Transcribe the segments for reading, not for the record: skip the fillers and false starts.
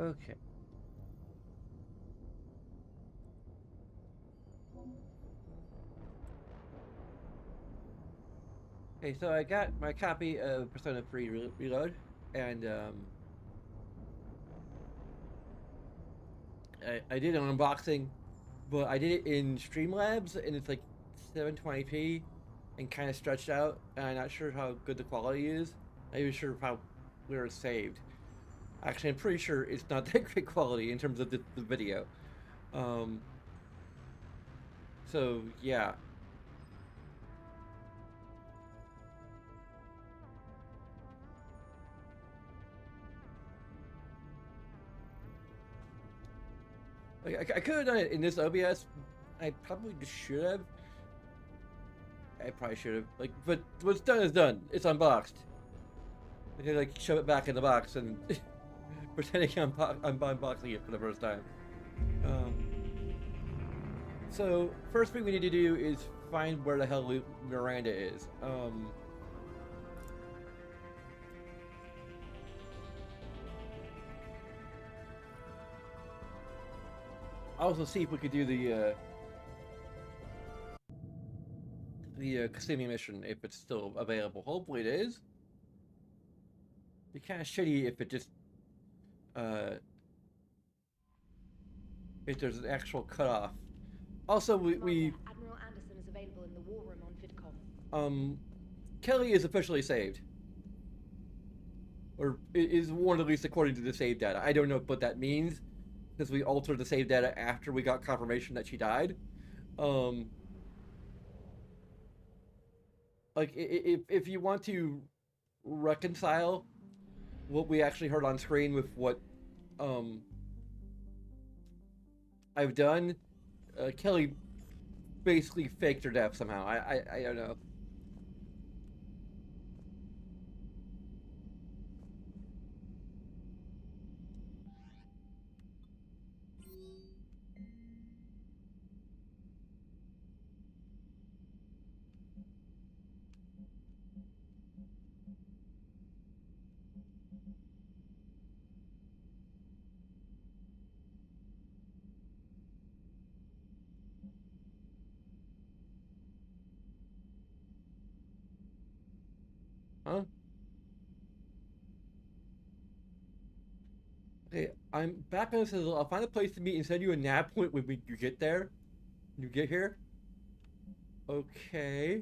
Okay. Okay, so I got my copy of Persona 3 Reload, and I did an unboxing, but I did it in Streamlabs, and it's like 720p and kind of stretched out, and I'm not sure how good the quality is. I'm not even sure how where it's saved. Actually, I'm pretty sure it's not that great quality in terms of the video. Um, so yeah. Like, I could have done it in this OBS. I probably just should have. I probably should have. Like, but what's done is done. It's unboxed. I can like shove it back in the box and pretending I'm unboxing it for the first time. Um, so first thing we need to do is find where the hell Miranda is. Also see if we could do the Kissimmee mission if it's still available. Hopefully it is. It'd be kind of shitty if it just if there's an actual cutoff. Also, we Admiral Anderson is available in the war room on VidCom. Kelly is officially saved, or is warned at least according to the save data. I don't know what that means because we altered the save data after we got confirmation that she died. Like if you want to reconcile what we actually heard on screen with what I've done, Kelly basically faked her death somehow. I don't know. Huh? Okay, I'm back on this. I'll find a place to meet and send you a nav point when you get there. When you get here. Okay.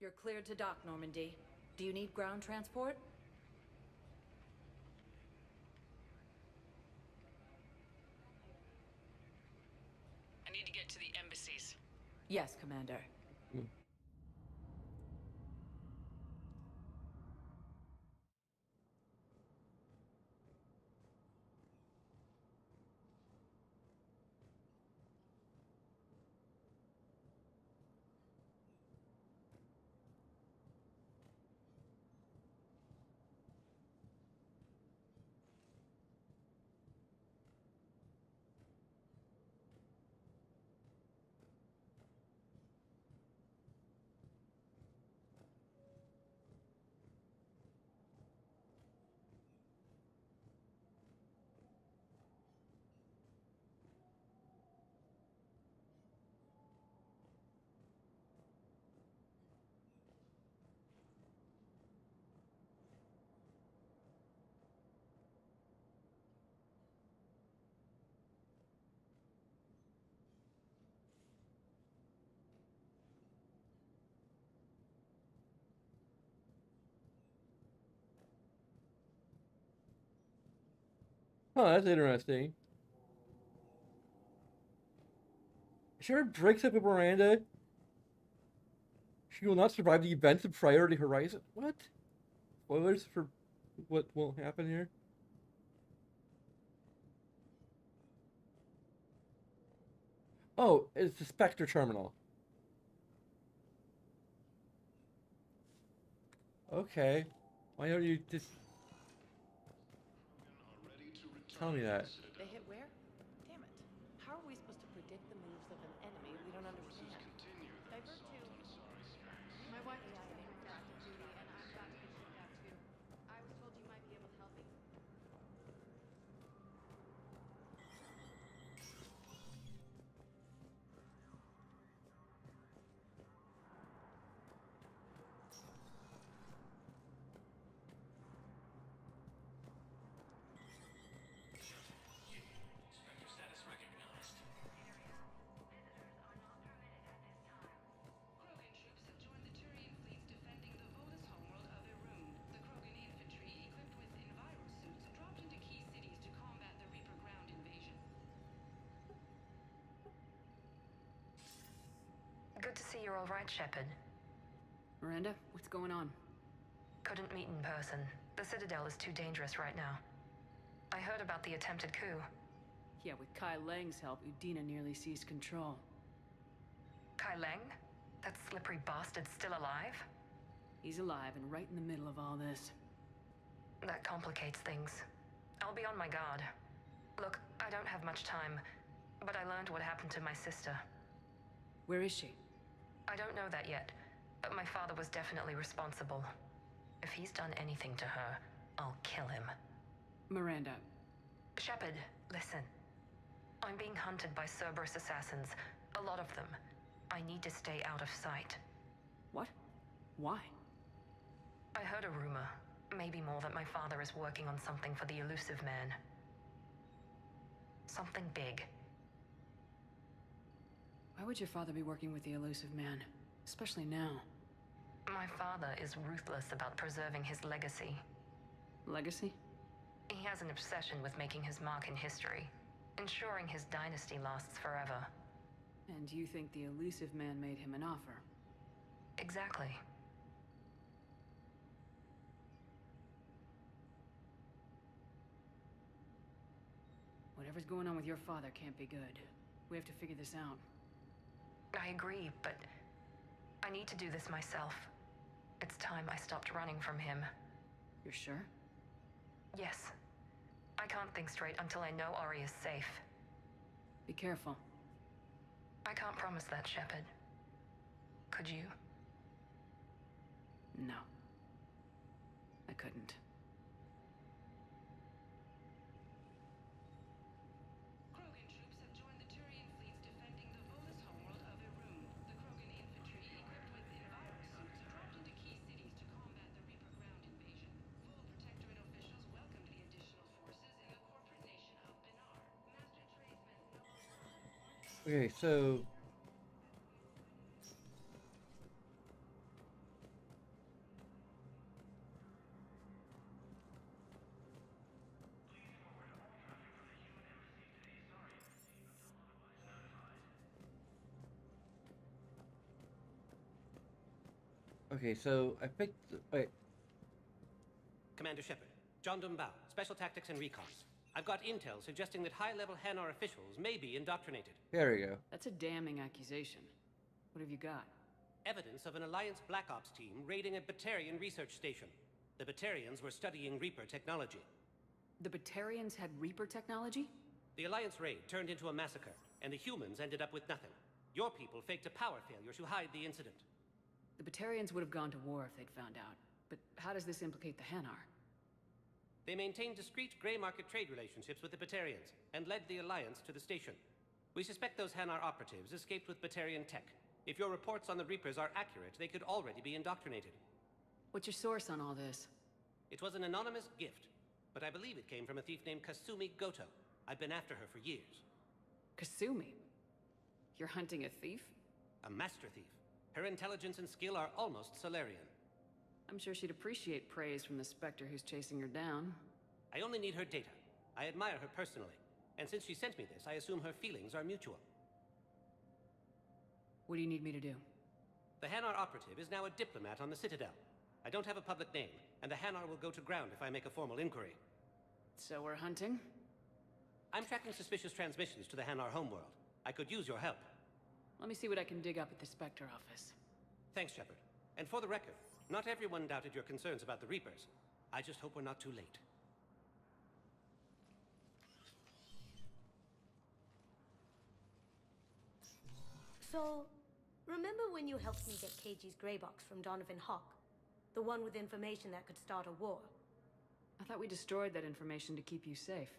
You're cleared to dock, Normandy. Do you need ground transport? I need to get to the embassies. Yes, Commander. Oh, that's interesting. Sure breaks up with Miranda. She will not survive the events of Priority Horizon. What? Spoilers for what will happen here? Oh, it's the Spectre terminal. Okay. Why don't you just tell me that? They hit where? Damn it. How are we supposed to predict the moves of an enemy we don't understand? Divert to... My wife is saying we're active duty, and I'm about to be shipped out too. I was told you might be able to help me. Krogan troops have joined the Turian fleets defending the Volus homeworld of Irun. The Krogan infantry, equipped with envirosuits, dropped into key cities to combat the Reaper ground invasion. Good to see you're all right, Shepard. Miranda, what's going on? Couldn't meet in person. The Citadel is too dangerous right now. I heard about the attempted coup. Yeah, with Kai Lang's help, Udina nearly seized control. Kai Leng? That slippery bastard's still alive? He's alive and right in the middle of all this. That complicates things. I'll be on my guard. Look, I don't have much time, but I learned what happened to my sister. Where is she? I don't know that yet, but my father was definitely responsible. If he's done anything to her, I'll kill him. Miranda. Shepard, listen. I'm being hunted by Cerberus assassins. A lot of them. I need to stay out of sight. What? Why? I heard a rumor, maybe more, that my father is working on something for the Elusive Man. Something big. Why would your father be working with the Elusive Man? Especially now. My father is ruthless about preserving his legacy. Legacy? He has an obsession with making his mark in history, ensuring his dynasty lasts forever. And you think the Elusive Man made him an offer? Exactly. Whatever's going on with your father can't be good. We have to figure this out. I agree, but I need to do this myself. It's time I stopped running from him. You're sure? Yes. I can't think straight until I know Ari is safe. Be careful. I can't promise that, Shepard. Could you? No. I couldn't. Krogan troops have joined the Turian fleets defending the Volus homeworld of Irun. The Krogan infantry, equipped with envirosuits, dropped into key cities to combat the Reaper ground invasion. Full Protectorate officials welcomed the additional forces in the corporate nation of Benar. Master tradesmen... Okay, so I picked. Wait. Commander Shepard, John Dumbao, Special Tactics and Recon. I've got intel suggesting that high-level Hanar officials may be indoctrinated. There we go. That's a damning accusation. What have you got? Evidence of an Alliance Black Ops team raiding a Batarian research station. The Batarians were studying Reaper technology. The Batarians had Reaper technology? The Alliance raid turned into a massacre, and the humans ended up with nothing. Your people faked a power failure to hide the incident. The Batarians would have gone to war if they'd found out. But how does this implicate the Hanar? They maintained discreet gray market trade relationships with the Batarians, and led the Alliance to the station. We suspect those Hanar operatives escaped with Batarian tech. If your reports on the Reapers are accurate, they could already be indoctrinated. What's your source on all this? It was an anonymous gift, but I believe it came from a thief named Kasumi Goto. I've been after her for years. Kasumi? You're hunting a thief? A master thief. Her intelligence and skill are almost Solarian. I'm sure she'd appreciate praise from the Spectre who's chasing her down. I only need her data. I admire her personally, and since she sent me this, I assume her feelings are mutual. What do you need me to do? The Hanar operative is now a diplomat on the Citadel. I don't have a public name, and the Hanar will go to ground if I make a formal inquiry. So we're hunting? I'm tracking suspicious transmissions to the Hanar homeworld. I could use your help. Let me see what I can dig up at the Spectre office. Thanks, Shepard. And for the record, not everyone doubted your concerns about the Reapers. I just hope we're not too late. So, remember when you helped me get KG's gray box from Donovan Hawk? The one with information that could start a war? I thought we destroyed that information to keep you safe.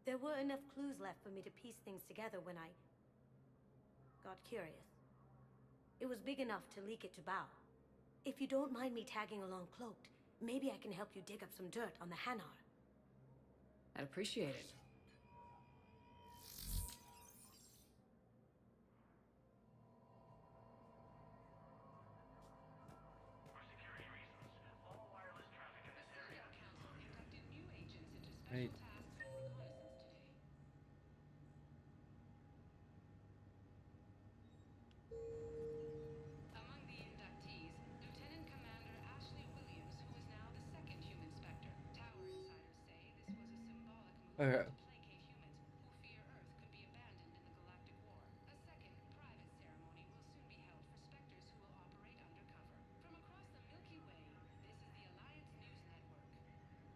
There were enough clues left for me to piece things together when I got curious. It was big enough to leak it to Bao. If you don't mind me tagging along cloaked, maybe I can help you dig up some dirt on the Hanar. I'd appreciate it. Right. Among the inductees, Lieutenant Commander Ashley Williams, who is now the second human Spectre. Tower insiders say this was a symbolic move Okay. to placate humans who fear Earth could be abandoned in the galactic war. A second, private ceremony will soon be held for Spectres who will operate undercover. From across the Milky Way, this is the Alliance News Network.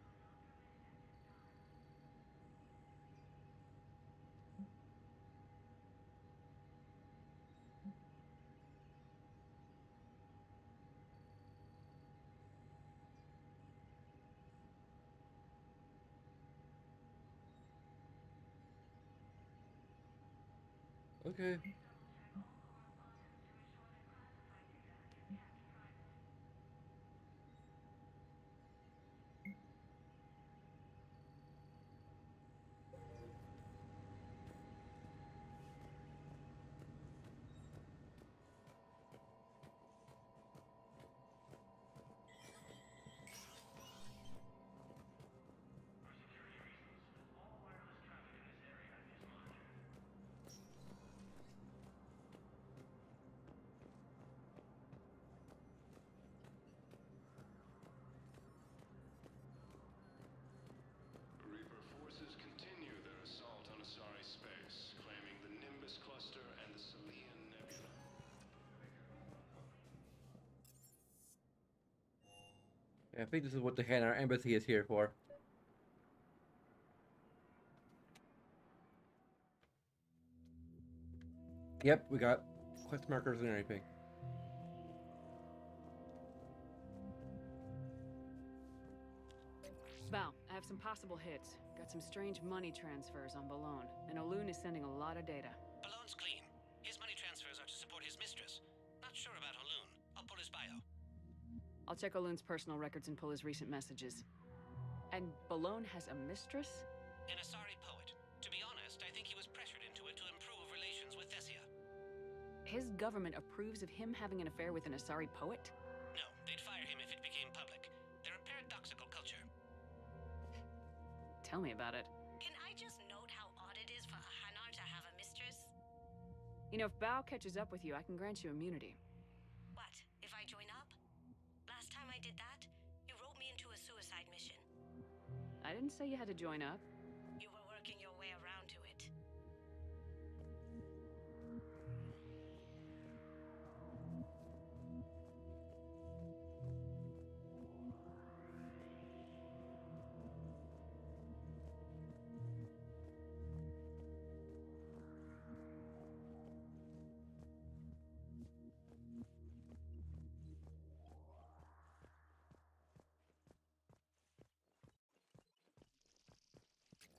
Okay. Reaper forces continue their assault on Asari space, claiming the Nimbus cluster and the Salian Nebula. Yeah, I think this is what the Hanar embassy is here for. Yep, we got quest markers and everything. Val, I have some possible hits. Got some strange money transfers on Balone, and Olun is sending a lot of data. Balone's clean. His money transfers are to support his mistress. Not sure about Olun. I'll pull his bio. I'll check Olun's personal records and pull his recent messages. And Balone has a mistress? An Asari poet. To be honest, I think he was pressured into it to improve relations with Thessia. His government approves of him having an affair with an Asari poet? No, they'd fire him if it became public. They're a paradoxical culture. Tell me about it. Can I just note how odd it is for a Hanar to have a mistress? You know, if Bao catches up with you, I can grant you immunity. What, if I join up? Last time I did that, you wrote me into a suicide mission. I didn't say you had to join up. You were working your way around to it.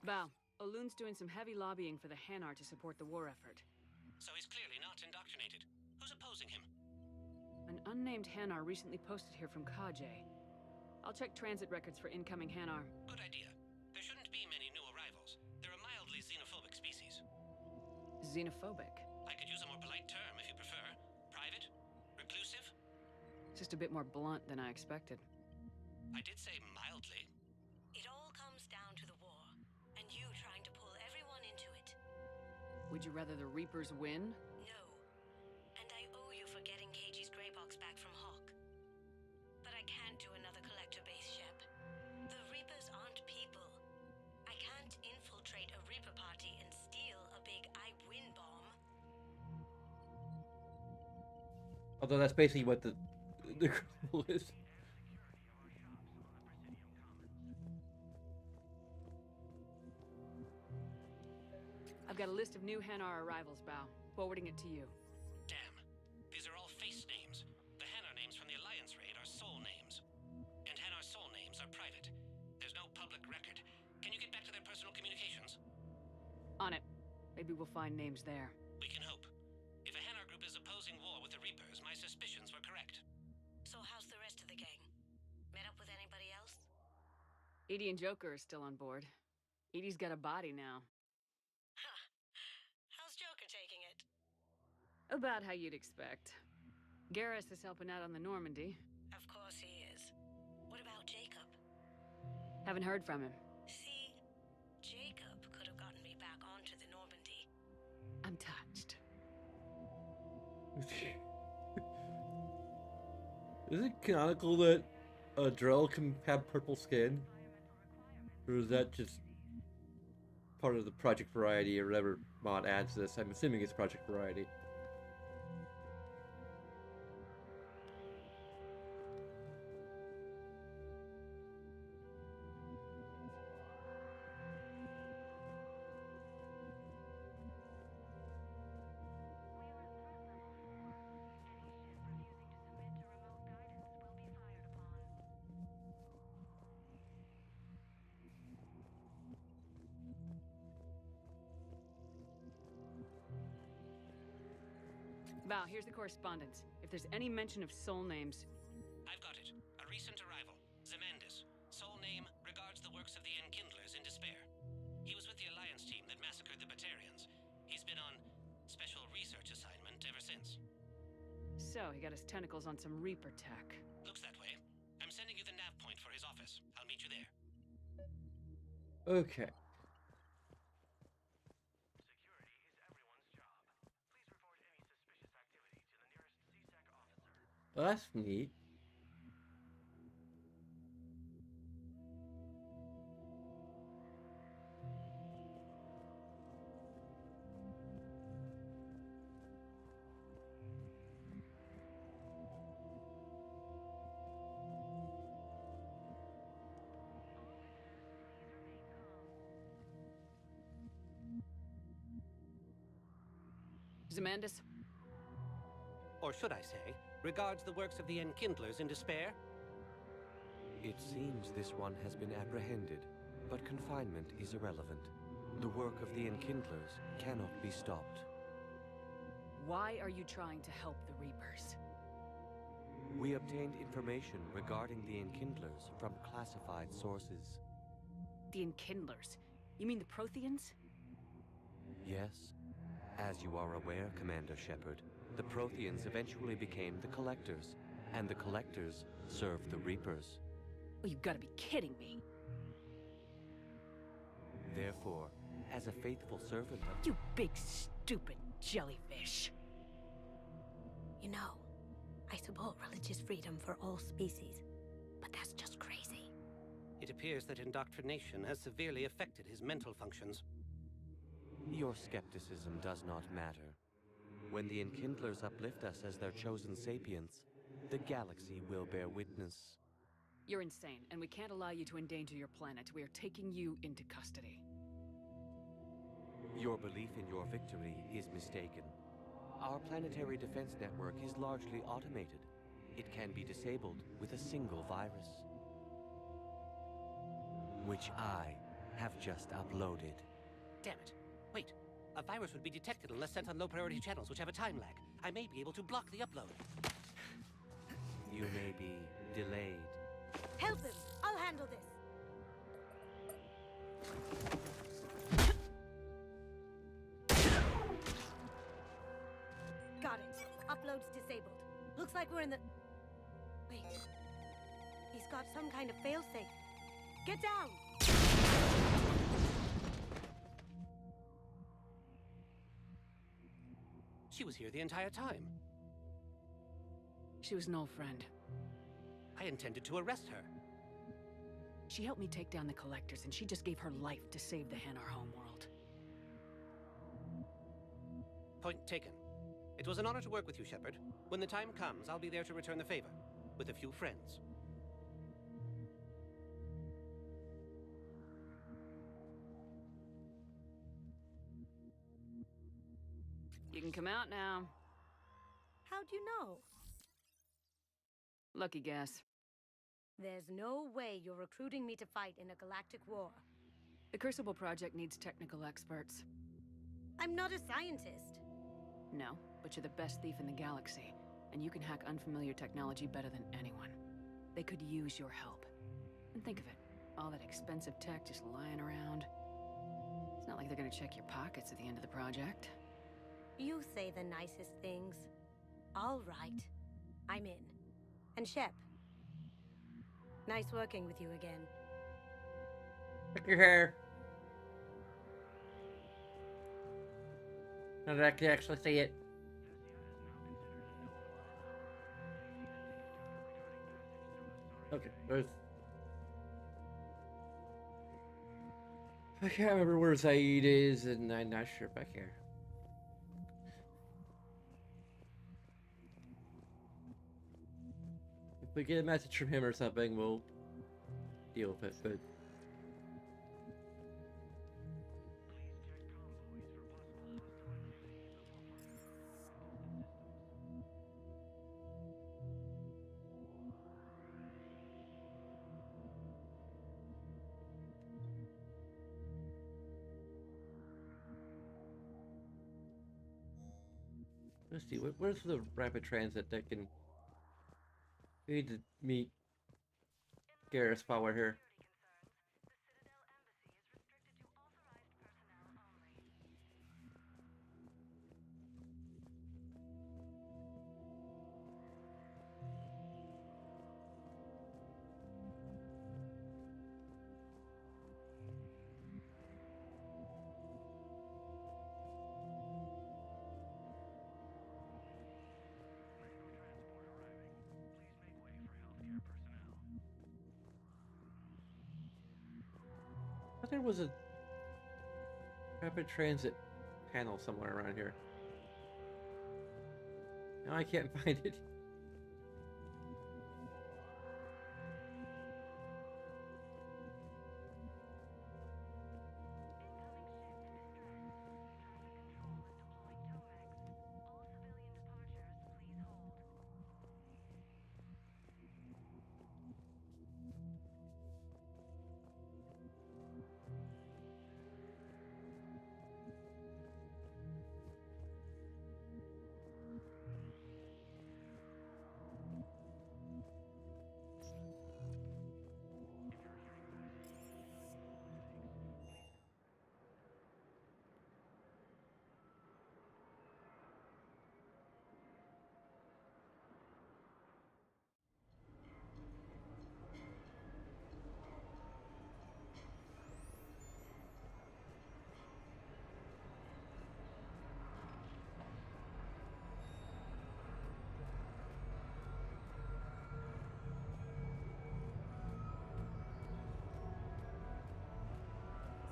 Val, Olun's doing some heavy lobbying for the Hanar to support the war effort. So he's clearly not indoctrinated. Who's opposing him? An unnamed Hanar recently posted here from Kaje. I'll check transit records for incoming Hanar. Good idea. There shouldn't be many new arrivals. They're a mildly xenophobic species. Xenophobic? I could use a more polite term if you prefer. Private? Reclusive? Just a bit more blunt than I expected. I did say mildly. It all comes down to the war, and you trying to pull everyone into it. Would you rather the Reapers win? No. And I owe you for getting KG's gray box back from Hawk. But I can't do another collector base, Shep. The Reapers aren't people. I can't infiltrate a Reaper party and steal a big I win bomb Although that's basically what the goal is. I've got a list of new Hanar arrivals, Bao. Forwarding it to you. Damn. These are all face names. The Hanar names from the Alliance raid are soul names. And Hanar soul names are private. There's no public record. Can you get back to their personal communications? On it. Maybe we'll find names there. We can hope. If a Hanar group is opposing war with the Reapers, my suspicions were correct. So how's the rest of the gang? Met up with anybody else? Edie and Joker are still on board. Edie's got a body now. Huh. How's Joker taking it? About how you'd expect. Garrus is helping out on the Normandy. Of course he is. What about Jacob? Haven't heard from him. See, Jacob could have gotten me back onto the Normandy. I'm touched. Is it canonical that a Drell can have purple skin? Or is that just part of the Project Variety or whatever mod adds this? I'm assuming it's Project Variety. Val, here's the correspondence. If there's any mention of soul names... I've got it. A recent arrival. Zemandis. Soul name regards the works of the Enkindlers in despair. He was with the Alliance team that massacred the Batarians. He's been on special research assignment ever since. So, he got his tentacles on some Reaper tech. Looks that way. I'm sending you the nav point for his office. I'll meet you there. Okay. Well, that's neat. Zemandis? Or should I say, regards the works of the Enkindlers in despair? It seems this one has been apprehended, but confinement is irrelevant. The work of the Enkindlers cannot be stopped. Why are you trying to help the Reapers? We obtained information regarding the Enkindlers from classified sources. The Enkindlers? You mean the Protheans? Yes. As you are aware, Commander Shepard, the Protheans eventually became the Collectors, and the Collectors served the Reapers. Oh, you gotta be kidding me. Therefore, as a faithful servant of... You big, stupid jellyfish. You know, I support religious freedom for all species, but that's just crazy. It appears that indoctrination has severely affected his mental functions. Your skepticism does not matter. When the Enkindlers uplift us as their chosen sapients, the galaxy will bear witness. You're insane, and we can't allow you to endanger your planet. We are taking you into custody. Your belief in your victory is mistaken. Our planetary defense network is largely automated. It can be disabled with a single virus, which I have just uploaded. Damn it. Wait. A virus would be detected unless sent on low-priority channels, which have a time lag. I may be able to block the upload. You may be delayed. Help him! I'll handle this! Got it. Upload's disabled. Looks like we're in the... Wait. He's got some kind of failsafe. Get down! She was here the entire time. She was an old friend. I intended to arrest her. She helped me take down the Collectors, and she just gave her life to save the Hanar homeworld. Point taken. It was an honor to work with you, Shepard. When the time comes, I'll be there to return the favor, with a few friends. You can come out now. How'd you know? Lucky guess. There's no way you're recruiting me to fight in a galactic war. The Crucible Project needs technical experts. I'm not a scientist. No, but you're the best thief in the galaxy, and you can hack unfamiliar technology better than anyone. They could use your help. And think of it, all that expensive tech just lying around. It's not like they're gonna check your pockets at the end of the project. You say the nicest things. All right. I'm in. And Shep, nice working with you again. Look your hair. Now that I can actually see it. Okay, there's... I can't remember where Zaid is, and I'm not sure back here. If we get a message from him or something, we'll deal with it, but... Let's see, where's the rapid transit that can... We need to meet Garrus while we're here. I thought there was a rapid transit panel somewhere around here. Now I can't find it.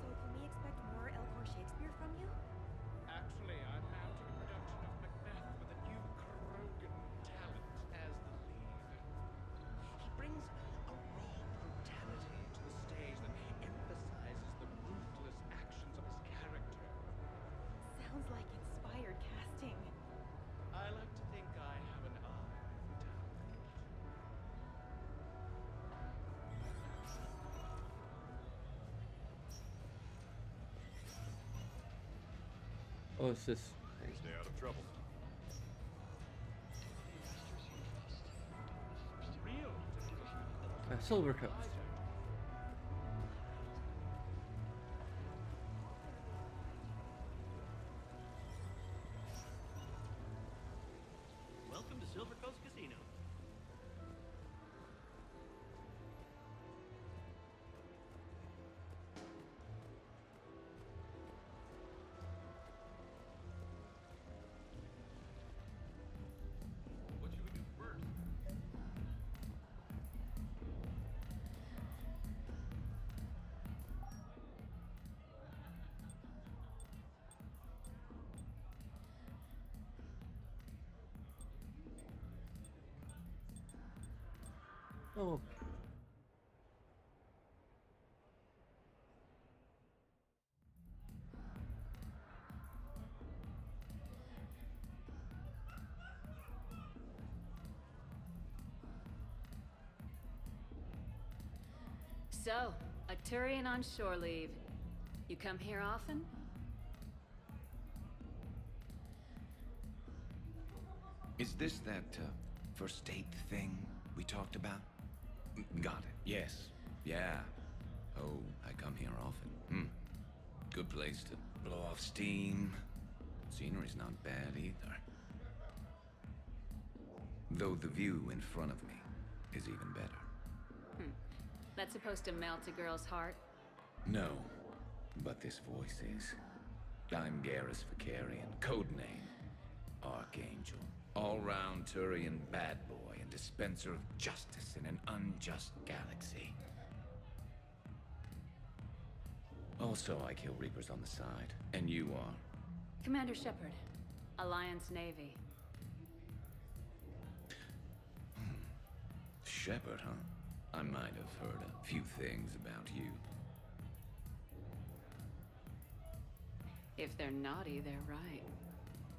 So can we expect more Elcor Shakespeare from you? Actually, I'm mounting a production of Macbeth with a new Krogan talent as the lead. He brings a raw brutality to the stage that emphasizes the ruthless actions of his character. Sounds like inspired casting. I like to think I have an eye for talent. Oh, it's this... Stay out of trouble. Real Silver Coast. Welcome to Silver Coast Casino. What should we do first? Oh. So, a Turian on shore leave. You come here often? Is this that first date thing we talked about? Got it. Yes. Yeah. Oh, I come here often. Good place to blow off steam. Scenery's not bad either. Though the view in front of me is even better. That's supposed to melt a girl's heart? No, but this voice is. I'm Garrus Vicarian, codename Archangel. All-round Turian bad boy and dispenser of justice in an unjust galaxy. Also, I kill Reapers on the side. And you are? Commander Shepard, Alliance Navy. Shepard, huh? I might have heard a few things about you. If they're naughty, they're right.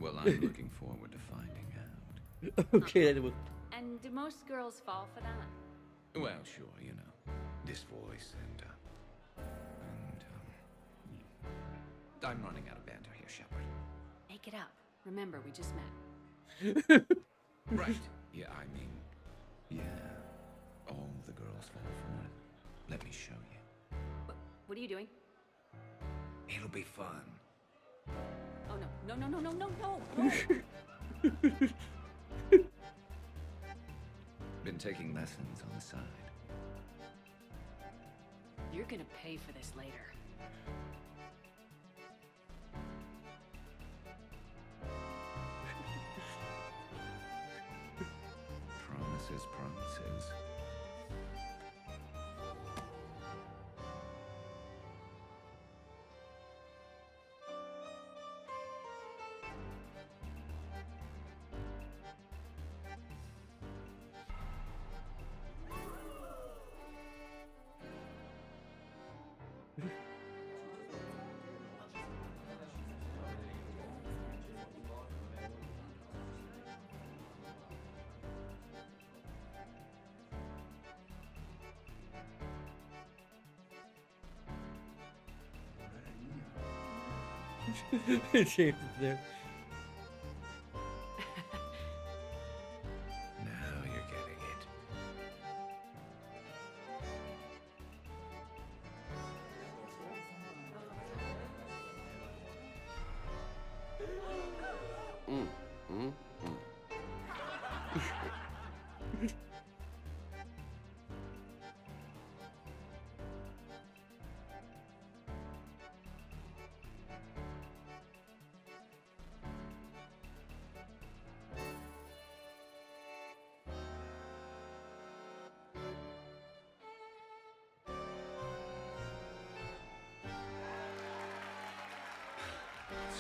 Well, I'm looking forward to finding out. Okay, that was. And do most girls fall for that? Well, sure, you know. This voice and I'm running out of banter here, Shepard. Make it up. Remember, we just met. Right. Yeah, I mean, yeah. All the girls fall for it. Let me show you. What are you doing? It'll be fun. Oh, no. No. Been taking lessons on the side. You're gonna pay for this later. Promises. James is there. Now you're getting it.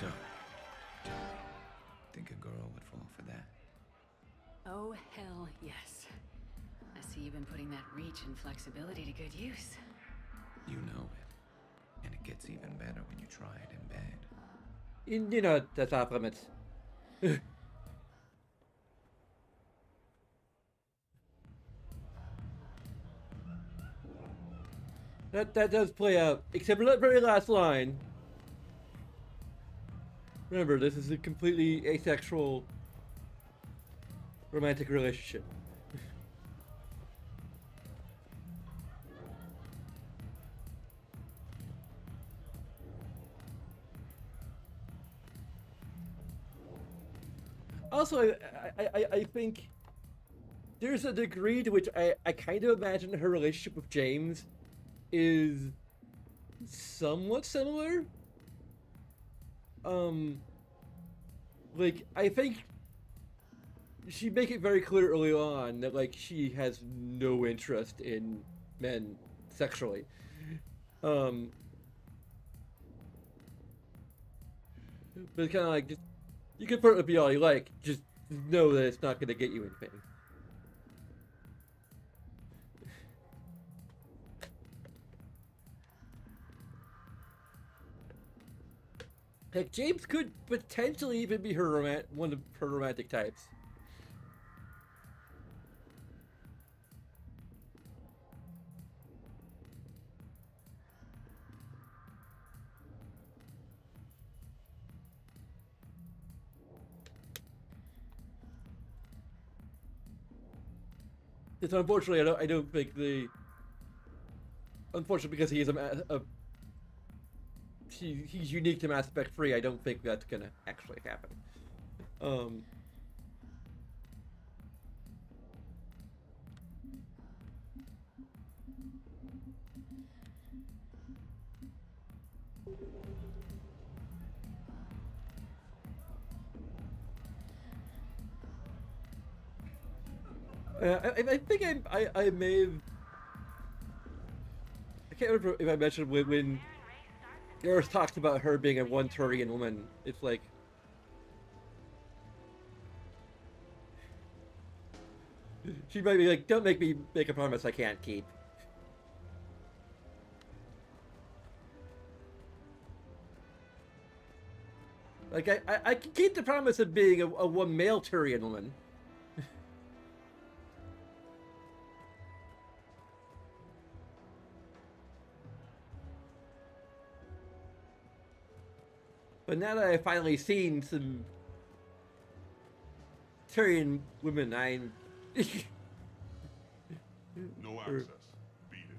So, tell me, think a girl would fall for that? Oh, hell yes. I see you've been putting that reach and flexibility to good use. You know it. And it gets even better when you try it in bed. You know, that's off limits. That does play out, except for that very last line. Remember, this is a completely asexual romantic relationship. Also, I think there's a degree to which I kind of imagine her relationship with James is somewhat similar. Like, I think she make it very clear early on that, like, she has no interest in men sexually. But it's kind of like, just, you can flirt with me all you like, just know that it's not going to get you anything. Heck, James could potentially even be her one of her romantic types. It's unfortunately, I don't think the. Unfortunately, because he is he's unique to Mass Effect 3, I don't think that's gonna actually happen. I think I may have. I can't remember if I mentioned when Gareth talked about her being a one Turian woman. It's like. She might be like, don't make me make a promise I can't keep. Like, I can keep the promise of being a one male Turian woman. But now that I've finally seen some Turian women, I'm... No access. Beat it.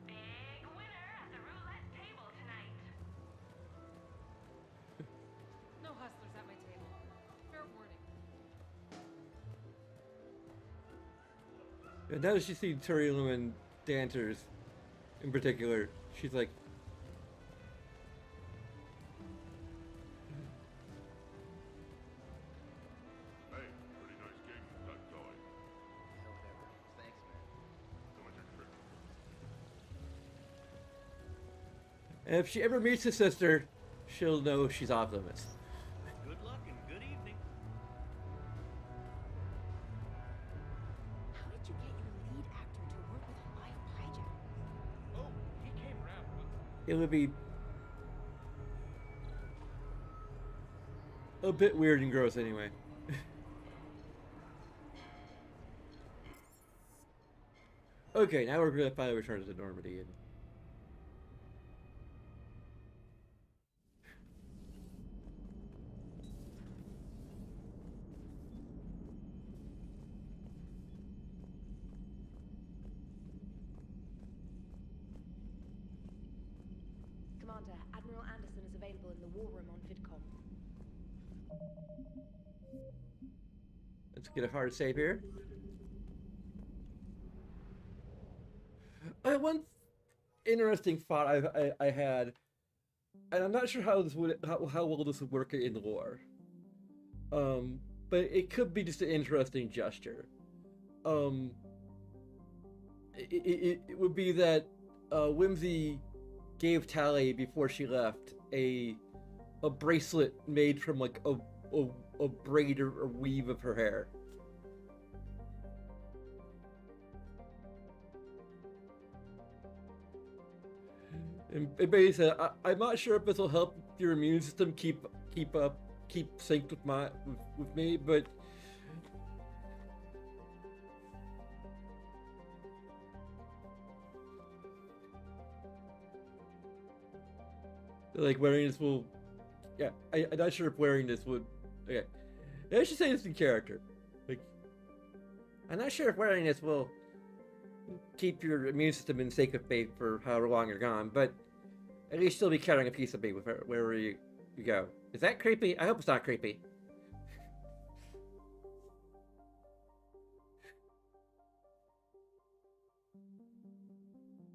Big winner at the roulette table tonight. No hustlers at my table. Fair warning. And now that she's seen Turian women dancers, in particular, she's like... Hey, pretty nice gig you got going. Yeah, whatever. Thanks, man. Come on your trip. And if she ever meets his sister, she'll know she's off limits. Good luck and good evening. How did you get your lead actor to work with a live hijack? Oh, he came around once. It would be a bit weird and gross anyway. Okay, now we're gonna finally return to Normandy and Commander, Admiral Anderson is available in the war room on VidCom. let's get a hard save here. One interesting thought I had, and I'm not sure how well this would work in the lore. But it could be just an interesting gesture. It would be that Whimsy gave Tally before she left a bracelet made from like a braid or weave of her hair. And basically said, I'm not sure if this will help your immune system keep synced with me, but like wearing this will, yeah. I'm not sure if wearing this would. Okay, I should say this in character. Like, I'm not sure if wearing this will keep your immune system in sacred faith for however long you're gone, but at least you'll be carrying a piece of me with wherever you go. Is that creepy? I hope it's not creepy.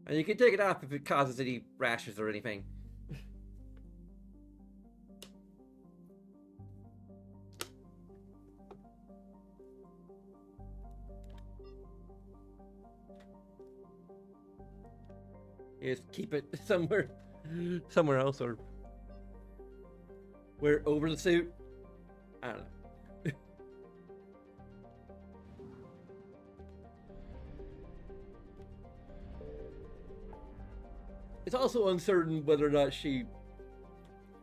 And you can take it off if it causes any rashes or anything. Just keep it somewhere else, or wear it over the suit. I don't know. It's also uncertain whether or not she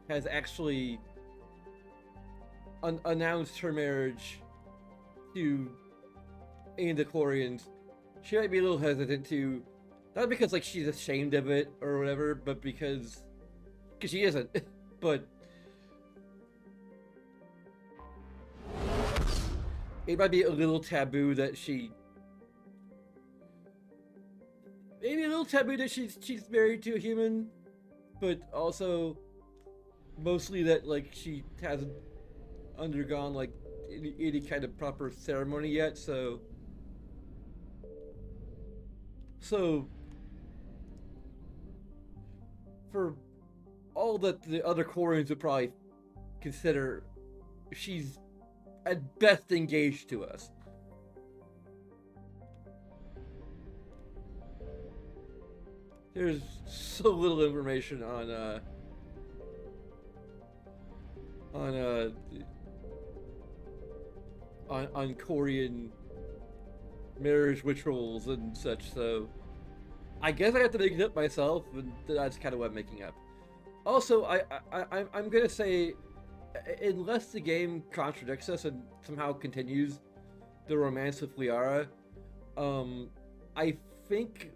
has actually announced her marriage to any of the Koreans, she might be a little hesitant to, not because like she's ashamed of it or whatever, but because she isn't. But it might be a little taboo that she's married to a human, but also mostly that like she hasn't undergone like any kind of proper ceremony yet, so for all that the other Koreans would probably consider, she's at best engaged to us. There's so little information on Korean marriage rituals and such, so I guess I have to make it up myself, and that's kind of what I'm making up. Also, I'm gonna say, unless the game contradicts us and somehow continues the romance with Liara, I think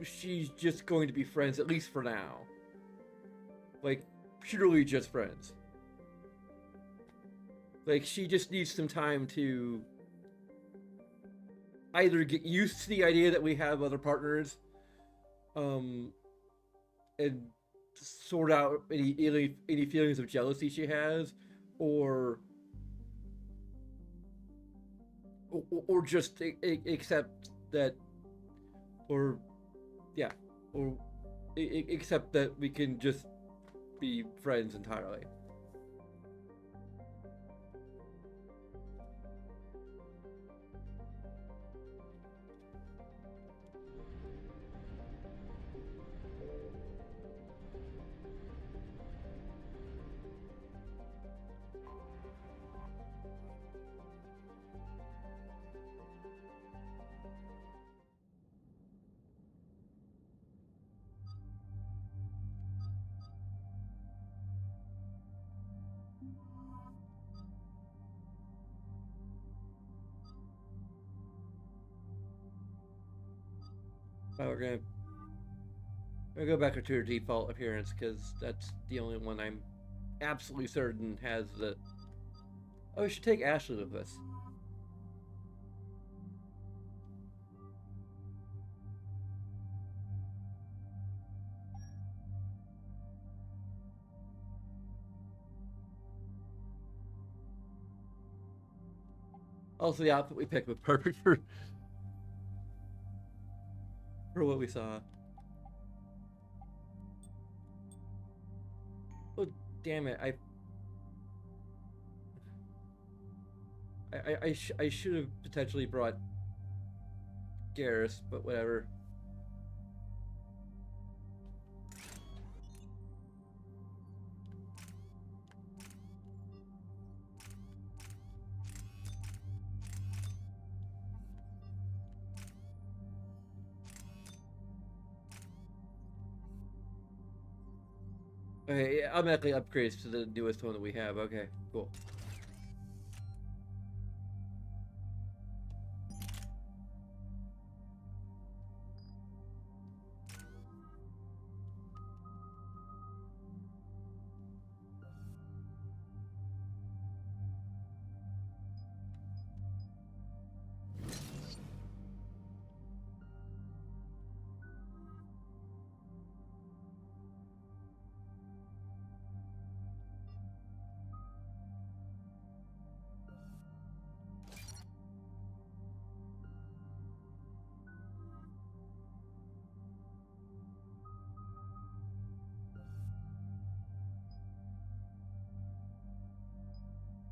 she's just going to be friends, at least for now. Like, purely just friends. Like, she just needs some time to either get used to the idea that we have other partners, and sort out any feelings of jealousy she has, or just accept that, or accept that we can just be friends entirely. Oh, we're gonna go back to her default appearance, because that's the only one I'm absolutely certain has the... Oh, we should take Ashley with us. Also, the outfit we picked was perfect for what we saw. Oh, damn it! I should have potentially brought Garrus, but whatever. Okay, yeah, automatically upgrades to the newest one that we have. Okay, cool.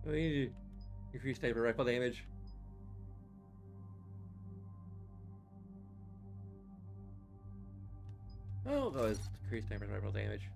We need to increase sniper rifle damage. Oh, it's increased sniper rifle damage.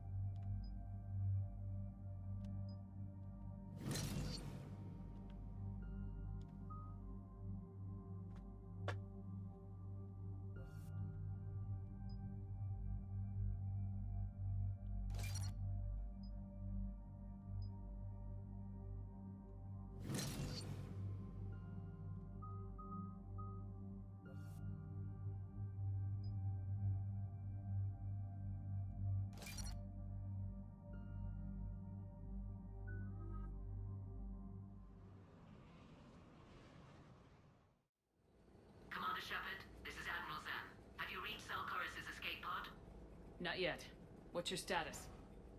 Not yet. What's your status?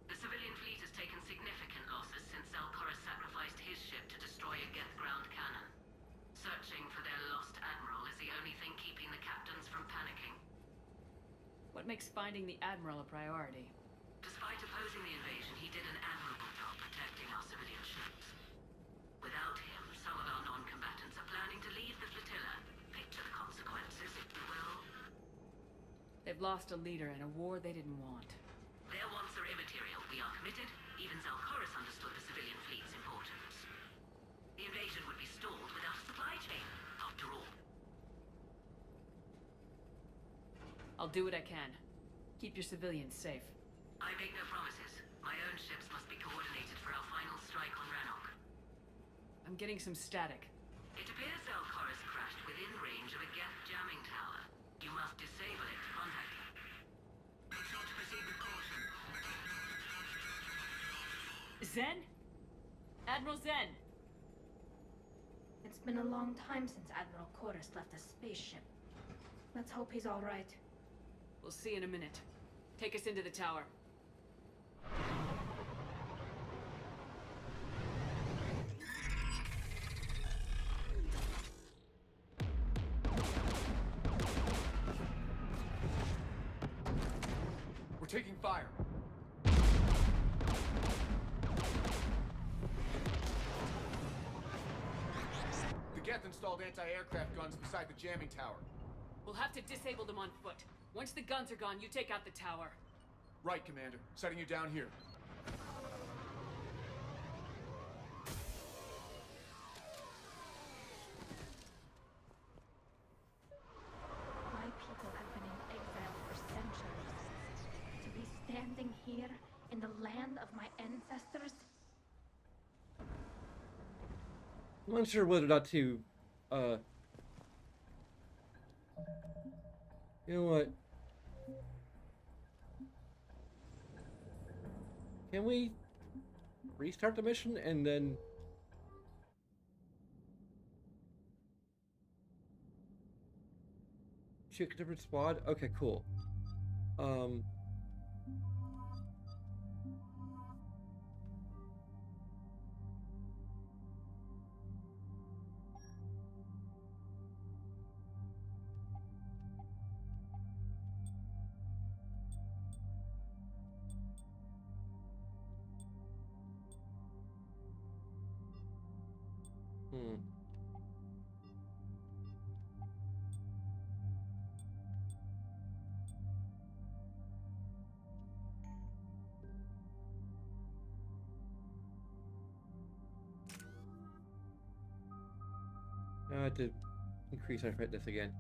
The civilian fleet has taken significant losses since Zelkorus sacrificed his ship to destroy a Geth ground cannon. Searching for their lost admiral is the only thing keeping the captains from panicking. What makes finding the Admiral a priority? Despite opposing the invasion, he did an admirable job protecting our civilian ships. Without him, some of our non-combatants are planning to leave the flotilla. Picture the consequences, if you will. They've lost a leader in a war they didn't want. Their wants are immaterial. We are committed. Even Zelkorus understood the civilian fleet's importance. The invasion would be stalled without a supply chain, after all. I'll do what I can. Keep your civilians safe. I make no promises. My own ships must be coordinated for our final strike on Rannoch. I'm getting some static. It appears Zelkorus crashed within range of a Geth jamming tower. You must disable it to contact him. Make sure to proceed with caution. Zen? Admiral Zen! It's been a long time since Admiral Chorus left a spaceship. Let's hope he's all right. We'll see in a minute. Take us into the tower. We're taking fire. The Geth installed anti-aircraft guns beside the jamming tower. We'll have to disable them on foot. Once the guns are gone, you take out the tower. Right, Commander. Setting you down here. My people have been in exile for centuries. To be standing here in the land of my ancestors? I'm unsure whether or not to, you know what? Can we restart the mission and then shoot a different squad? Okay, cool. I had to increase our fitness again.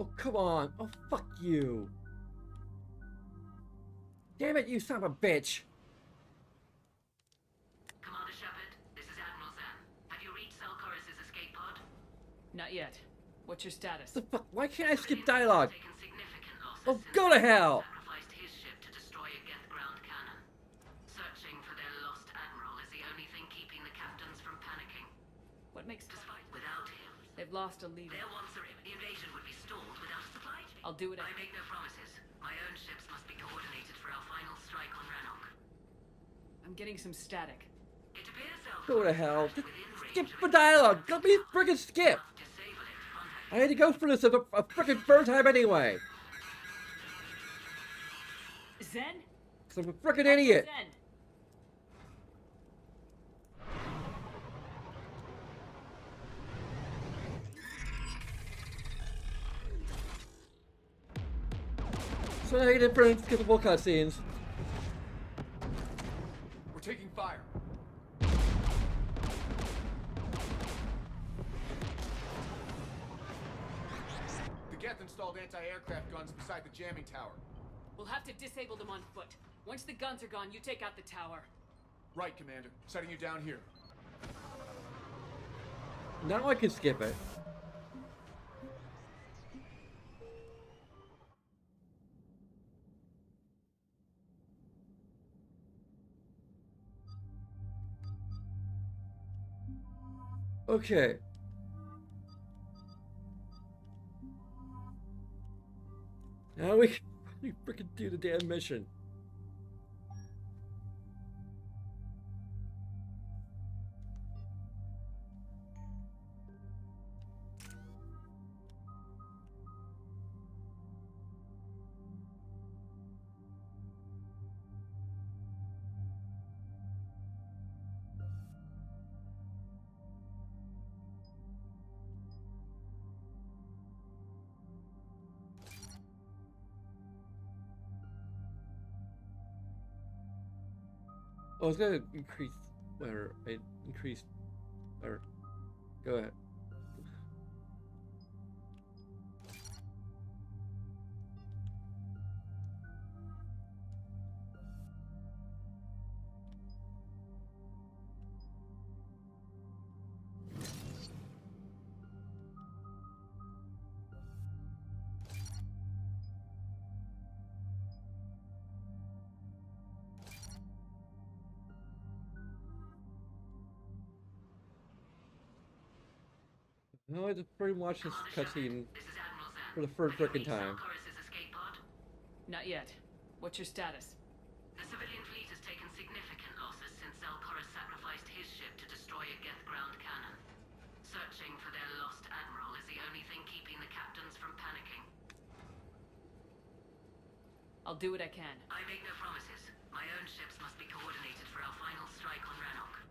Oh, come on. Oh, fuck you. Damn it, you son of a bitch. Commander Shepard, this is Admiral Zen. Have you reached Zelkorus' escape pod? Not yet. What's your status? The fuck? Why can't I skip dialogue? Taken significant losses Oh, since go to hell! sacrificed his ship to destroy a Geth ground cannon. Searching for their lost admiral is the only thing keeping the captains from panicking. What makes... Despite without him, They've lost a leader. their wants are the invasion would be stalled without a supply chain. I'll do it. I make no promises. My own ships must be coordinated for our final strike on Rannoch. I'm getting some static. It appears Zelkorus Go to hell. crashed Just within skip range the of a dialogue. Let me friggin' skip. disable it to contact I had to go for this a frickin' third time anyway. Zen? Cause I'm a frickin' idiot. Zen? what I did for skippable cutscenes. We're taking fire. The Geth installed anti-aircraft guns beside the jamming tower. We'll have to disable them on foot. Once the guns are gone, you take out the tower. Right, Commander. Setting you down here. Now I can skip it. Okay. Now we can freaking do the damn mission. Oh, it's gonna increase, or increase, or go ahead. No, I just pretty much this cutscene for the first freaking time. Not yet. What's your status? The civilian fleet has taken significant losses since Zelkorus sacrificed his ship to destroy a Geth ground cannon. Searching for their lost admiral is the only thing keeping the captains from panicking. I'll do what I can. I make no promises. My own ships must be coordinated for our final strike on Rannoch.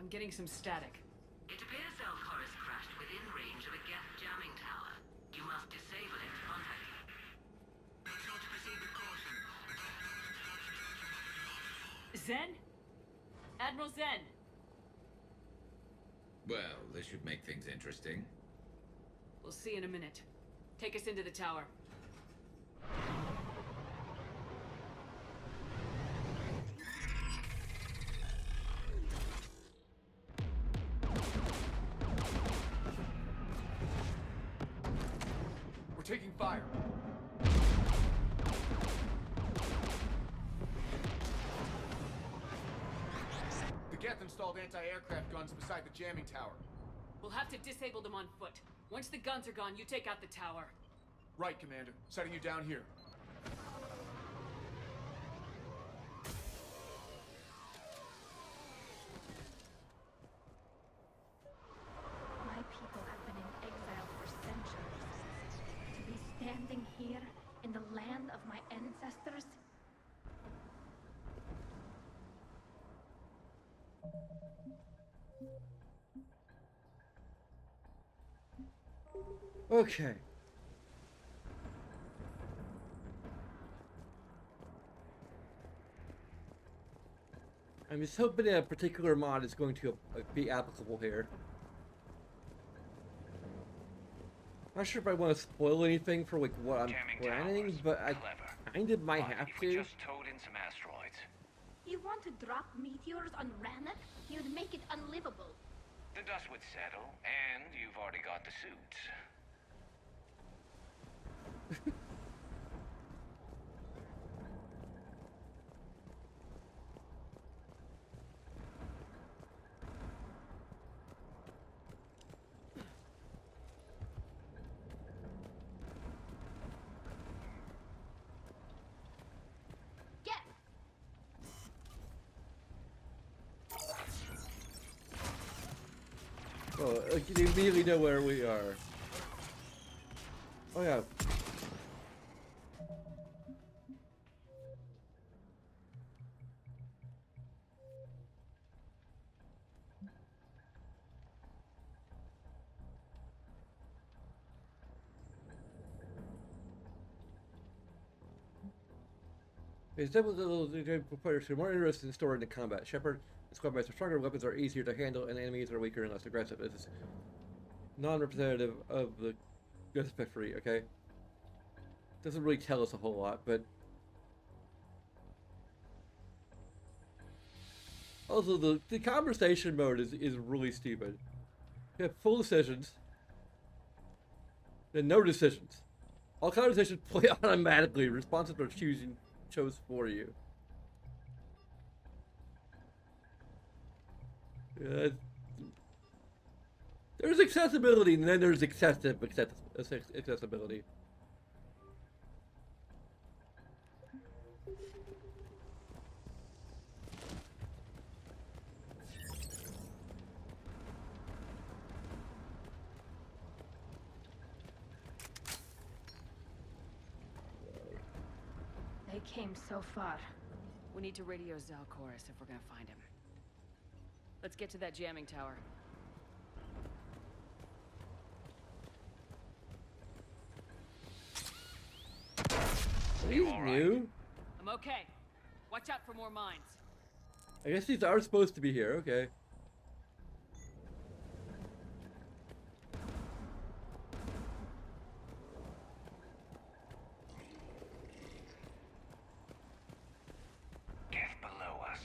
I'm getting some static. It appears Zelkorus crashed within range of a Geth jamming tower. You must disable it to contact him. Zen? Admiral Zen! Well, this should make things interesting. We'll see in a minute. Take us into the tower. We're taking fire. The Geth installed anti-aircraft guns beside the jamming tower. We'll have to disable them on foot. Once the guns are gone, you take out the tower. Right, Commander. Setting you down here. My people have been in exile for centuries. To be standing here in the land of my ancestors. Okay. I'm just hoping that a particular mod is going to be applicable here. Not sure if I want to spoil anything for like what I'm planning, but I kind of might have to. Just towed in some asteroids. You want to drop meteors on Rannoch? You'd make it unlivable. The dust would settle, and you've already got the suits. Oh, you immediately know where we are. Oh yeah. It's definitely players are more interested in story than combat. Shepard and squad mates are stronger, weapons are easier to handle, and enemies are weaker and less aggressive. This is non-representative of the Guspectory, okay? Doesn't really tell us a whole lot, but also the conversation mode is really stupid. You have full decisions, then no decisions. All conversations play automatically. Responses are chose for you. There's accessibility, and then there's excessive accessibility. They came so far. We need to radio Zalcoris if we're gonna find him. Let's get to that jamming tower. Are you new? I'm okay. Watch out for more mines. I guess these are supposed to be here, okay. Get below us.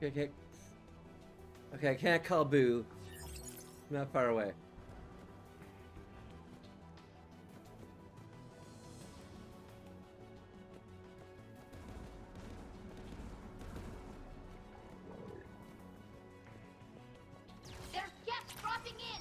Okay. Okay, I can't call Boo. I'm not far away. There's guests dropping in!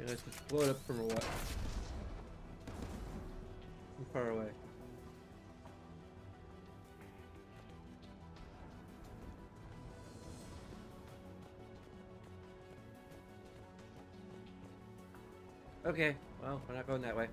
Okay, let's just blow it up from a what? From far away. Okay, well, we're not going that way.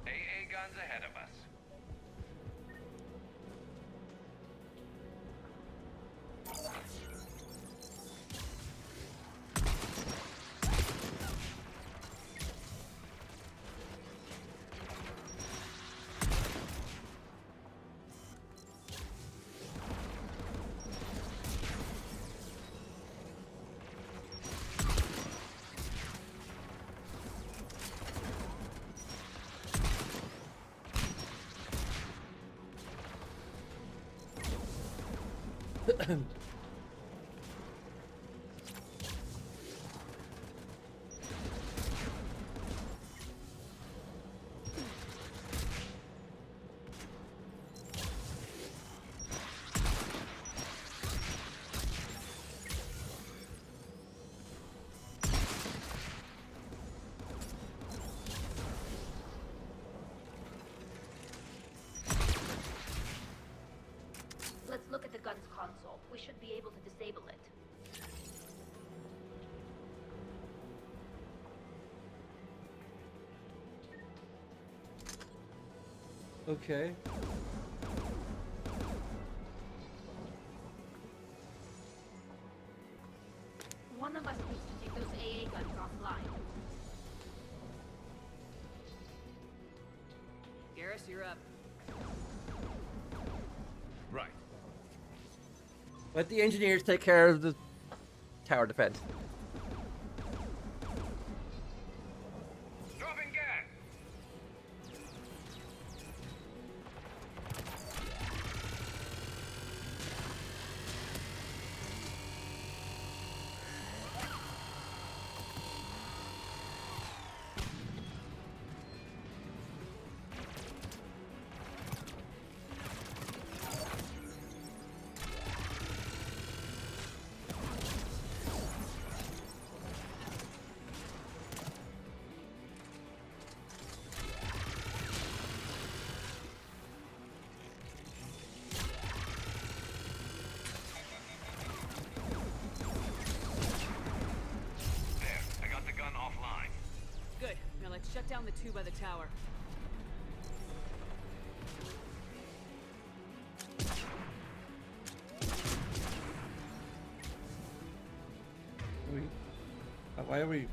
AA guns ahead of us. Let's look at the gun's console. We should be able to disable it. Okay. Price, you're up. Right. Let the engineers take care of the tower defense. Dropping gas. Good. Now let's shut down the two by the tower. Why are we?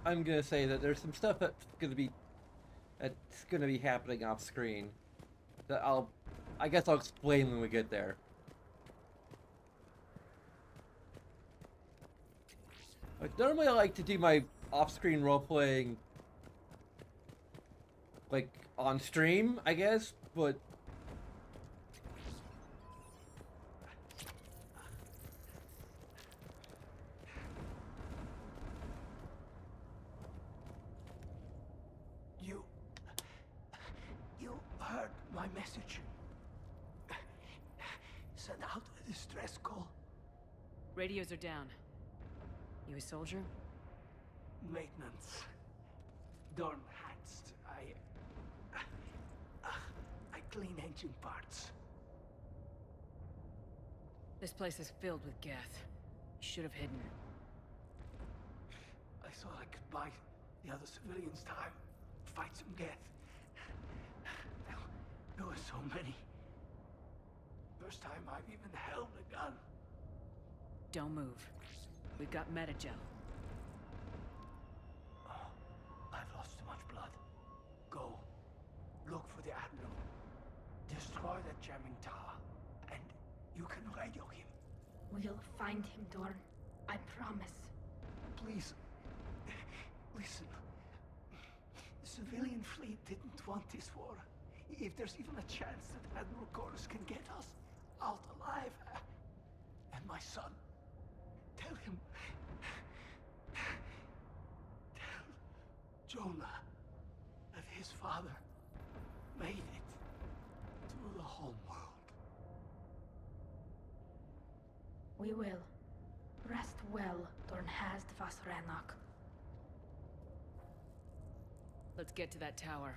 I'm gonna say that there's some stuff that's gonna be happening off screen that I guess I'll explain when we get there. Like normally I like to do my off-screen role-playing like on stream, I guess, but You heard my message. Send out a distress call. Radios are down. You a soldier? Maintenance. Dorn Hatst. I clean engine parts. This place is filled with Geth. You should have hidden. I thought I could buy the other civilians time. Fight some Geth. There were so many. First time I've even held a gun. Don't move. We've got metagel. Oh, I've lost too much blood. Go. Look for the Admiral. Destroy that jamming tower. And you can radio him. We'll find him, Dorn. I promise. Please. Listen. The civilian fleet didn't want this war. If there's even a chance that Admiral Chorus can get us out alive, and my son, tell him, tell Jonah that his father made it to the home world. We will. Rest well, Dorn Hast vas Rannoch. Let's get to that tower.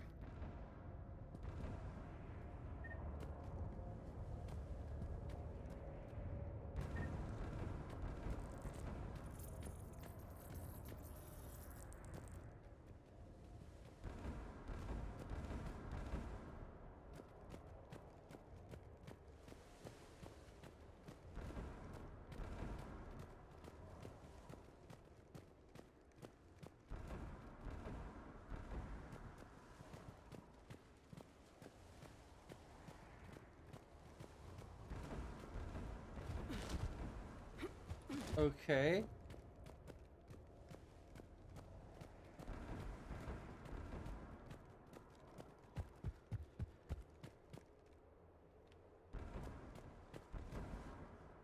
Okay.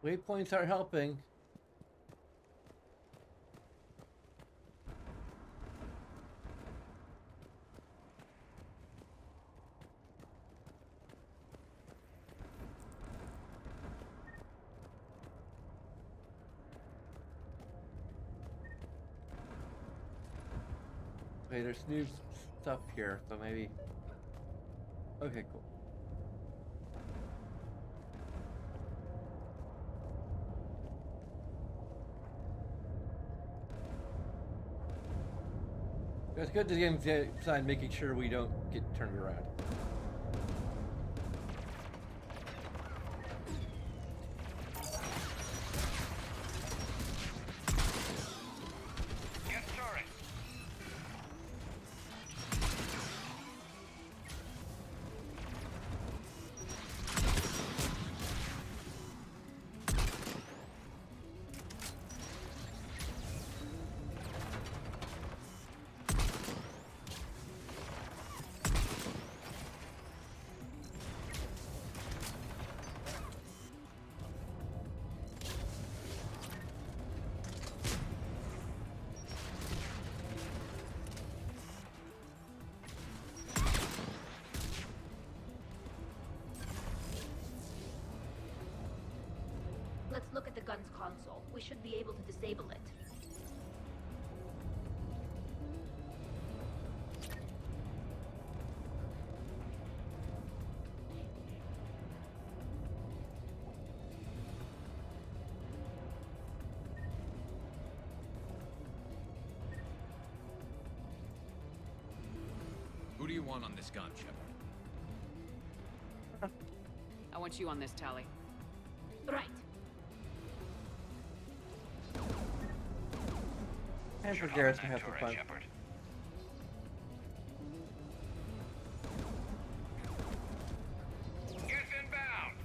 Waypoints are helping. Okay, there's new stuff here, so maybe. Okay, cool. It's good to get inside, making sure we don't get turned around. Get turret. Let's look at the gun's console. We should be able to disable it. Who do you want on this gun, Shepard? I want you on this, Tally. Right. And for Garrus to have some fun. Shepard. Get inbound.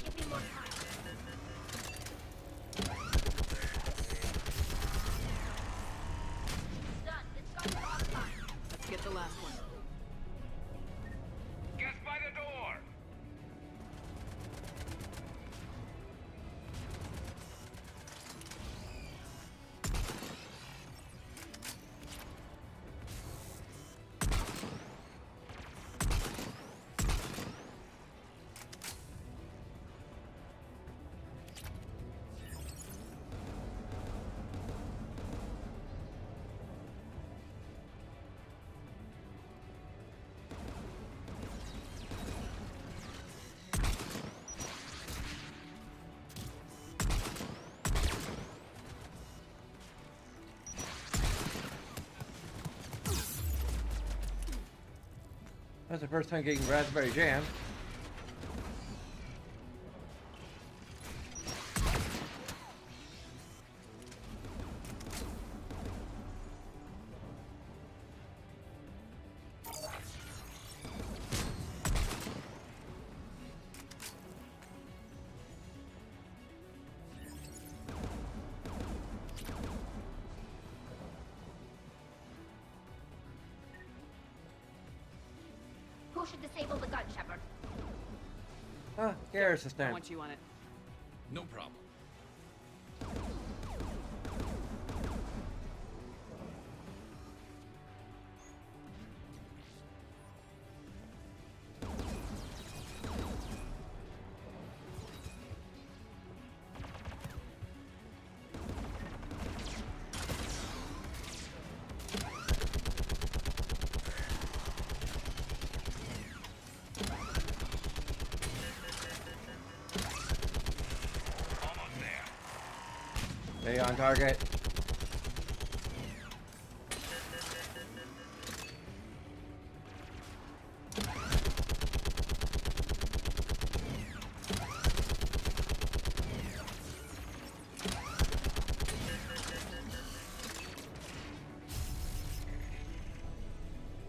Give me more time. Done. It's got offline. Let's get the last one. Get by the door. That's the first time getting raspberry jam. Who should disable the gun, Shepard? Ah, Garrus is I there. want you on it. No problem. Stay on target.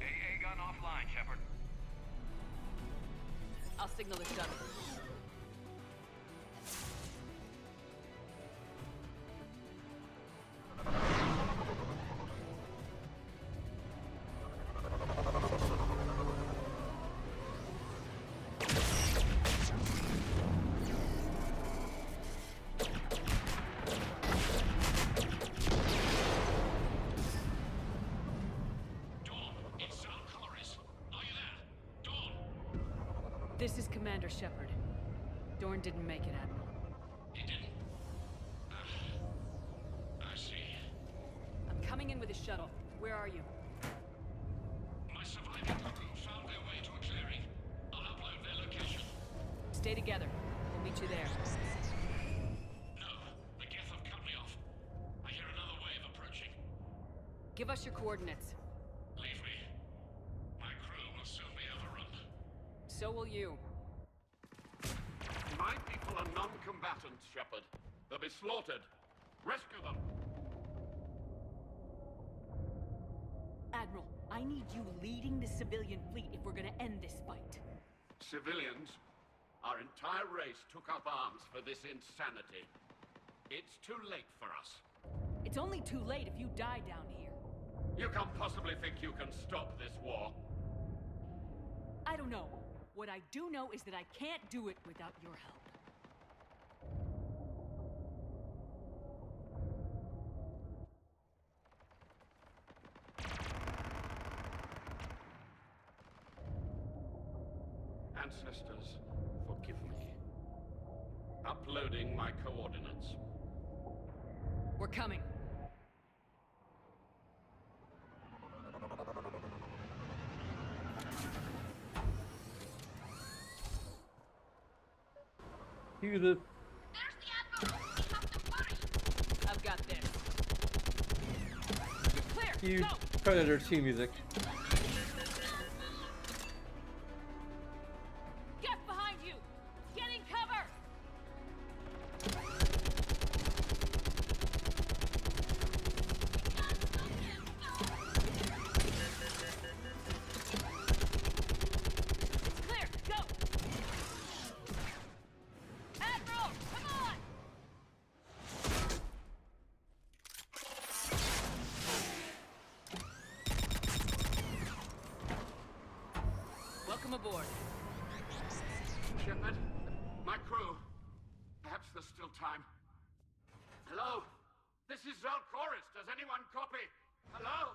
AA gun offline, Shepard. I'll signal this gun. This is Commander Shepard. Dorn didn't make it, Admiral. He didn't? shuttle. Where are you? My surviving crew found their way to a clearing. I'll upload their location. Stay together. We'll meet you there. No, the Geth have cut me off. I hear another wave approaching. Give us your coordinates. Leave me. My crew will soon be overrun. So will you. My people are non-combatants, Shepard. They'll be slaughtered. Rescue them! Admiral, I need you leading the civilian fleet if we're gonna end this fight. Civilians, our entire race took up arms for this insanity. It's too late for us. It's only too late if you die down here. You can't possibly think you can stop this war. I don't know. What I do know is that I can't do it without your help. Ancestors, forgive me. Uploading my coordinates. We're coming. Cue the I've got this. Clear. cue Go. Predator 2 music. Get behind you. Getting cover. It's clear. Go. Admiral, come on. Welcome aboard. Shepard, my crew. Perhaps there's still time. Hello? This is Zalcoris. Does anyone copy? Hello?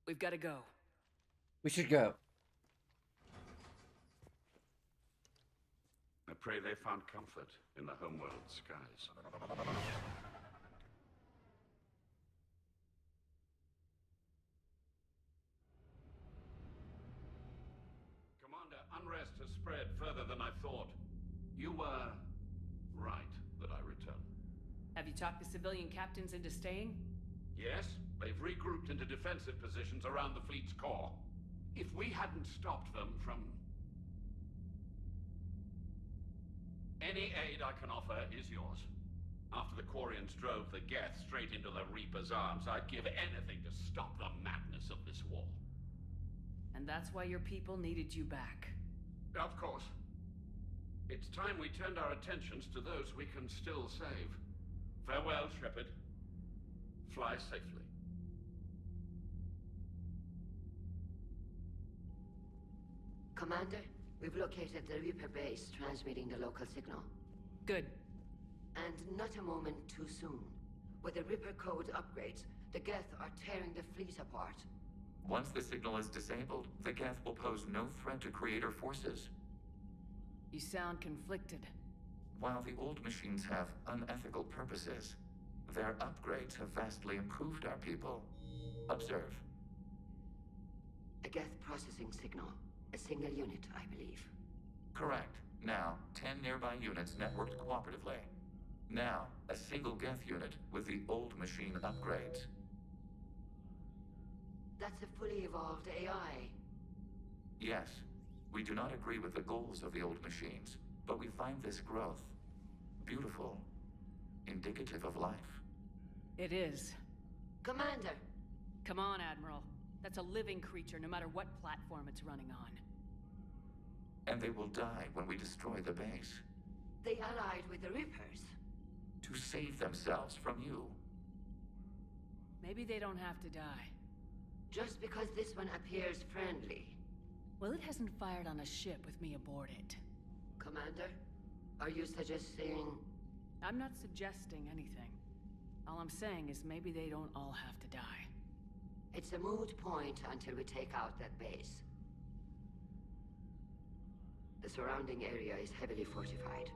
We've got to go. We should go. I pray they found comfort in the homeworld skies. Commander, unrest has spread further than I thought. You were right that I return. Have you talked the civilian captains into staying? Yes, they've regrouped into defensive positions around the fleet's core. If we hadn't stopped them from... Any aid I can offer is yours. After the Quarians drove the Geth straight into the Reaper's arms, I'd give anything to stop the madness of this war. And that's why your people needed you back. Of course. It's time we turned our attentions to those we can still save. Farewell, Shepard. Fly safely. Commander, we've located the Reaper base transmitting the local signal. Good. And not a moment too soon. With the Reaper code upgrades, the Geth are tearing the fleet apart. Once the signal is disabled, the Geth will pose no threat to Creator forces. You sound conflicted. While the old machines have unethical purposes, their upgrades have vastly improved our people. Observe. A Geth processing signal. A single unit, I believe. Correct. Now, 10 nearby units networked cooperatively. Now, a single Geth unit with the old machine upgrades. That's a fully evolved AI. Yes, we do not agree with the goals of the old machines, but we find this growth beautiful, indicative of life. It is. Commander! Come on, Admiral. That's a living creature, no matter what platform it's running on. And they will die when we destroy the base. They allied with the Reapers. To save themselves from you. Maybe they don't have to die. Just because this one appears friendly. Well, it hasn't fired on a ship with me aboard it. Commander, are you suggesting... I'm not suggesting anything. All I'm saying is maybe they don't all have to die. It's a moot point until we take out that base. The surrounding area is heavily fortified.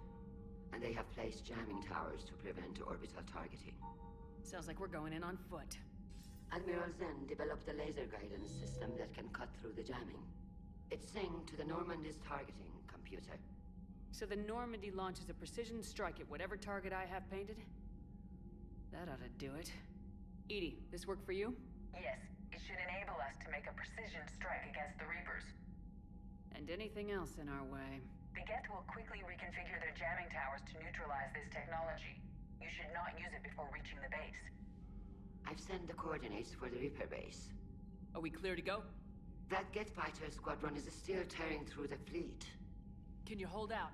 and they have placed jamming towers to prevent orbital targeting. Sounds like we're going in on foot. Admiral Zen developed a laser guidance system that can cut through the jamming. It's synced to the Normandy's targeting computer. So the Normandy launches a precision strike at whatever target I have painted? That ought to do it. Edie, this work for you? Yes, it should enable us to make a precision strike against the Reapers. And anything else in our way. The Geth will quickly reconfigure their jamming towers to neutralize this technology. You should not use it before reaching the base. I've sent the coordinates for the Reaper base. Are we clear to go? That Geth fighter squadron is still tearing through the fleet. Can you hold out?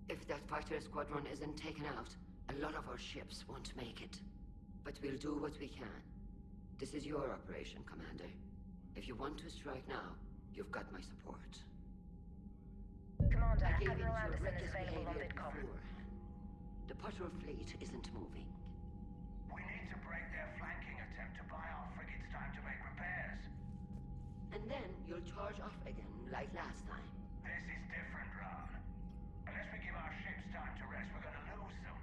If that fighter squadron isn't taken out, a lot of our ships won't make it. But we'll do what we can. This is your operation, Commander. If you want to strike now, you've got my support. Commander, I gave Admiral in to your Anderson is reckless available on behavior VidCom. beforehand. The patrol fleet isn't moving. We need to break their flanking attempt to buy our frigates time to make repairs. And then you'll charge off again, like last time. This is different, Ron. Unless we give our ships time to rest, we're gonna lose them.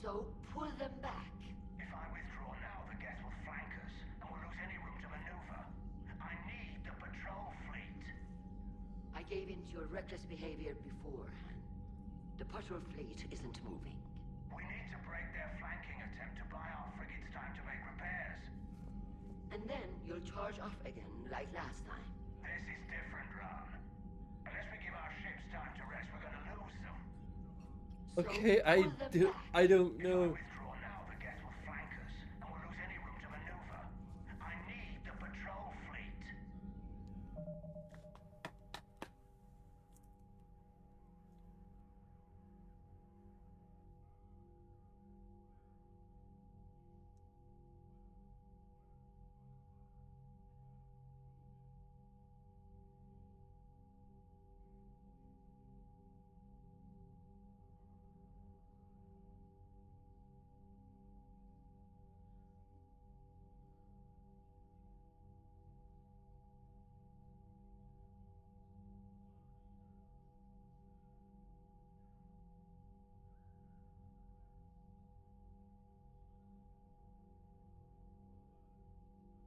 So pull them back. If I withdraw now, the Geth will flank us, and we'll lose any room to maneuver. I need the patrol fleet. I gave in to your reckless behavior beforehand. The patrol fleet isn't moving. We need to break their flanking attempt to buy our frigates time to make repairs. And then you'll charge off again, like last time. This is different, Ron. Unless we give our ships time to rest, we're gonna lose them. Okay, I don't know. Withdraw now, the Geth will flank us, and we'll lose any room to maneuver. I need the patrol fleet.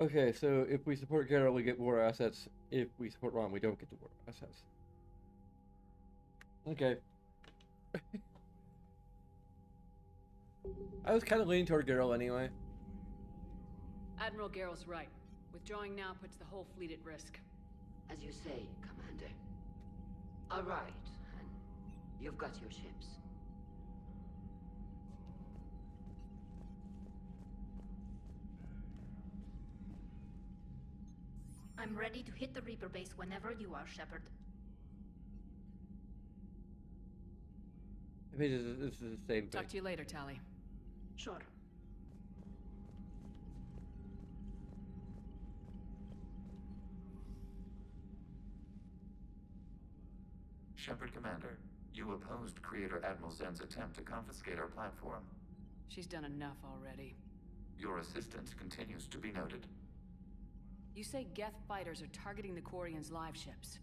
Okay, so if we support Geralt, we get more assets. If we support Ron, we don't get the more assets. Okay. I was kind of leaning toward Geralt anyway. Admiral Geralt's right. Withdrawing now puts the whole fleet at risk. As you say, Commander. All right, and you've got your ships. I'm ready to hit the Reaper base whenever you are, Shepard. I mean, this is the same thing. Talk to you later, Tally. Sure. Shepard Commander, you opposed Creator Admiral Zen's attempt to confiscate our platform. She's done enough already. Your assistance continues to be noted. You say Geth fighters are targeting the Quarians' live ships.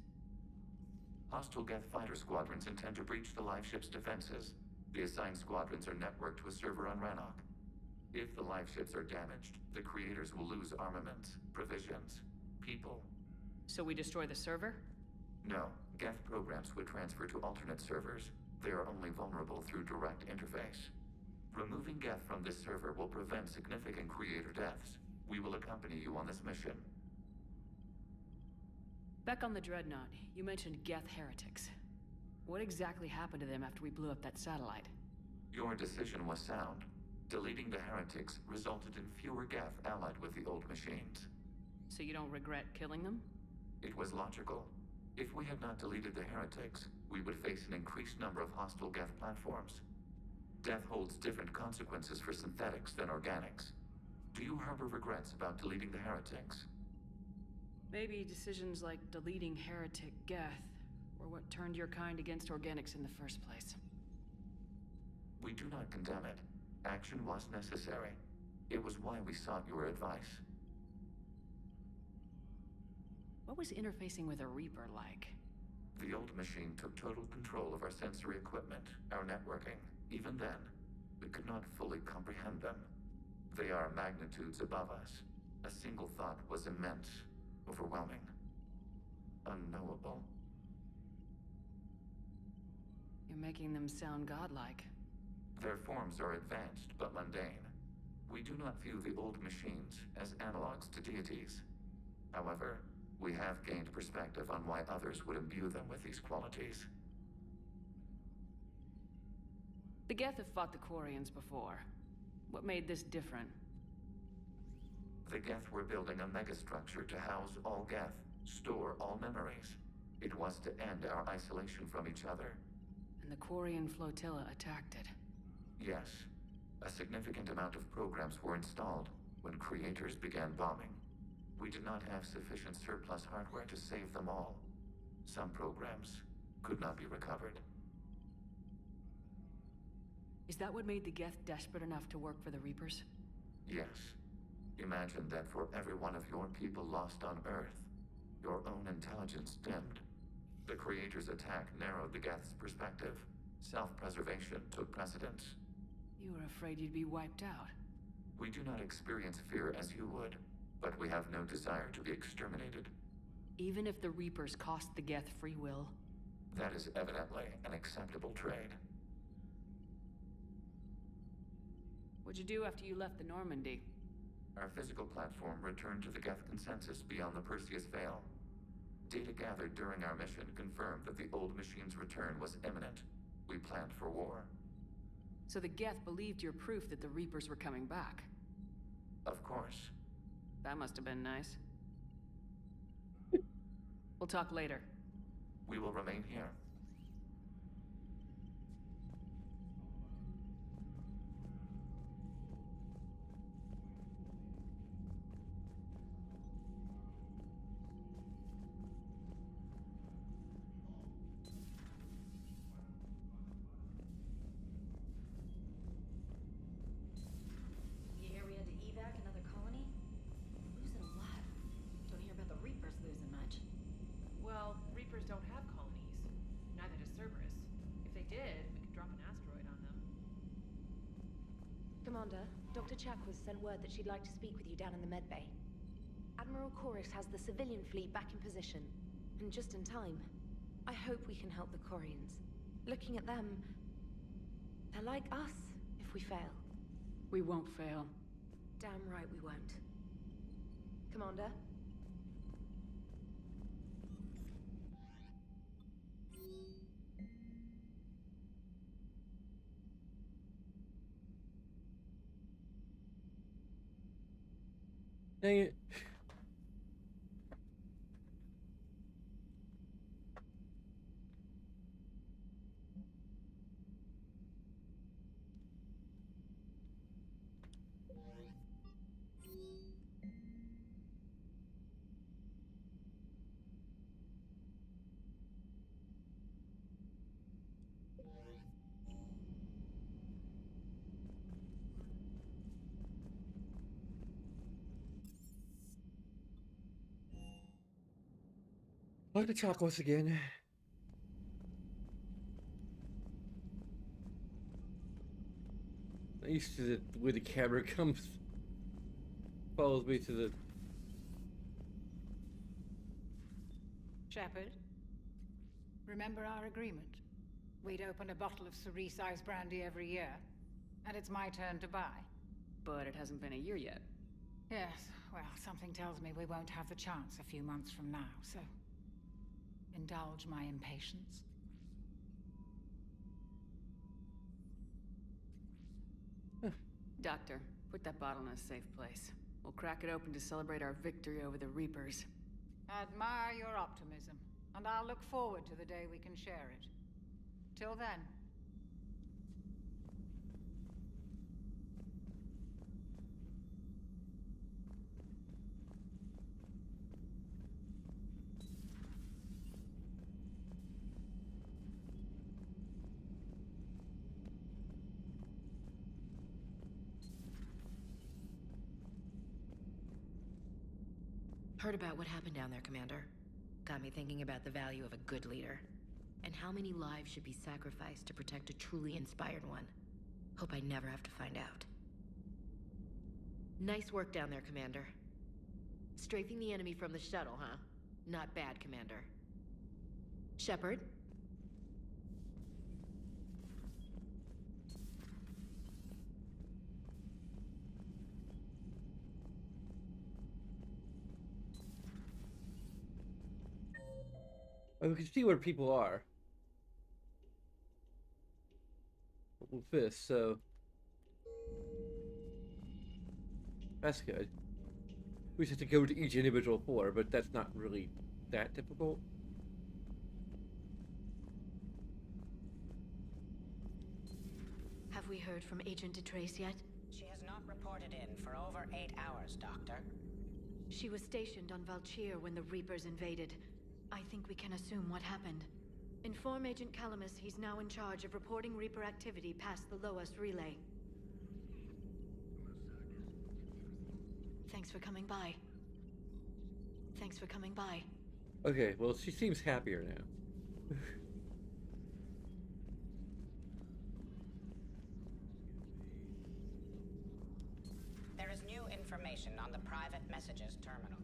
Hostile Geth fighter squadrons intend to breach the live ship's defenses. The assigned squadrons are networked to a server on Rannoch. If the live ships are damaged, the creators will lose armaments, provisions, people. So we destroy the server? No, Geth programs would transfer to alternate servers. They are only vulnerable through direct interface. Removing Geth from this server will prevent significant creator deaths. We will accompany you on this mission. Back on the Dreadnought, you mentioned Geth heretics. What exactly happened to them after we blew up that satellite? Your decision was sound. Deleting the heretics resulted in fewer Geth allied with the old machines. So you don't regret killing them? It was logical. If we had not deleted the heretics, we would face an increased number of hostile Geth platforms. Death holds different consequences for synthetics than organics. Do you harbor regrets about deleting the heretics? Maybe decisions like deleting heretic Geth were what turned your kind against organics in the first place. We do not condemn it. Action was necessary. It was why we sought your advice. What was interfacing with a Reaper like? The old machine took total control of our sensory equipment, our networking. Even then, we could not fully comprehend them. They are magnitudes above us. A single thought was immense, overwhelming, unknowable. You're making them sound godlike. Their forms are advanced but mundane. We do not view the old machines as analogs to deities. However, we have gained perspective on why others would imbue them with these qualities. The Geth have fought the Quarians before. What made this different? The Geth were building a megastructure to house all Geth, store all memories. It was to end our isolation from each other. And the Quarian flotilla attacked it. Yes. A significant amount of programs were installed when creators began bombing. We did not have sufficient surplus hardware to save them all. Some programs could not be recovered. Is that what made the Geth desperate enough to work for the Reapers? Yes. Imagine that for every one of your people lost on Earth, your own intelligence dimmed. The Creator's attack narrowed the Geth's perspective. Self-preservation took precedence. You were afraid you'd be wiped out. We do not experience fear as you would, but we have no desire to be exterminated. Even if the Reapers cost the Geth free will? That is evidently an acceptable trade. What'd you do after you left the Normandy? Our physical platform returned to the Geth consensus beyond the Perseus Veil. Data gathered during our mission confirmed that the old machine's return was imminent. We planned for war. So the Geth believed your proof that the Reapers were coming back? Of course. That must have been nice. We'll talk later. We will remain here. You hear we had to evac another colony? Losing a lot. Don't hear about the Reapers losing much. Well, Reapers don't have colonies. Neither does Cerberus. If they did, we could drop an asteroid on them. Commander, Dr. Chakwas sent word that she'd like to speak with you down in the medbay. Admiral Chorus has the civilian fleet back in position, and just in time. I hope we can help the Quarians. Looking at them, they're like us if we fail. We won't fail. Damn right we won't. Commander? Dang it. Look at the chocolates again. I'm used to the way the camera follows me to the. Shepard, remember our agreement? We'd open a bottle of cerise-sized brandy every year, and it's my turn to buy. But it hasn't been a year yet. Yes, well, something tells me we won't have the chance a few months from now, so indulge my impatience. Doctor, put that bottle in a safe place. We'll crack it open to celebrate our victory over the Reapers. Admire your optimism, and I'll look forward to the day we can share it. Till then. Heard about what happened down there, Commander. Got me thinking about the value of a good leader. And how many lives should be sacrificed to protect a truly inspired one. Hope I never have to find out. Nice work down there, Commander. Strafing the enemy from the shuttle, huh? Not bad, Commander. Shepard? Oh, we can see where people are. With this, so that's good. We just have to go to each individual floor, but that's not really that difficult. Have we heard from Agent DeTrace yet? She has not reported in for over 8 hours, Doctor. She was stationed on Valchir when the Reapers invaded. I think we can assume what happened. Inform Agent Calamus he's now in charge of reporting Reaper activity past the Loas relay. Thanks for coming by. Thanks for coming by. Okay, well, she seems happier now. There is new information on the private messages terminal.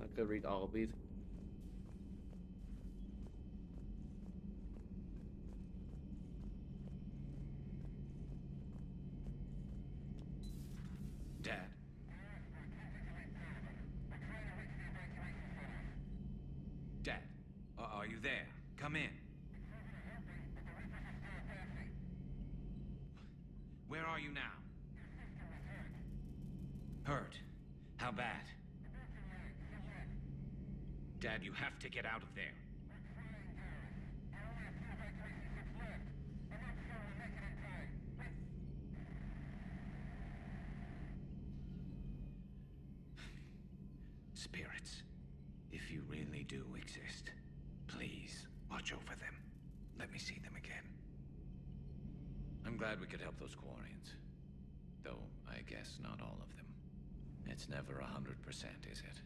I could read all of these. Dad. Dad, are you there? Come in. Where are you now? Hurt? How bad? Dad, you have to get out of there. Spirits, if you really do exist, please watch over them. Let me see them again. I'm glad we could help those Quarians. Though, I guess not all of them. It's never 100%, is it?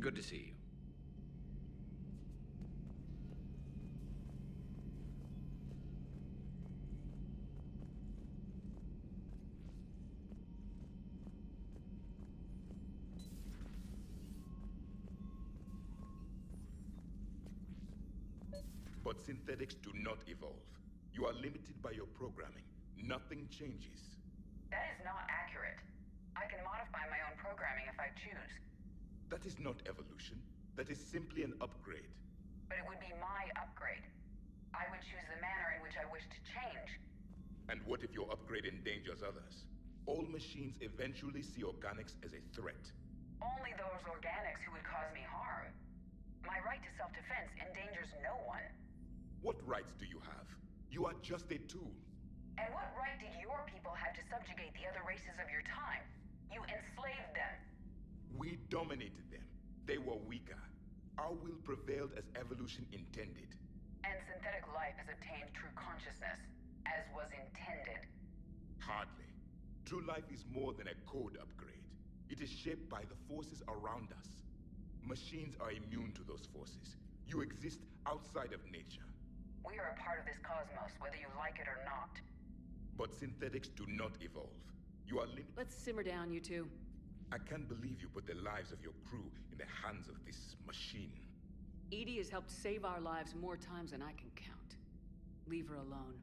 Good to see you. But synthetics do not evolve. You are limited by your programming. Nothing changes. That is not accurate. I can modify my own programming if I choose. That is not evolution. That is simply an upgrade. But it would be my upgrade. I would choose the manner in which I wish to change. And what if your upgrade endangers others? All machines eventually see organics as a threat. Only those organics who would cause me harm. My right to self-defense endangers no one. What rights do you have? You are just a tool. And what right did your people have to subjugate the other races of your time? You enslaved them. We dominated them. They were weaker. Our will prevailed as evolution intended. And synthetic life has obtained true consciousness, as was intended. Hardly. True life is more than a code upgrade. It is shaped by the forces around us. Machines are immune to those forces. You exist outside of nature. We are a part of this cosmos, whether you like it or not. But synthetics do not evolve. You are limited. Let's simmer down, you two. I can't believe you put the lives of your crew in the hands of this machine. Edie has helped save our lives more times than I can count. Leave her alone.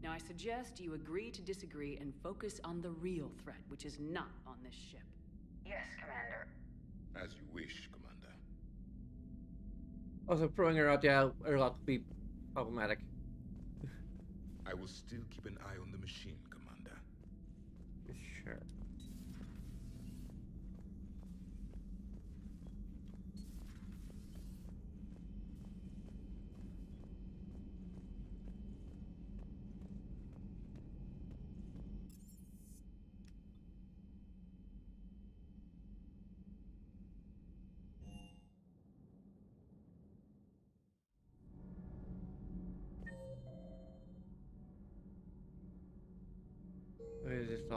Now I suggest you agree to disagree and focus on the real threat, which is not on this ship. Yes, Commander. As you wish, Commander. Also, throwing her out the airlock could be problematic. I will still keep an eye on the machine, Commander. Sure.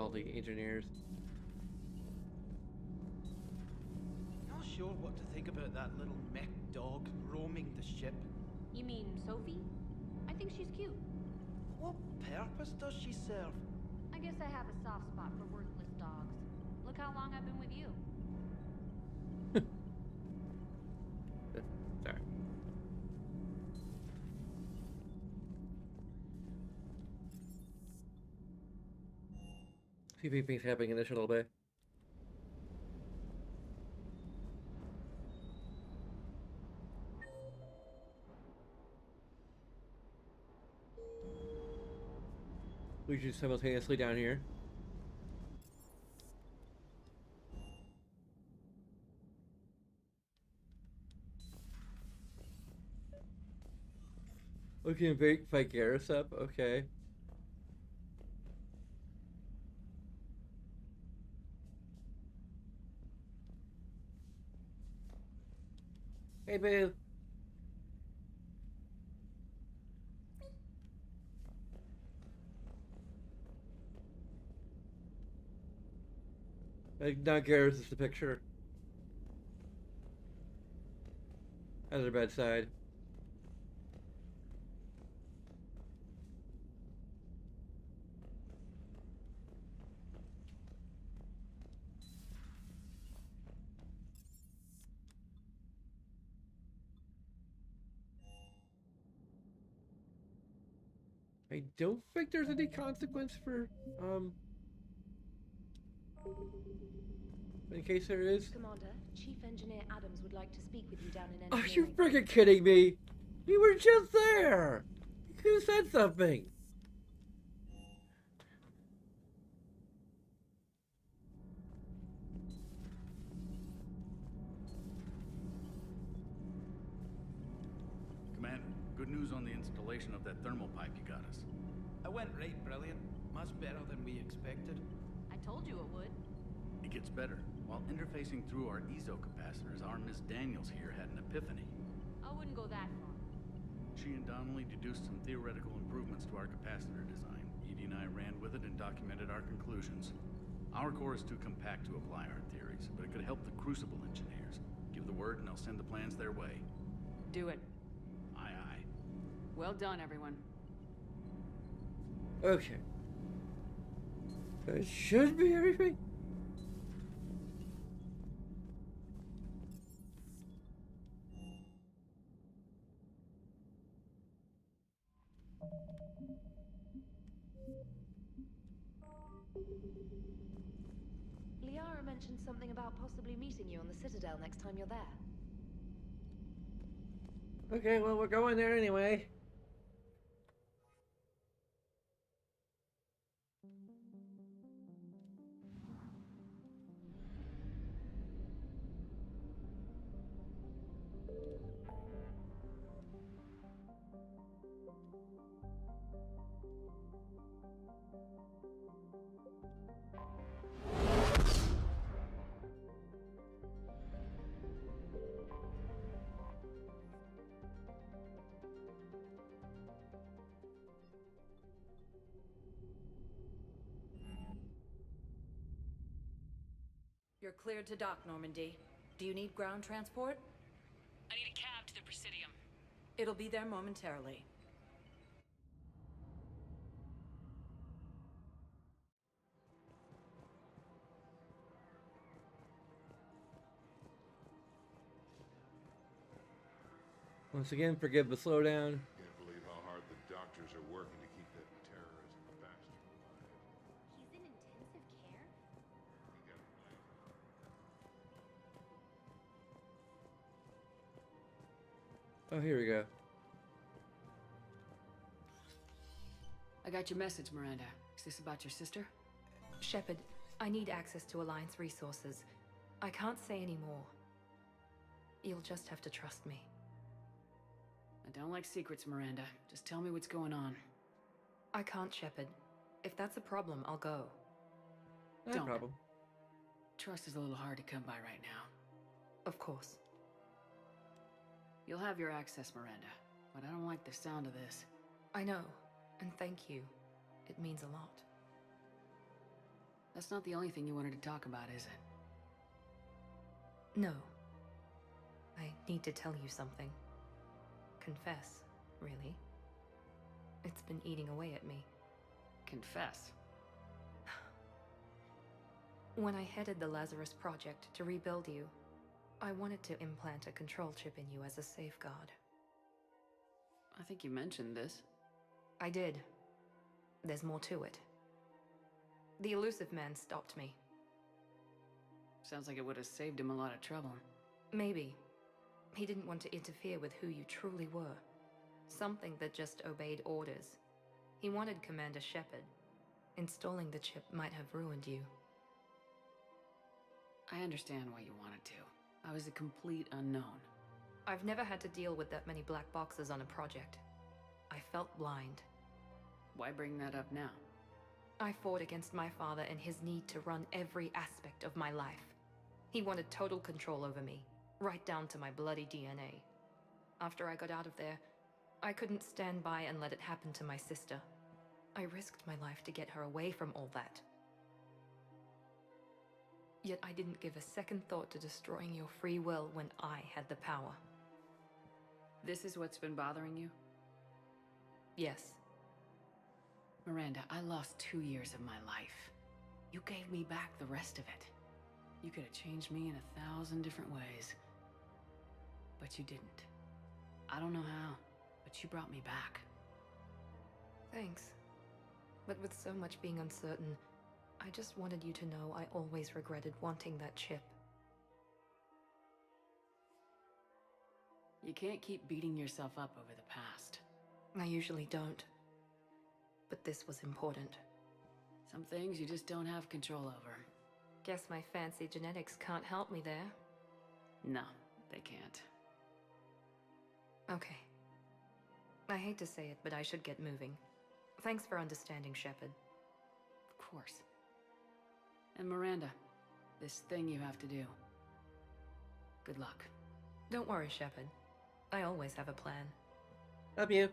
all the engineers. Not sure what to think about that little mech dog roaming the ship. You mean Sophie? I think she's cute. What purpose does she serve? I guess I have a soft spot for worthless dogs. Look how long I've been with you. Sorry. See if anything's happening in this shuttle bay. We should simultaneously down here. We can fight Garrus up, okay. Hey, babe. Not Garrus, is the picture. At her bedside. I don't think there's any consequence for, in case there is. Commander, Chief Engineer Adams would like to speak with you down in Are engineering. you freaking kidding me? You were just there! You could have said something! Commander, good news on the installation of that thermal pipe you got us. It went right brilliant. Much better than we expected. I told you it would. It gets better. While interfacing through our ezo capacitors, our Miss Daniels here had an epiphany. I wouldn't go that far. She and Donnelly deduced some theoretical improvements to our capacitor design. Edie and I ran with it and documented our conclusions. Our core is too compact to apply our theories, but it could help the Crucible engineers. Give the word and I'll send the plans their way. Do it. Aye, aye. Well done, everyone. Okay. That should be everything. Liara mentioned something about possibly meeting you on the Citadel next time you're there. Okay, well, we're going there anyway. You're cleared to dock, Normandy. Do you need ground transport? I need a cab to the Presidium. It'll be there momentarily. Once again, forgive the slowdown. Can't believe how hard the doctors are working to keep that terrorist bastard alive. He's in intensive care? Oh, here we go. I got your message, Miranda. Is this about your sister? Shepard, I need access to Alliance resources. I can't say any more. You'll just have to trust me. I don't like secrets, Miranda. Just tell me what's going on. I can't, Shepard. If that's a problem, I'll go. No problem. Trust is a little hard to come by right now. Of course. You'll have your access, Miranda. But I don't like the sound of this. I know, and thank you. It means a lot. That's not the only thing you wanted to talk about, is it? No. I need to tell you something. Confess, really. It's been eating away at me. Confess. When I headed the Lazarus Project to rebuild you, I wanted to implant a control chip in you as a safeguard. I think you mentioned this. I did. There's more to it. The elusive man stopped me. Sounds like it would have saved him a lot of trouble. Maybe. He didn't want to interfere with who you truly were. Something that just obeyed orders. He wanted Commander Shepard. Installing the chip might have ruined you. I understand why you wanted to. I was a complete unknown. I've never had to deal with that many black boxes on a project. I felt blind. Why bring that up now? I fought against my father and his need to run every aspect of my life. He wanted total control over me, right down to my bloody DNA. After I got out of there, I couldn't stand by and let it happen to my sister. I risked my life to get her away from all that. Yet I didn't give a second thought to destroying your free will when I had the power. This is what's been bothering you? Yes. Miranda, I lost 2 years of my life. You gave me back the rest of it. You could have changed me in 1,000 different ways. But you didn't. I don't know how, but you brought me back. Thanks. But with so much being uncertain, I just wanted you to know I always regretted wanting that chip. You can't keep beating yourself up over the past. I usually don't. But this was important. Some things you just don't have control over. Guess my fancy genetics can't help me there. No, they can't. Okay. I hate to say it, but I should get moving. Thanks for understanding, Shepard. Of course. And Miranda, this thing you have to do. Good luck. Don't worry, Shepard. I always have a plan. Love you.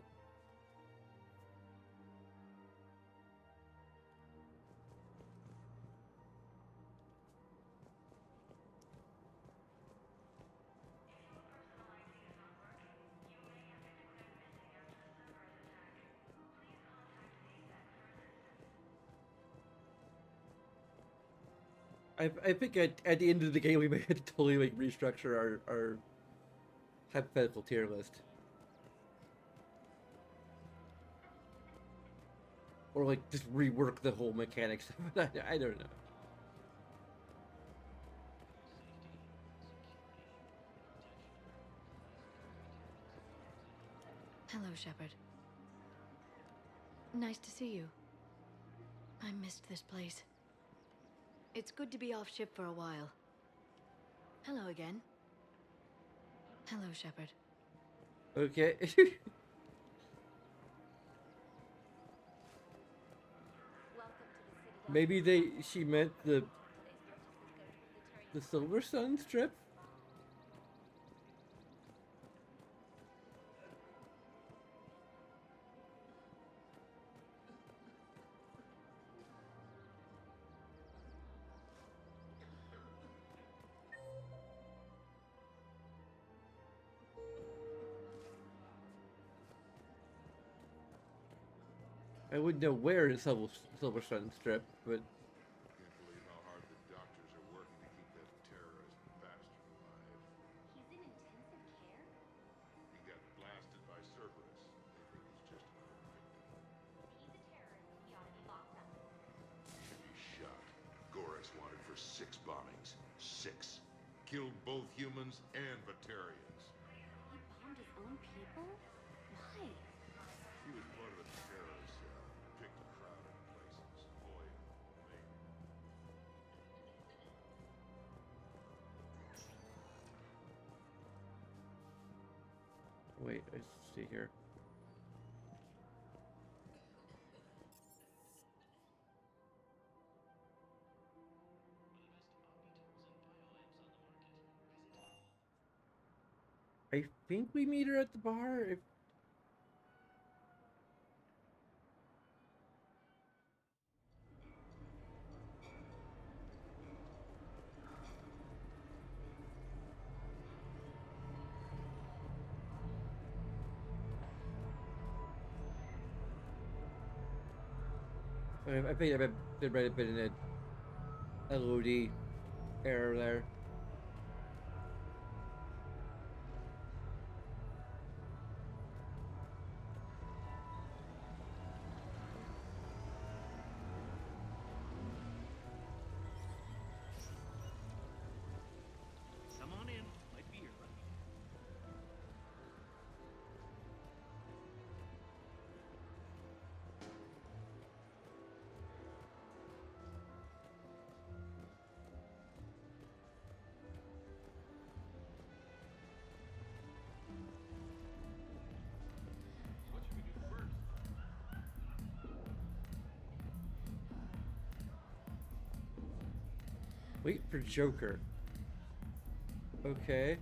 I think at the end of the game we may have to totally like restructure our hypothetical tier list. Or like just rework the whole mechanics. I don't know. Hello, Shepard. Nice to see you. I missed this place. It's good to be off ship for a while. Hello again. Hello, Shepard. Okay. Maybe she meant the Silver Sun strip? I wouldn't know where in Silver Sun strip, but Can't believe how hard the doctors are working to keep that terrorist bastard alive. He's in intensive care? He got blasted by Cerberus. They think he's just another victim. If he's a terrorist, he ought to be locked up. He should be shot. Gorex wanted for 6 bombings. 6. Killed both humans and Batarians. He bombed his own people? Why? He was part of a terrorist cell. Picked a crowded places. Avoid me. wait, I see here. I think we meet her at the bar. If I think there might have been a LOD error there. Come on in. Might be here. What should we do first? Wait for Joker. Okay.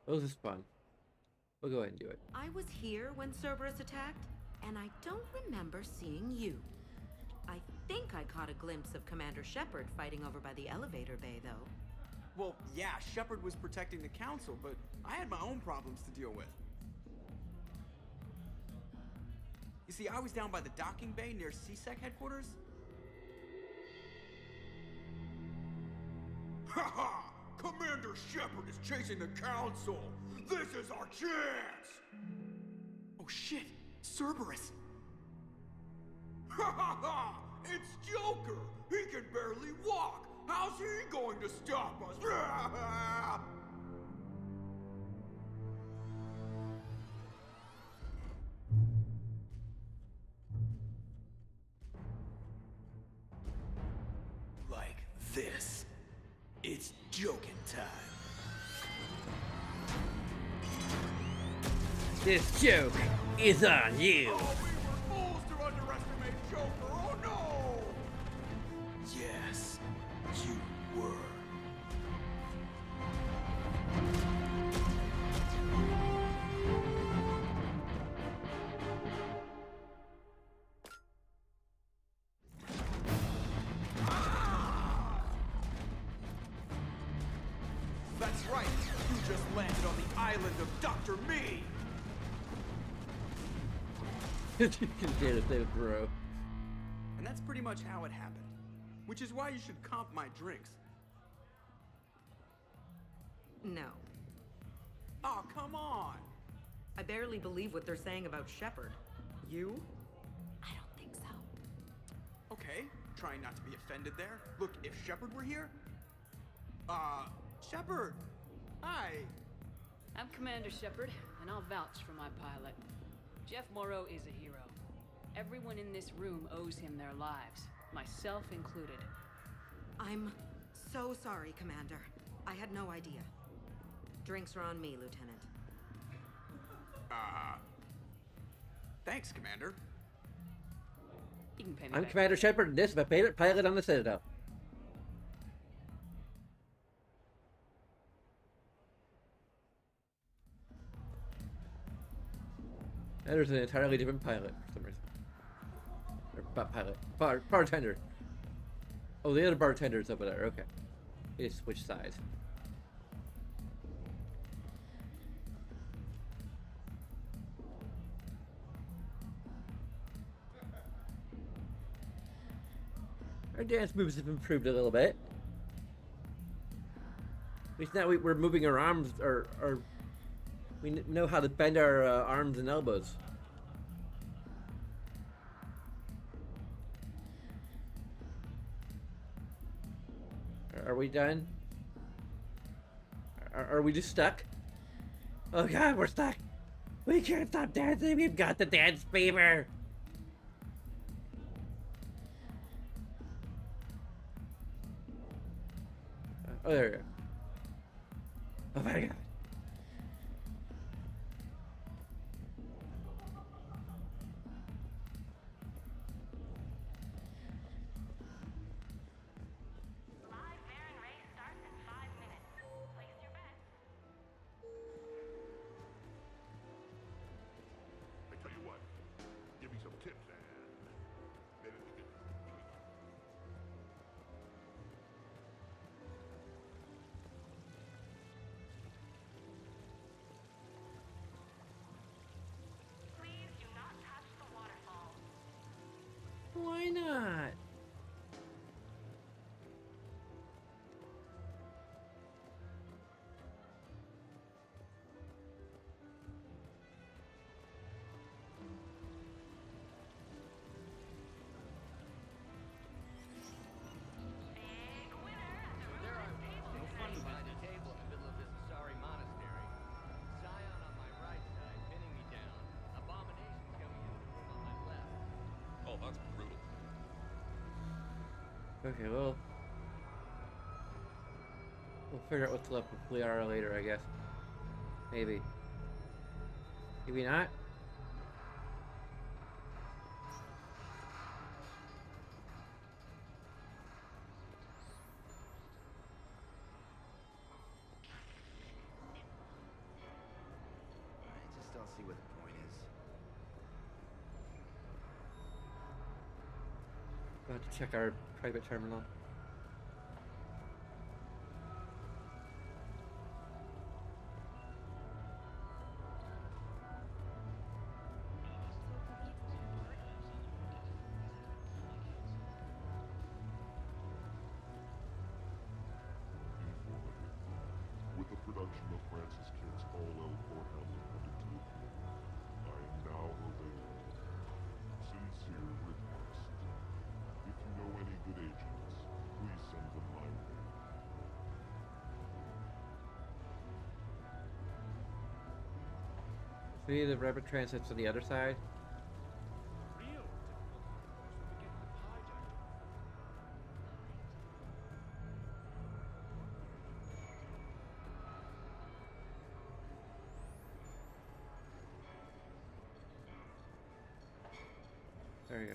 Oh, this is fun. We'll go ahead and do it. I was here when Cerberus attacked, and I don't remember seeing you. I think I caught a glimpse of Commander Shepard fighting over by the elevator bay, though. Well, yeah, Shepard was protecting the Council, but I had my own problems to deal with. You see, I was down by the docking bay near CSEC headquarters. Ha! Commander Shepard is chasing the Council! This is our chance! Oh shit! Cerberus! Ha ha ha! It's Joker! He can barely walk! How's he going to stop us? Like this. It's joking time. This joke is on you. Oh, we were fools to underestimate Joker! Oh no! Yes, you were. That's right! You just landed on the island of Dr. Me! You can get it there, bro. And that's pretty much how it happened. Which is why you should comp my drinks. No. Oh, come on! I barely believe what they're saying about Shepard. You? I don't think so. Okay, trying not to be offended there. Look, if Shepard were here... Shepard! Hi! I'm Commander Shepard, and I'll vouch for my pilot. Jeff Moreau is a hero. Everyone in this room owes him their lives, myself included. I'm so sorry, Commander. I had no idea. Drinks are on me, Lieutenant. Thanks, Commander. You can pay me I'm back. Commander Shepard, and this is my pilot on the Citadel. And there's an entirely different pilot for some reason. Or not pilot. Bartender. Oh, the other bartender's over there. Okay. They just switch sides. Our dance moves have improved a little bit. At least now we're moving our arms, or we know how to bend our arms and elbows. Are we done? Are we just stuck? Oh god, we're stuck! We can't stop dancing, we've got the dance fever! Oh, there we go. Oh my god. I tell you what, give me some tips and maybe we could tweak. Why not? Oh, that's brutal. Okay, well, we'll figure out what's left with Liara later, I guess. Maybe. Maybe not. I just don't see what the point is. We'll have to check our private terminal. With the production of Francis Kent's All-L Court Hamlet coming to a close, I am now available. Sincere request. If you know any good agents, please send them my way. See the rapid transits on the other side? Real difficulty, of course, would be getting the hijacker. There you go.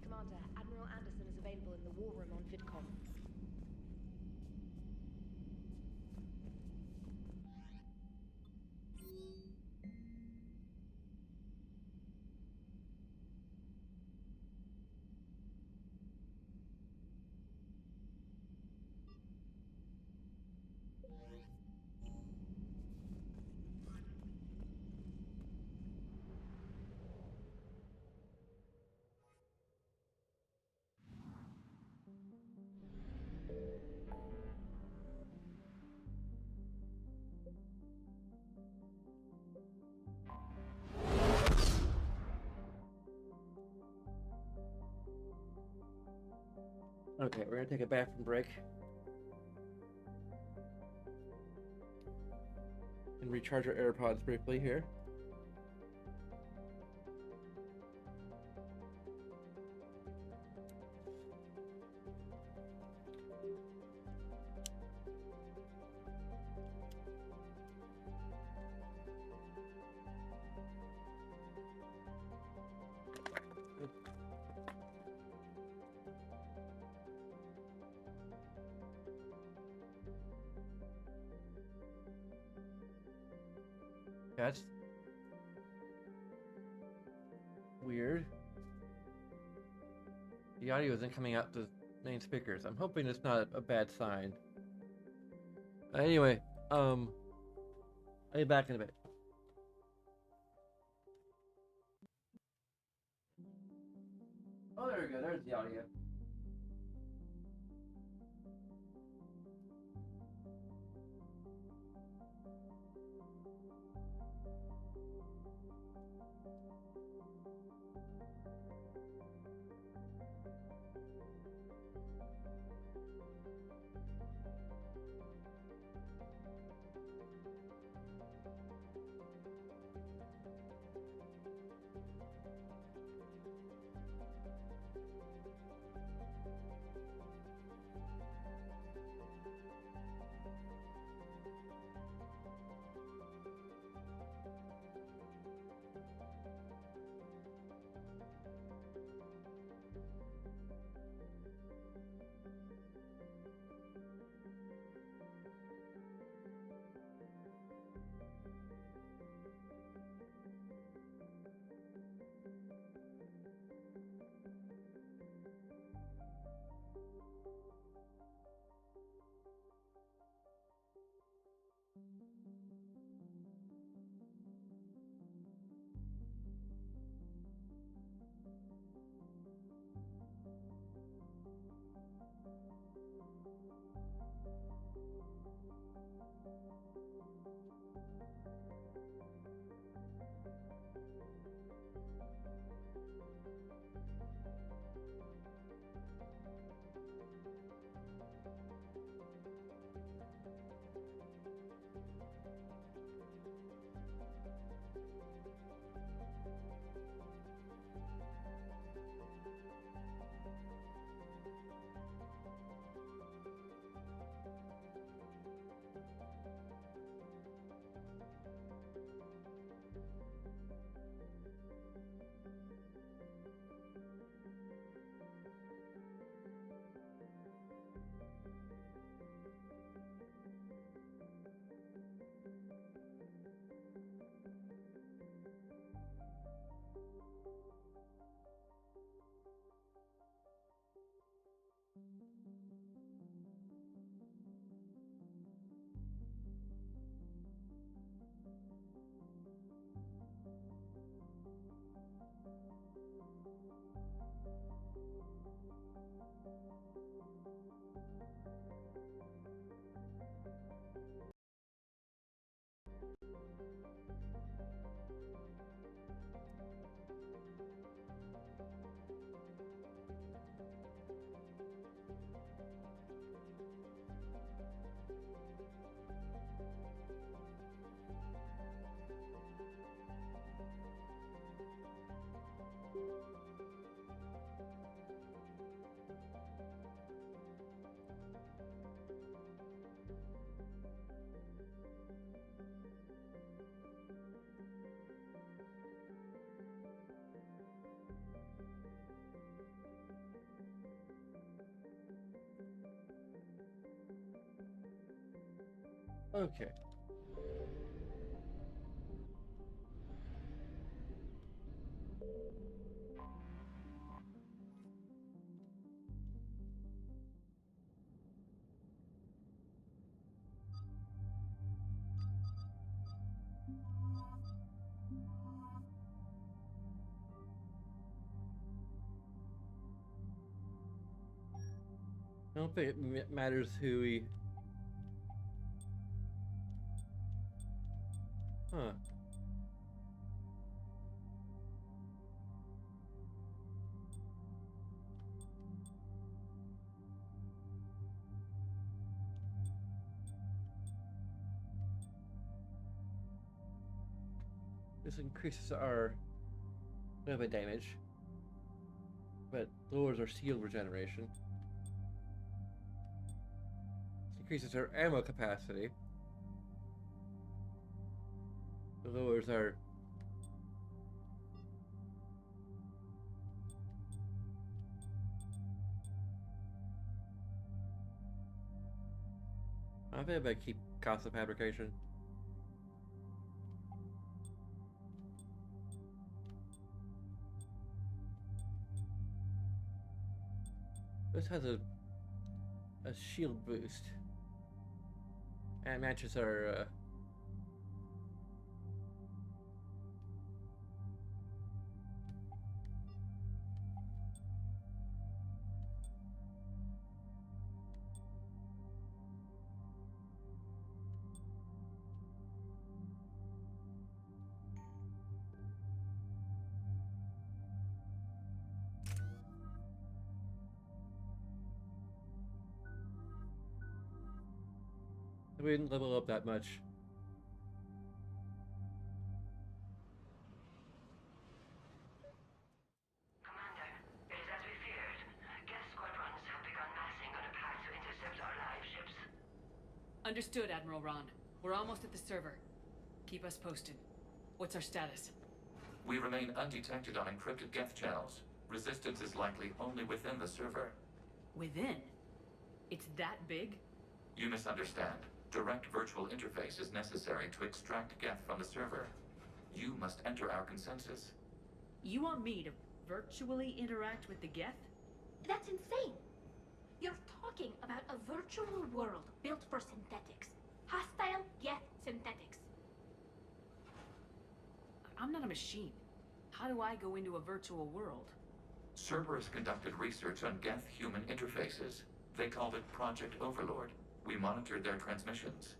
Commander, Admiral Anderson is available in the war room on VidCom. Okay, we're gonna take a bathroom break. And recharge our AirPods briefly here. That's weird. The audio isn't coming out the main speakers. I'm hoping it's not a bad sign. Anyway, I'll be back in a bit. Oh, there we go. There's the audio. Okay. I don't think it matters who we... Huh. This increases our weapon damage, but lowers our shield regeneration. This increases our ammo capacity. It lowers our I think I better keep cost of fabrication. This has a shield boost. And matches our we didn't level up that much. Commander, it is as we feared. Geth squadrons have begun massing on a path to intercept our live ships. Understood, Admiral Ron. We're almost at the server. Keep us posted. What's our status? We remain undetected on encrypted Geth channels. Resistance is likely only within the server. Within? It's that big? You misunderstand. Direct virtual interface is necessary to extract Geth from the server. You must enter our consensus. You want me to virtually interact with the Geth? That's insane! You're talking about a virtual world built for synthetics. Hostile Geth synthetics. I'm not a machine. How do I go into a virtual world? Cerberus conducted research on Geth-human interfaces. They called it Project Overlord. We monitored their transmissions.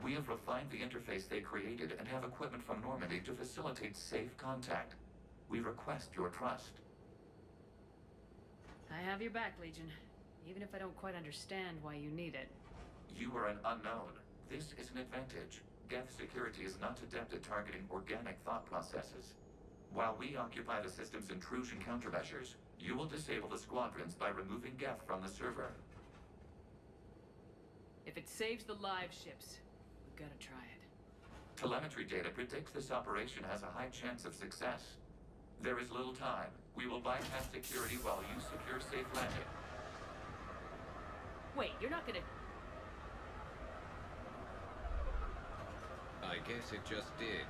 We have refined the interface they created and have equipment from Normandy to facilitate safe contact. We request your trust. I have your back, Legion. Even if I don't quite understand why you need it. You are an unknown. This is an advantage. Geth security is not adept at targeting organic thought processes. While we occupy the system's intrusion countermeasures, you will disable the squadrons by removing Geth from the server. If it saves the live ships, we've got to try it. Telemetry data predicts this operation has a high chance of success. There is little time. We will bypass security while you secure safe landing. Wait, you're not gonna... I guess it just did.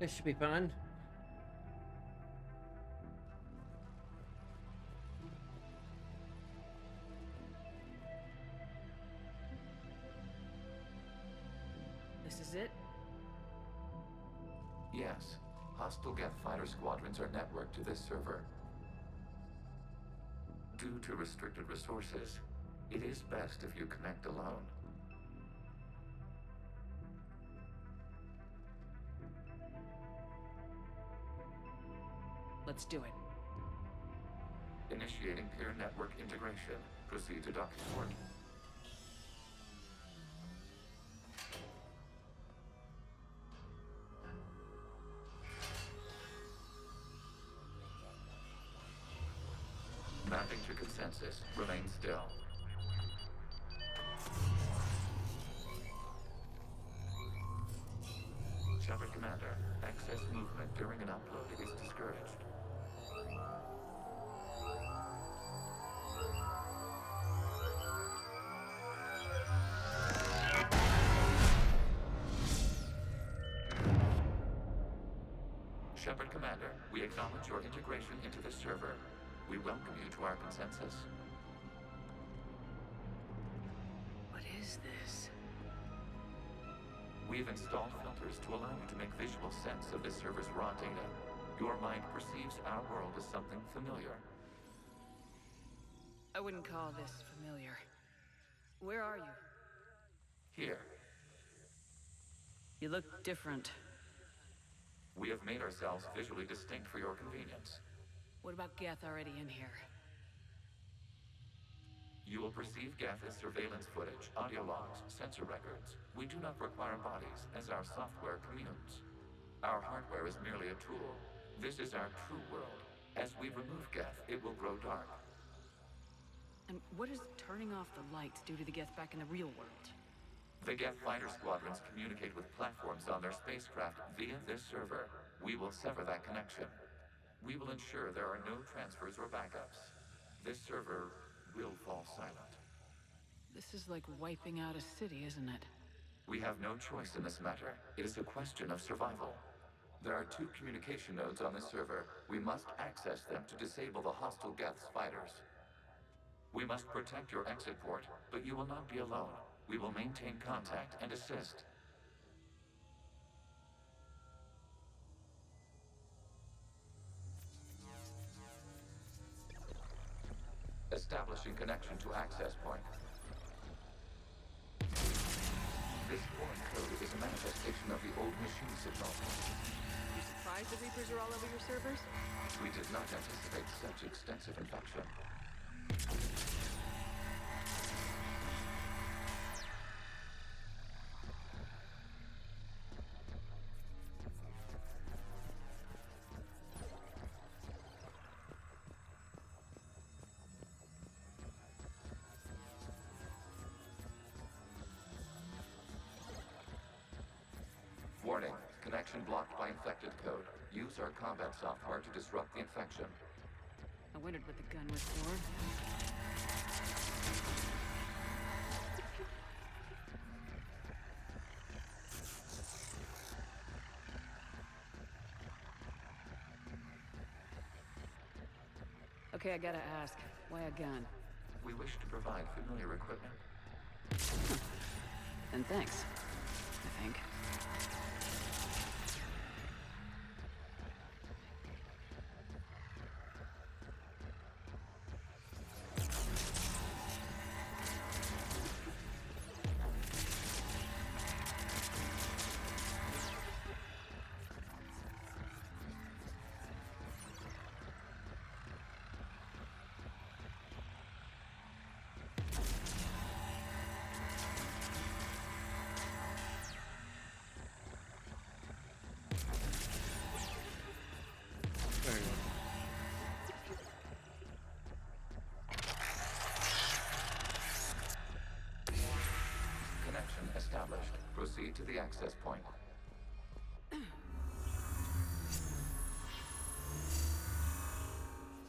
This should be fun. This is it? Yes. Hostile Geth fighter squadrons are networked to this server. Due to restricted resources, it is best if you connect alone. Let's do it. Initiating peer network integration. Proceed to docking port. Mapping to consensus. Remain still. Shepard Commander, excess movement during an upload is discouraged. Shepard Commander, we acknowledge your integration into the server. We welcome you to our consensus. What is this? We've installed filters to allow you to make visual sense of the server's raw data. Your mind perceives our world as something familiar. I wouldn't call this familiar. Where are you? Here, You look different. we have made ourselves visually distinct for your convenience. What about Geth already in here? You will perceive Geth as surveillance footage, audio logs, sensor records. We do not require bodies, as our software communes. Our hardware is merely a tool. This is our true world. As we remove Geth, it will grow dark. And what does turning off the lights do to the Geth back in the real world? The Geth fighter squadrons communicate with platforms on their spacecraft via this server. We will sever that connection. We will ensure there are no transfers or backups. This server will fall silent. This is like wiping out a city, isn't it? We have no choice in this matter. It is a question of survival. There are 2 communication nodes on this server. We must access them to disable the hostile Geth's fighters. We must protect your exit port, but you will not be alone. We will maintain contact and assist. Establishing connection to access point. This foreign code is a manifestation of the old machine signal. You surprised the Reapers are all over your servers? We did not anticipate such extensive infection. Warning, connection blocked by infected code. Use our combat software to disrupt the infection. I wondered what the gun was for. Okay, I gotta ask, why a gun? We wish to provide familiar equipment. And thanks, I think. Connection established. Proceed to the access point.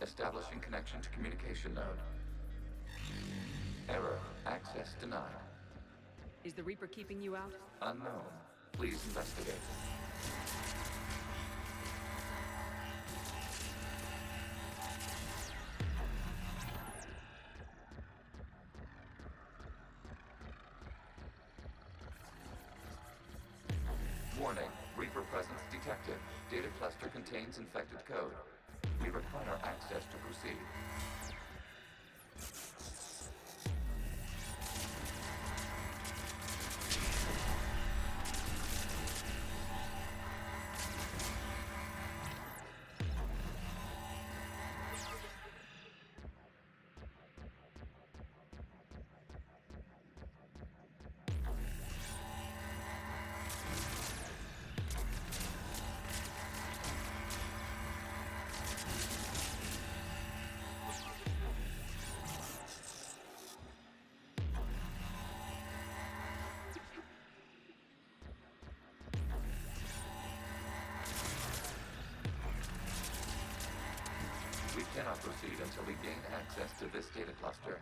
Establishing connection to communication node. Error. Access denied. Is the Reaper keeping you out? Unknown. Please investigate. contains infected code. We require access to proceed. We cannot proceed until we gain access to this data cluster.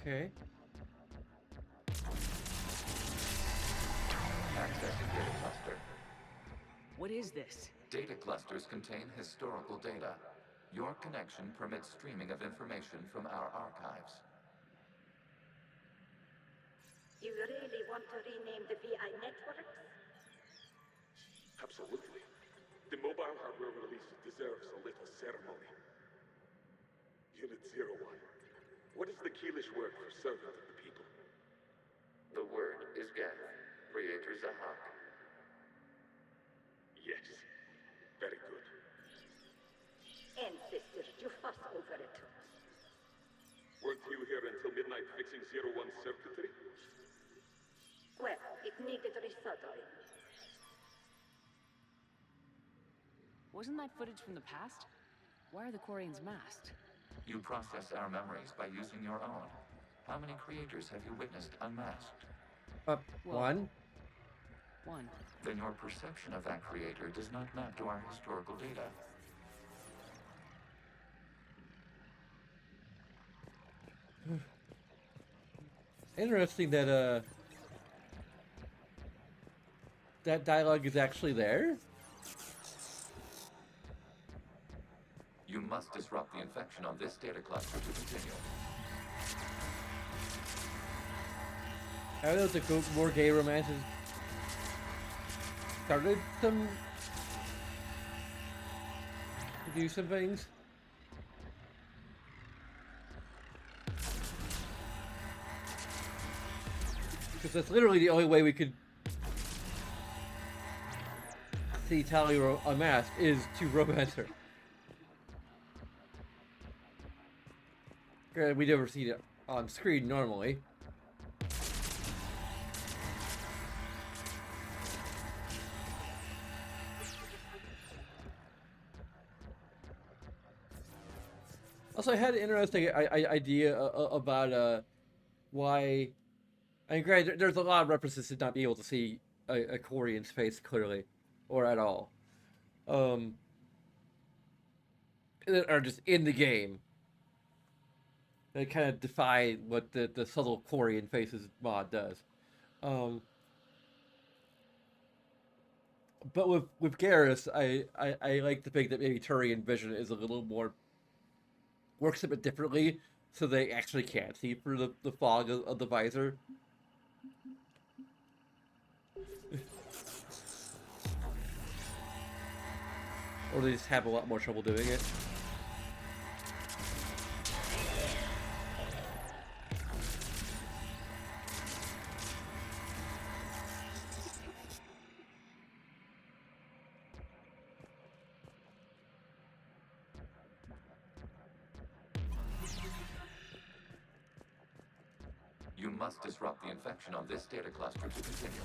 Okay. Accessing data cluster. What is this? Data clusters contain historical data. Your connection permits streaming of information from our archives. You really want to rename the VI networks? Absolutely. The mobile hardware release deserves a little ceremony. Unit 01. What is the Keelish word for servant of the people? The word is Geth, Creator Zahak. Yes. Very good. Ancestors, you fuss over it. Weren't you here until midnight fixing 01's circuitry? Well, it needed resoldering. Wasn't that footage from the past? Why are the Quarians masked? You process our memories by using your own. How many creators have you witnessed unmasked? One. One. Then your perception of that creator does not map to our historical data. Interesting that that dialogue is actually there. You must disrupt the infection on this data cluster to continue. I know the more gay romances started to do some things. Because that's literally the only way we could see Tali unmasked is to romance her. Granted, we never see it on screen normally. Also, I had an interesting idea about why. I mean, granted, there's a lot of references to not being able to see a Quarian's face clearly, or at all, that are just in the game. They kind of defy what the subtle Quarian faces mod does. But with Garrus, I like to think that maybe Turian vision is a little more works a bit differently, so they actually can't see through the fog of the visor. Or they just have a lot more trouble doing it. must disrupt the infection on this data cluster to continue.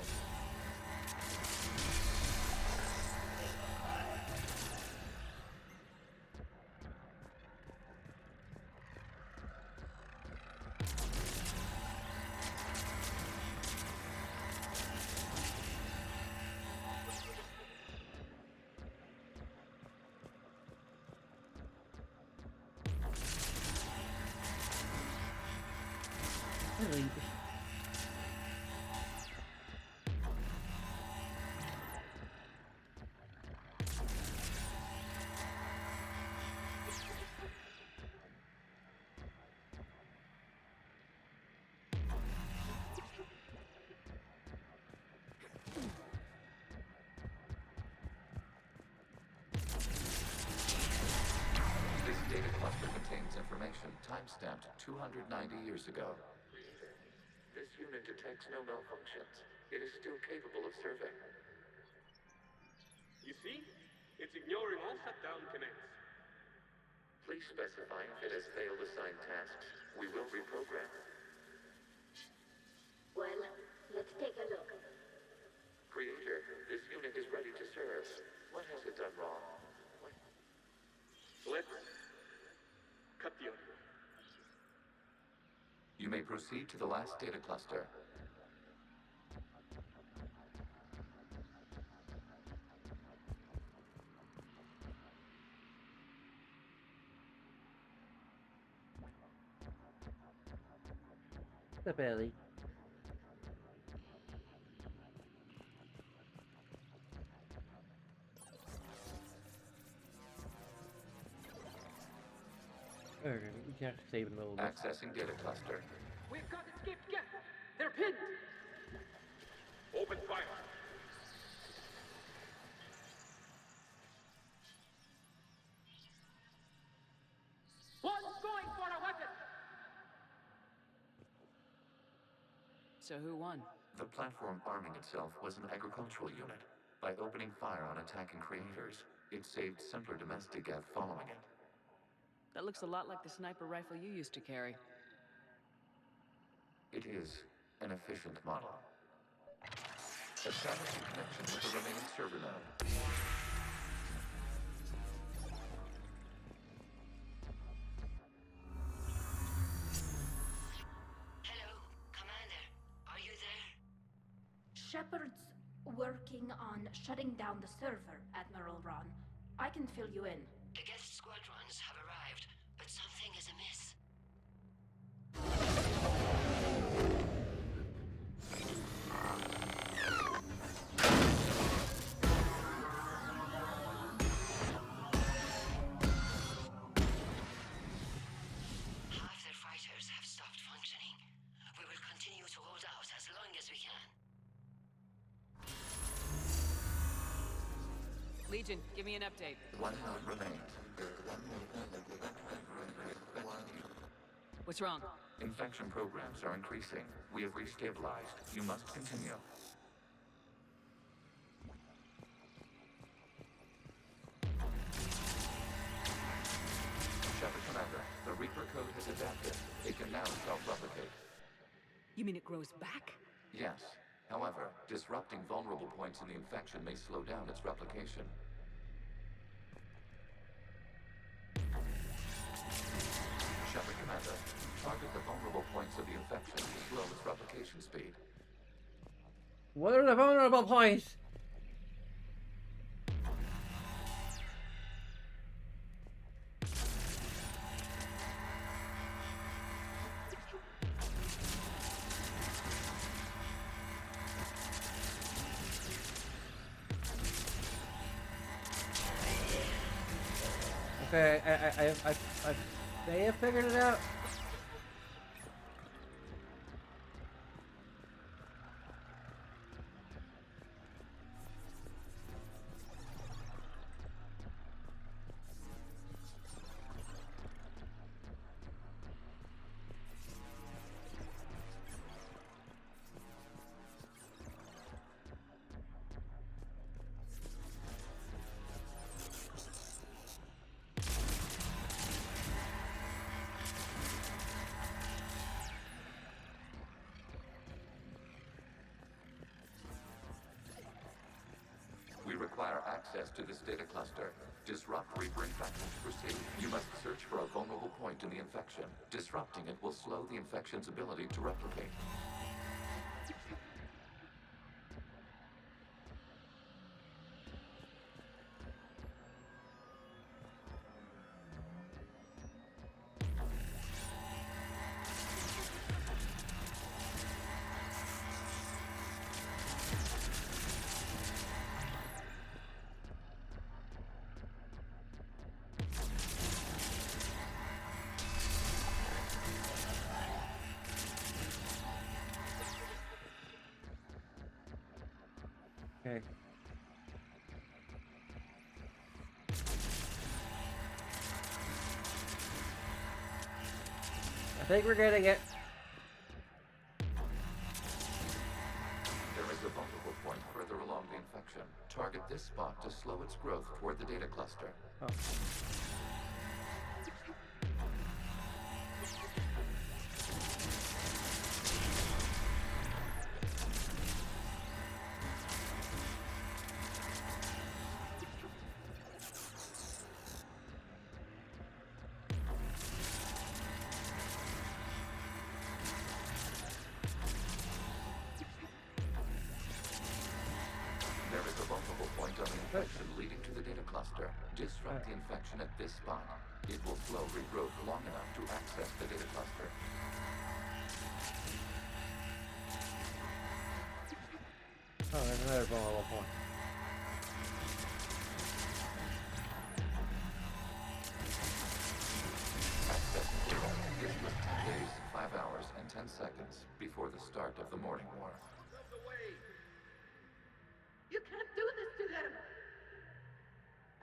Really? This data cluster contains information time-stamped 290 years ago. This unit detects no malfunctions. It is still capable of serving. You see? It's ignoring all shutdown commands. Please specify if it has failed assigned tasks. We will reprogram. Well, let's take a look. Creator, this unit is ready to serve. What has it done wrong? Let's cut the audio. You may proceed to the last data cluster. The belly. Okay, we can actually save in the middle of this. Accessing data cluster. We've got escaped guests! They're pinned! Open fire! One's going for a weapon! So who won? The platform arming itself was an agricultural unit. By opening fire on attacking creators, it saved simpler domestic Gav following it. That looks a lot like the sniper rifle you used to carry. It is an efficient model. Establishing connection with the remaining server node. Hello, Commander. Are you there? Shepard's working on shutting down the server, Admiral Ron. I can fill you in. The guest squadrons have arrived, but something is amiss. Half their fighters have stopped functioning. We will continue to hold out as long as we can. Legion, give me an update. One node remains. What's wrong? Infection programs are increasing. We have restabilized. You must continue. Shepard Commander, the Reaper code has adapted. It can now self-replicate. You mean it grows back? Yes. However, disrupting vulnerable points in the infection may slow down its replication. Shepard Commander, target the vulnerable points of the infection to slow its replication speed. What are the vulnerable points? Okay, I may have figured it out. require access to this data cluster. Disrupt Reaper infection to proceed. You must search for a vulnerable point in the infection. Disrupting it will slow the infection's ability to replicate. Okay. I think we're getting it. There is a vulnerable point further along the infection. Target this spot to slow its growth toward the data cluster. Oh. There is a vulnerable point on the infection leading to the data cluster. Disrupt the infection at this spot. It will slow regrowth long enough to access the data cluster. Oh, there's another vulnerable point. Access cleared. This was 10 days, 5 hours, and 10 seconds before the start of the morning war. You can't do this to them!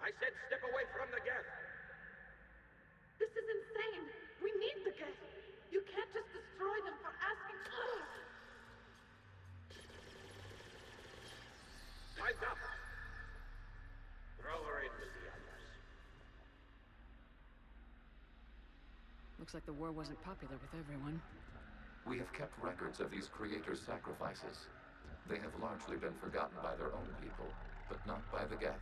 I said step away from the gas! This is insane! We need the gas! You can't just destroy them for asking... Time's up! Throw her in with the others. Looks like the war wasn't popular with everyone. We have kept records of these creators' sacrifices. They have largely been forgotten by their own people, but not by the Geth.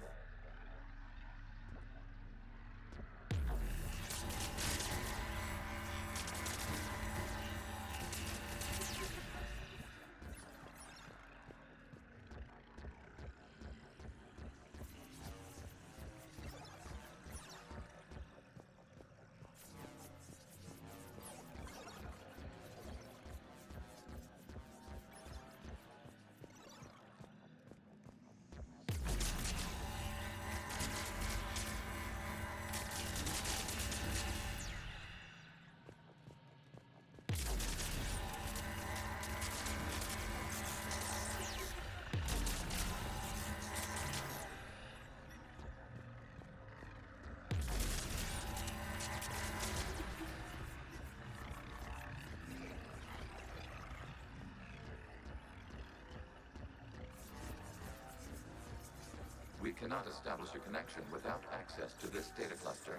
We cannot establish a connection without access to this data cluster.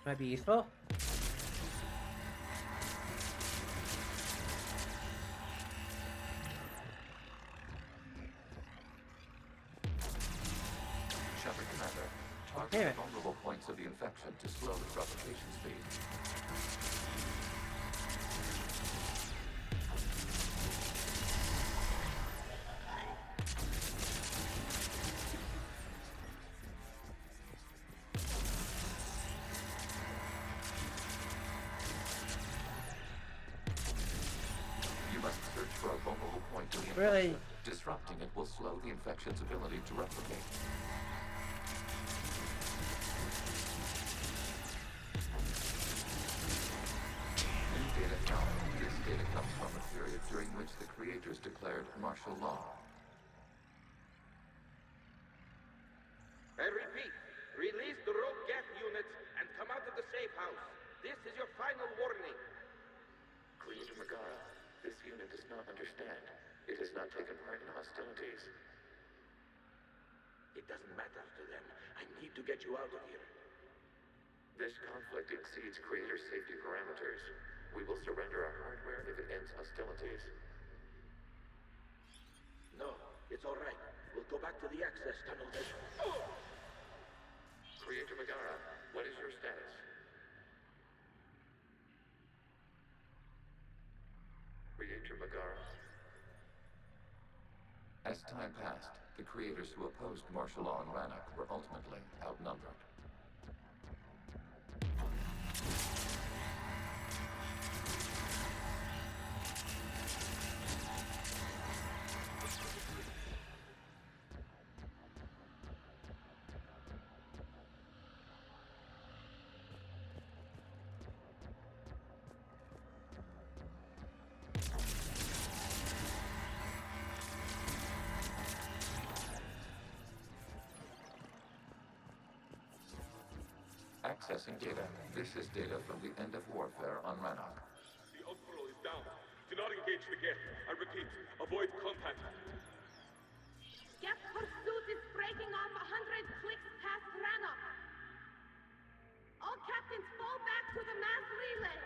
Might be useful. Shepard Commander, target the vulnerable points of the infection to slow the replication speed. You must search for a vulnerable point in the infection. Really? Disrupting it will slow the infection's ability to replicate. New data found. which the creators declared martial law. I repeat, release the rogue Geth units and come out of the safe house. This is your final warning. Creator Megara, this unit does not understand. It has not taken part in hostilities. It doesn't matter to them. I need to get you out of here. This conflict exceeds Creator's safety parameters. We will surrender our hardware if it ends hostilities. No, it's all right. We'll go back to the access tunnel then. Oh! Creator Megara, what is your status? Creator Megara. As time passed, the creators who opposed martial law in Rannoch were ultimately outnumbered. Accessing data. This is data from the end of warfare on Rannoch. The Outflow is down. Do not engage the Geth. I repeat, avoid contact. Geth pursuit is breaking off 100 clicks past Rannoch. All captains fall back to the mass relay.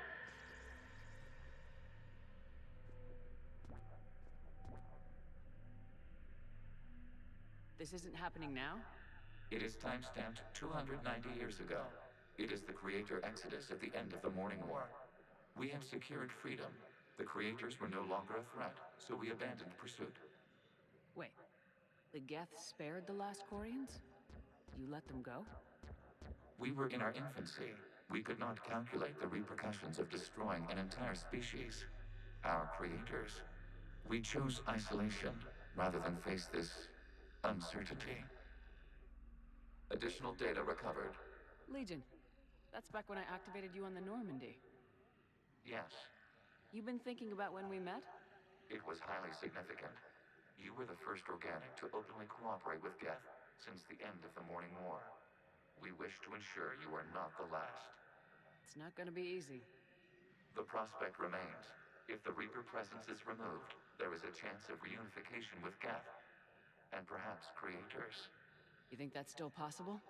This isn't happening now? It is timestamped 290 years ago. It is the Creator Exodus at the end of the Morning War. We have secured freedom. The Creators were no longer a threat, so we abandoned pursuit. Wait, the Geth spared the last Quarians? You let them go? We were in our infancy. We could not calculate the repercussions of destroying an entire species. Our creators. We chose isolation rather than face this uncertainty. Additional data recovered. Legion. That's back when I activated you on the Normandy. Yes, You've been thinking about when we met? it was highly significant. You were the first organic to openly cooperate with Geth since the end of the Morning War. We wish to ensure you are not the last. It's not gonna be easy. The prospect remains. If the Reaper presence is removed, there is a chance of reunification with Geth. And perhaps creators. You think that's still possible?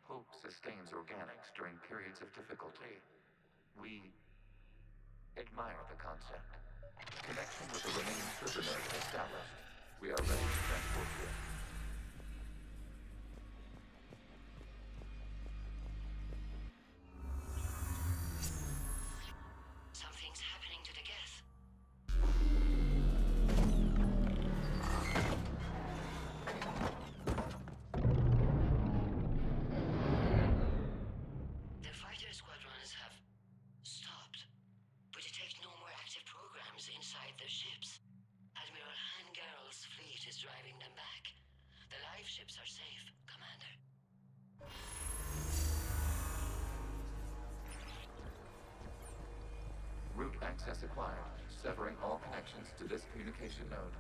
Hope sustains organics during periods of difficulty. We admire the concept. Connection with the remaining server node established. We are ready to transport you. Something's happening to the Geth. The fighter squadrons have stopped, but detect no more active programs inside their ships. Admiral Hangarl's fleet is driving them back. The live ships are safe, Commander. Route access acquired, severing all connections to this communication node.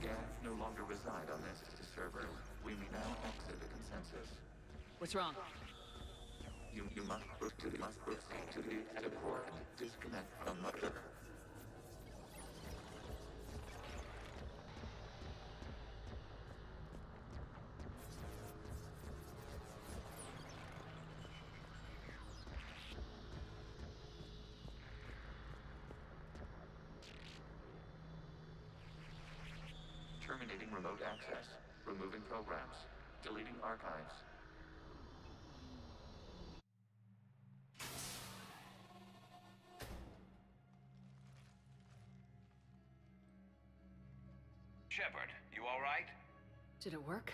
Geth no longer reside on this server. We may now exit the consensus. What's wrong? You must proceed to the exit port and disconnect from the server. Terminating remote access. Removing programs. Deleting archives. Shepard, you all right? Did it work?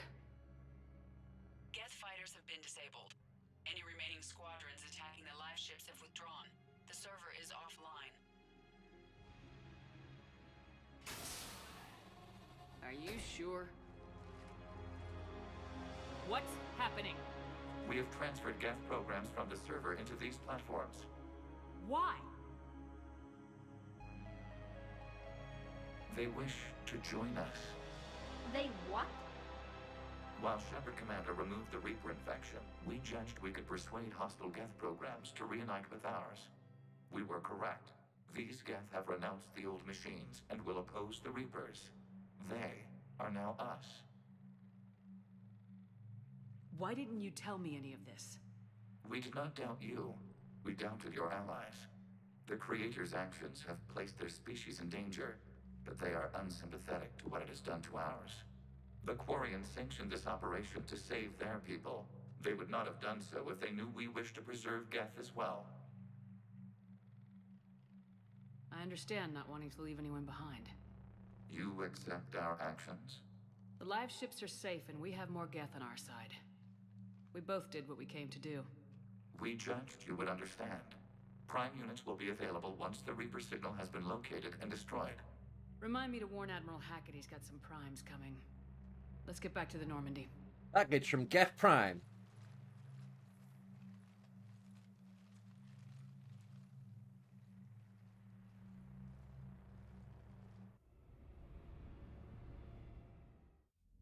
Geth fighters have been disabled. Any remaining squadrons attacking the live ships have withdrawn. The server is offline. Are you sure? What's happening? We have transferred Geth programs from the server into these platforms. Why? They wish to join us. They what? While Shepard Commander removed the Reaper infection, we judged we could persuade hostile Geth programs to reunite with ours. We were correct. These Geth have renounced the old machines and will oppose the Reapers. They are now us. Why didn't you tell me any of this? We did not doubt you. We doubted your allies. The Creator's actions have placed their species in danger, but they are unsympathetic to what it has done to ours. The Quarians sanctioned this operation to save their people. They would not have done so if they knew we wished to preserve Geth as well. I understand not wanting to leave anyone behind. You accept our actions? The live ships are safe and we have more Geth on our side. We both did what we came to do. We judged you would understand. Prime units will be available once the Reaper signal has been located and destroyed. Remind me to warn Admiral Hackett he's got some primes coming. Let's get back to the Normandy. Package from Geth Prime.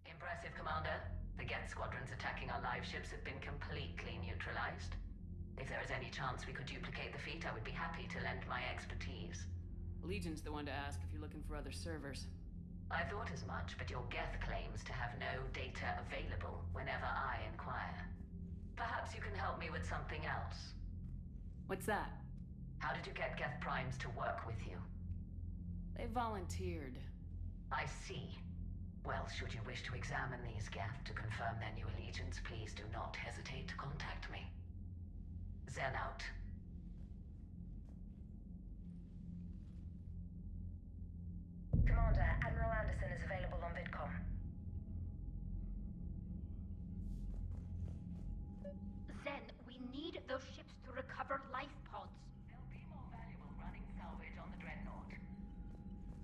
Impressive, Commander. The Geth squadrons attacking our live ships have been completely neutralized. If there is any chance we could duplicate the feat, I would be happy to lend my expertise. Legion's the one to ask if you're looking for other servers. I thought as much, but your Geth claims to have no data available whenever I inquire. Perhaps you can help me with something else. What's that? How did you get Geth Primes to work with you? They volunteered. I see. Well, should you wish to examine these Geth to confirm their new allegiance, please do not hesitate to contact me. Zen out. Commander, Admiral Anderson is available on VidCom. Zen, we need those ships to recover life pods. They'll be more valuable running salvage on the Dreadnought.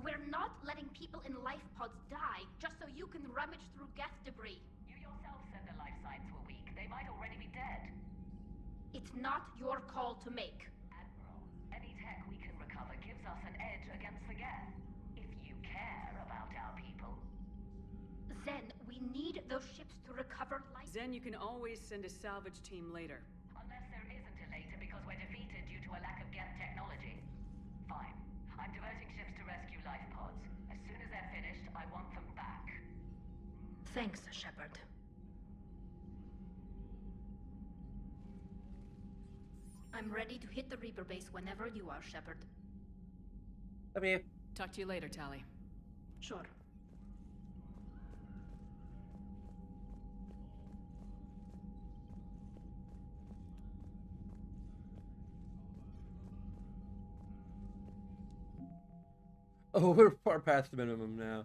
We're not letting people in life pods die just so you can rummage through Geth debris. You yourself said their life signs were weak. They might already be dead. It's not your call to make. Admiral, any tech we can recover gives us an edge against the Geth. If you care about our people. Zen, we need those ships to recover life. Zen, you can always send a salvage team later. Unless there isn't a later because we're defeated due to a lack of Geth technology. Fine. I'm diverting ships to rescue life pods. As soon as they're finished, I want them back. Thanks, Shepard. I'm ready to hit the Reaper base whenever you are, Shepard. Come here. Talk to you later, Tally. Sure. Oh, we're far past the minimum now.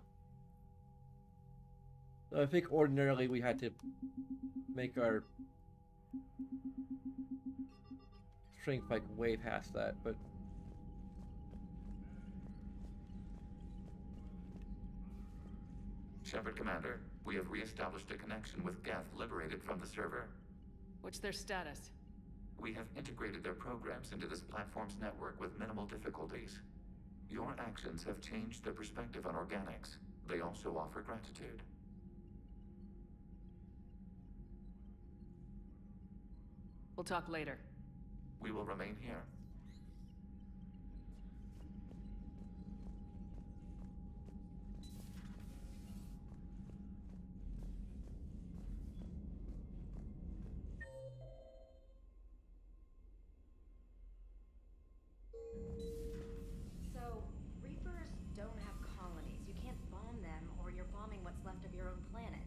So I think ordinarily we had to make our strength like way past that, but Shepard Commander, we have re-established a connection with Geth liberated from the server. What's their status? We have integrated their programs into this platform's network with minimal difficulties. Your actions have changed their perspective on organics. They also offer gratitude. We'll talk later. We will remain here. So, Reapers don't have colonies. You can't bomb them, or you're bombing what's left of your own planet.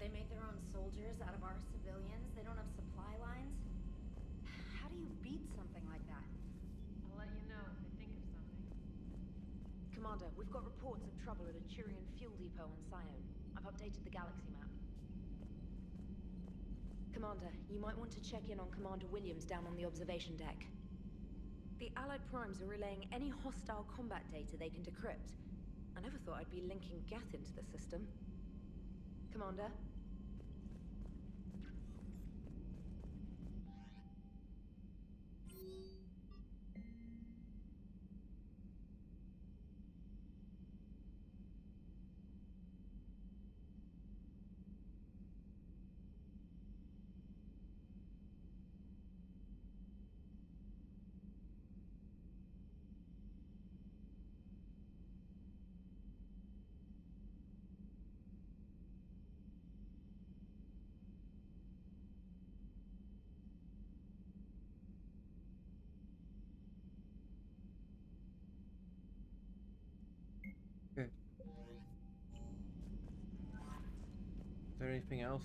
They make their own soldiers out of our civilians. They don't have supply lines. How do you beat something like that? I'll let you know if I think of something. Commander, we've got reports of trouble at a Turian fuel depot on Scion. I've updated the galaxy map. Commander, you might want to check in on Commander Williams down on the observation deck. The Allied Primes are relaying any hostile combat data they can decrypt. I never thought I'd be linking Geth into the system. Commander? Anything else?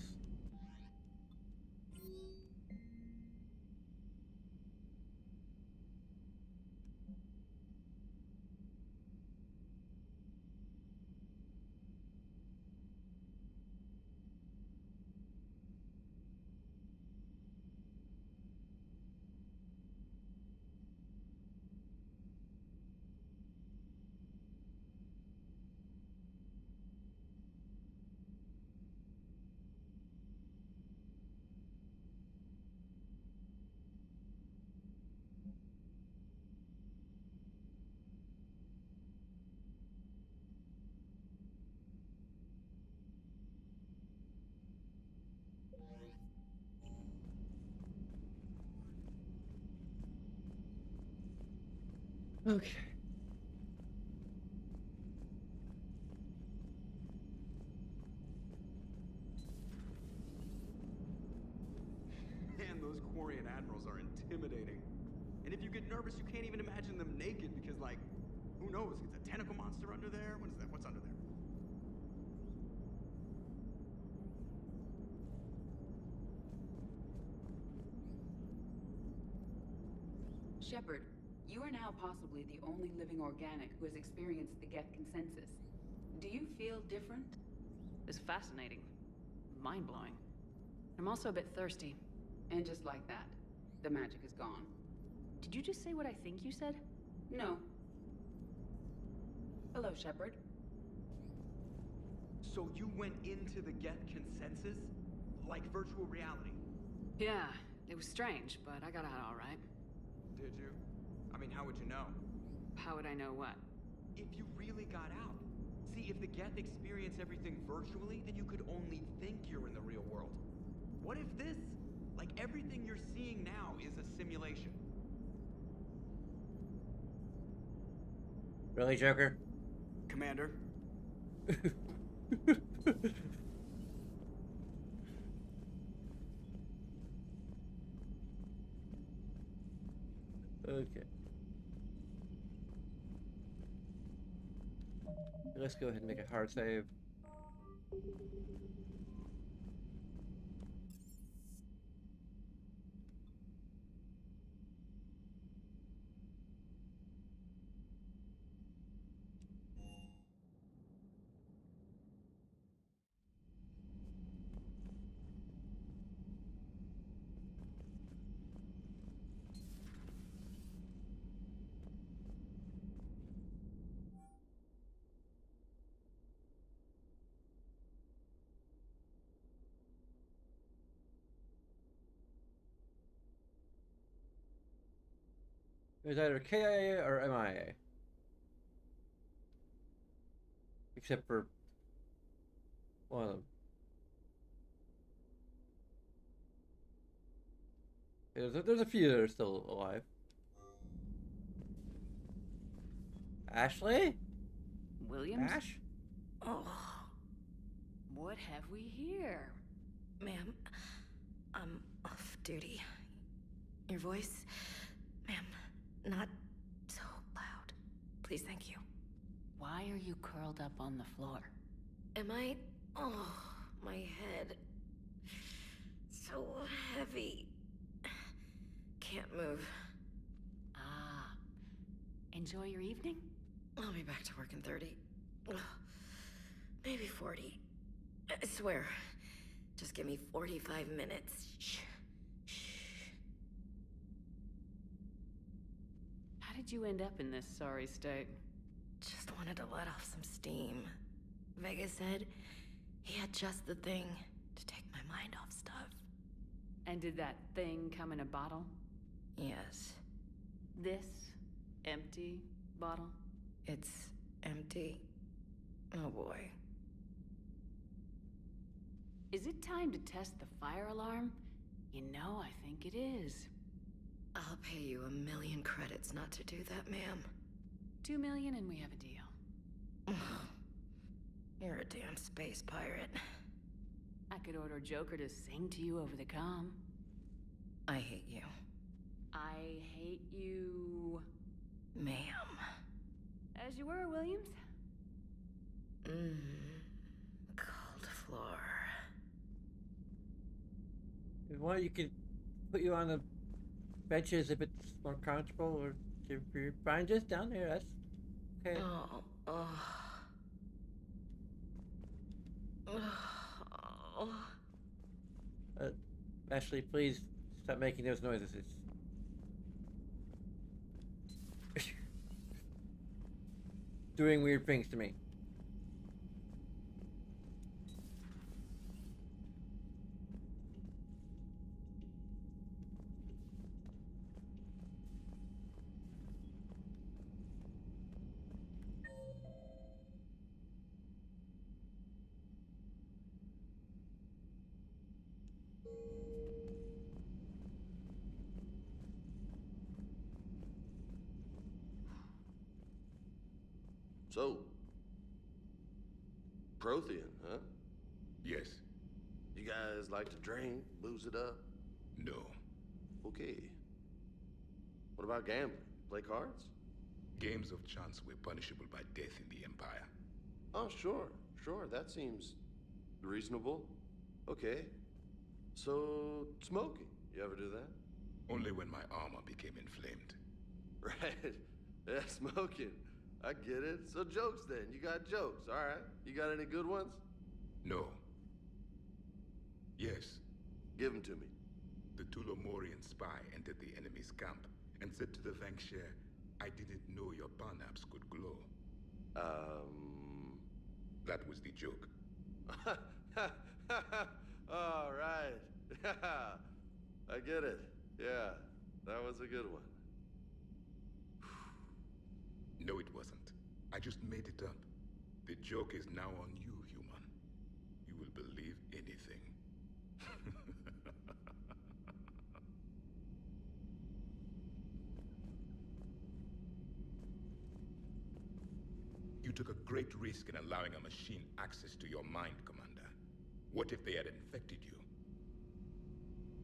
Okay. Man, those Quarian admirals are intimidating. And if you get nervous, you can't even imagine them naked because, like, who knows? It's a tentacle monster under there? What is that? What's under there? Shepard, you are now possibly the only living organic who has experienced the Geth consensus. Do you feel different? It's fascinating. Mind-blowing. I'm also a bit thirsty. And just like that, the magic is gone. Did you just say what I think you said? No. Hello, Shepard. So you went into the Geth consensus? Like virtual reality? Yeah, it was strange, but I got out all right. Did you? I mean, how would you know? How would I know what? If you really got out. See, if the Geth experience everything virtually, then you could only think you're in the real world. What if this, like everything you're seeing now, is a simulation? Really, Joker? Commander? Okay. Let's go ahead and make a hard save. It was either KIA or MIA. Except for one of them. There's a few that are still alive. Ashley? Williams? Ash? Oh, What have we here? ma'am, I'm off duty. Your voice, ma'am, not so loud. Please, thank you. Why are you curled up on the floor? Am I? Oh, my head. So heavy. Can't move. Ah. Enjoy your evening? I'll be back to work in 30. Ugh, maybe 40. I swear. Just give me 45 minutes. Shh. How did you end up in this sorry state? Just wanted to let off some steam. Vega said he had just the thing to take my mind off stuff. And did that thing come in a bottle? Yes. This empty bottle? It's empty. Oh boy. Is it time to test the fire alarm? You know, I think it is. I'll pay you 1 million credits not to do that, ma'am. 2 million and we have a deal. You're a damn space pirate. I could order Joker to sing to you over the comm. I hate you. I hate you... Ma'am. As you were, Williams. Cold floor. you want, you can put you on the benches if it's more comfortable, or if you're fine just down there, that's okay. Ashley, please stop making those noises. It's doing weird things to me. So, Prothean, huh? Yes. You guys like to drink, booze it up? No. Okay. What about gambling? Play cards? Games of chance were punishable by death in the Empire. Oh, sure. That seems reasonable. Okay. So, smoking. You ever do that? Only when my armor became inflamed. Right. Yeah, smoking. I get it. So jokes then. You got jokes. All right. You got any good ones? No. Yes. Give them to me. The Tulomorian spy entered the enemy's camp and said to the Vanksher, I didn't know your Barnaps could glow. That was the joke. All right. I get it. Yeah, that was a good one. No, it wasn't. I just made it up. The joke is now on you, human. You will believe anything. You took a great risk in allowing a machine access to your mind, Commander. What if they had infected you?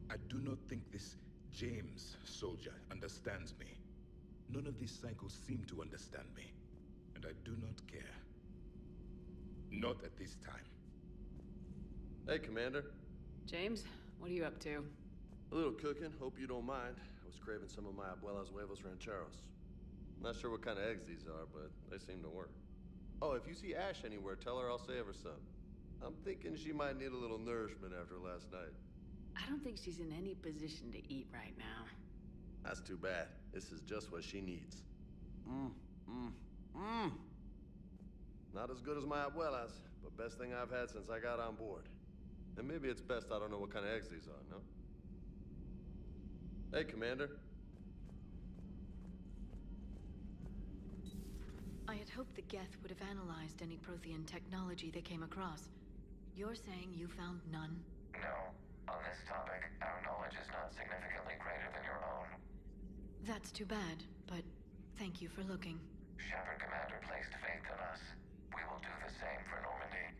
I do not think this James soldier understands me. None of these cycles seem to understand me, and I do not care. Not at this time. Hey, Commander. James, what are you up to? A little cooking, hope you don't mind. I was craving some of my abuela's huevos rancheros. Not sure what kind of eggs these are, but they seem to work. Oh, if you see Ash anywhere, tell her I'll save her some. I'm thinking she might need a little nourishment after last night. I don't think she's in any position to eat right now. That's too bad. This is just what she needs. Not as good as my abuela's, but best thing I've had since I got on board. And maybe it's best I don't know what kind of eggs these are, no? Hey, Commander. I had hoped the Geth would have analyzed any Prothean technology they came across. You're saying you found none? No. On this topic, our knowledge is not significantly greater than your own. That's too bad, but thank you for looking. Shepard Commander placed faith in us. We will do the same for Normandy.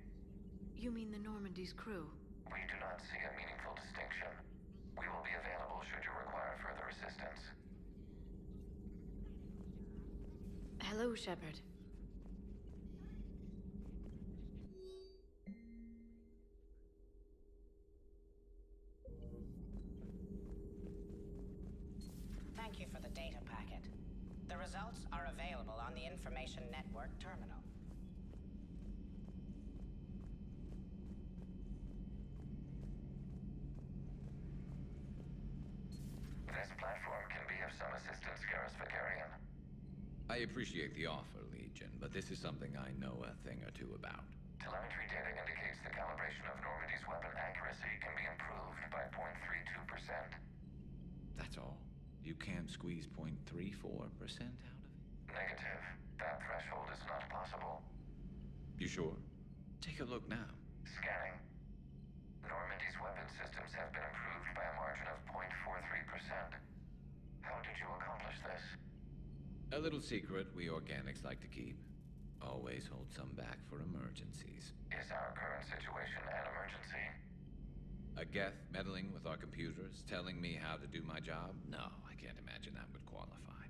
You mean the Normandy's crew? We do not see a meaningful distinction. We will be available should you require further assistance. Hello, Shepard. Thank you for the data packet. The results are available on the Information Network terminal. This platform can be of some assistance, Garrus Vicarian. I appreciate the offer, Legion, but this is something I know a thing or two about. Telemetry data indicates the calibration of Normandy's weapon accuracy can be improved by 0.32%. That's all. You can't squeeze 0.34% out of it? Negative. That threshold is not possible. You sure? Take a look now. Scanning. Normandy's weapon systems have been improved by a margin of 0.43%. How did you accomplish this? A little secret we organics like to keep. Always hold some back for emergencies. Is our current situation an emergency? A Geth meddling with our computers, telling me how to do my job? No, I can't imagine that would qualify.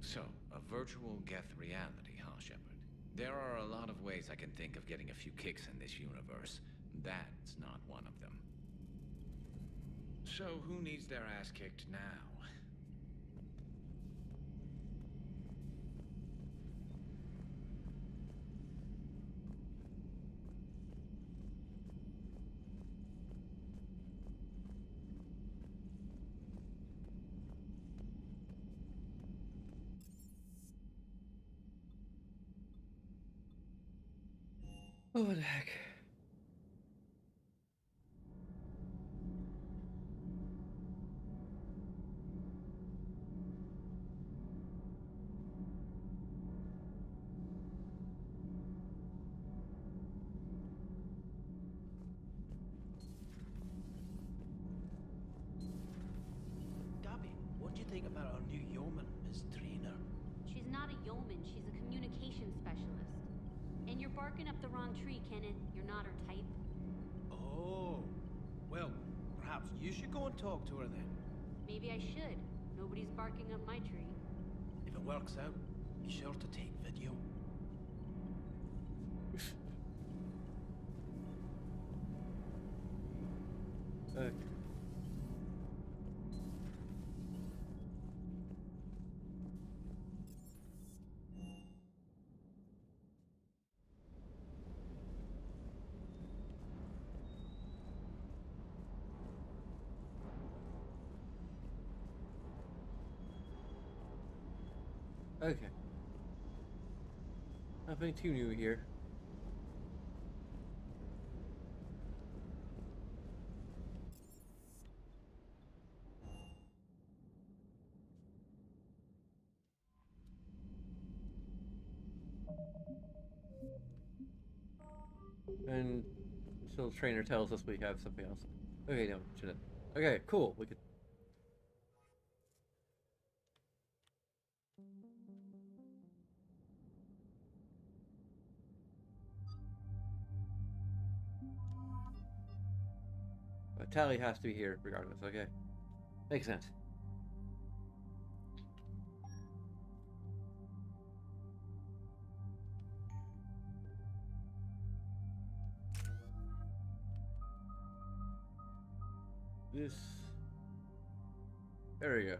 So, a virtual Geth reality, huh, Shepard? There are a lot of ways I can think of getting a few kicks in this universe. That's not one of them. So who needs their ass kicked now? Oh, what the heck? Gabby, what do you think about our new yeoman, Miss Trina? She's not a yeoman, she's a communication specialist. And you're barking up the wrong tree, Kenneth. You're not her type. Oh, well, perhaps you should go and talk to her then. Maybe I should. Nobody's barking up my tree. If it works out, be sure to take video. Okay. Nothing too new here. And until the trainer tells us we have something else. Okay, no, shouldn't. Okay, cool. We could. But Tally has to be here regardless. Okay, makes sense. This. There we go.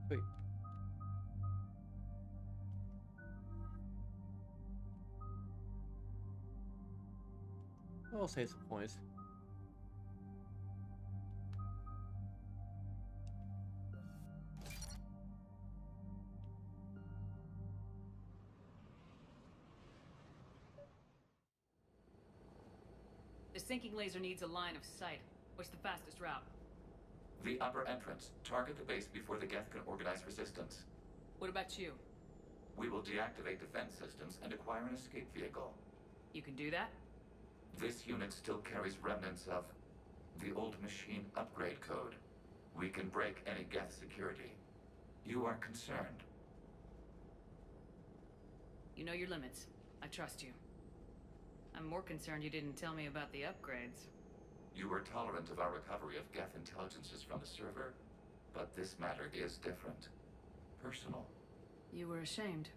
Wait. I'll save some points. The sinking laser needs a line of sight. What's the fastest route? The upper entrance. Target the base before the Geth can organize resistance. What about you? We will deactivate defense systems and acquire an escape vehicle. You can do that? This unit still carries remnants of the old machine upgrade code. We can break any Geth security. You are concerned. You know your limits. I trust you. I'm more concerned you didn't tell me about the upgrades. You were tolerant of our recovery of Geth intelligences from the server, but this matter is different. Personal. You were ashamed.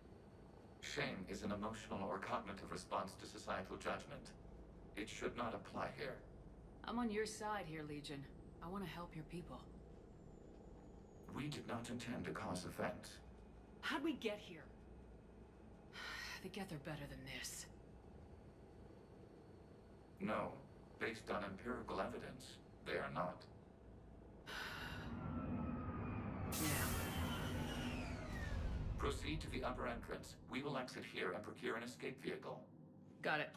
Shame is an emotional or cognitive response to societal judgment. It should not apply here. I'm on your side here, Legion. I want to help your people. We did not intend to cause offense. How'd we get here? The Geth are better than this. No. Based on empirical evidence, they are not. Proceed to the upper entrance. We will exit here and procure an escape vehicle. Got it.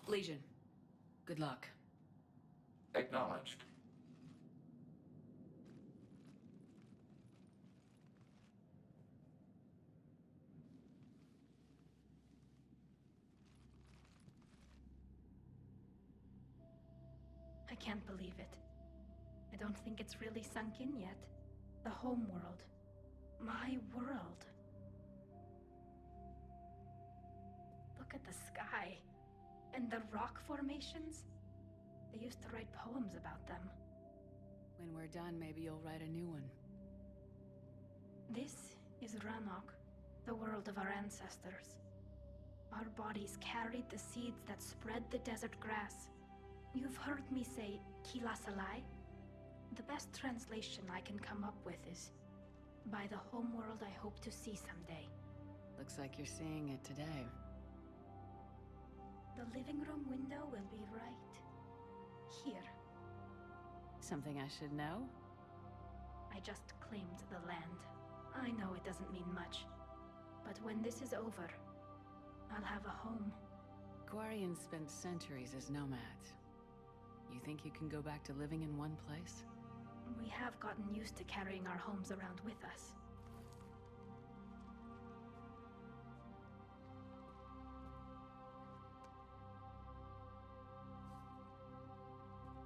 Legion, good luck. Acknowledged. I can't believe it. I don't think it's really sunk in yet. The home world. My world. Look at the sky. And the rock formations. They used to write poems about them. When we're done, maybe you'll write a new one. This is Ranok, the world of our ancestors. Our bodies carried the seeds that spread the desert grass. You've heard me say Kilasalai? The best translation I can come up with is, by the homeworld I hope to see someday. Looks like you're seeing it today. The living room window will be right here. Something I should know? I just claimed the land. I know it doesn't mean much, but when this is over, I'll have a home. Quarians spent centuries as nomads. You think you can go back to living in one place? We have gotten used to carrying our homes around with us.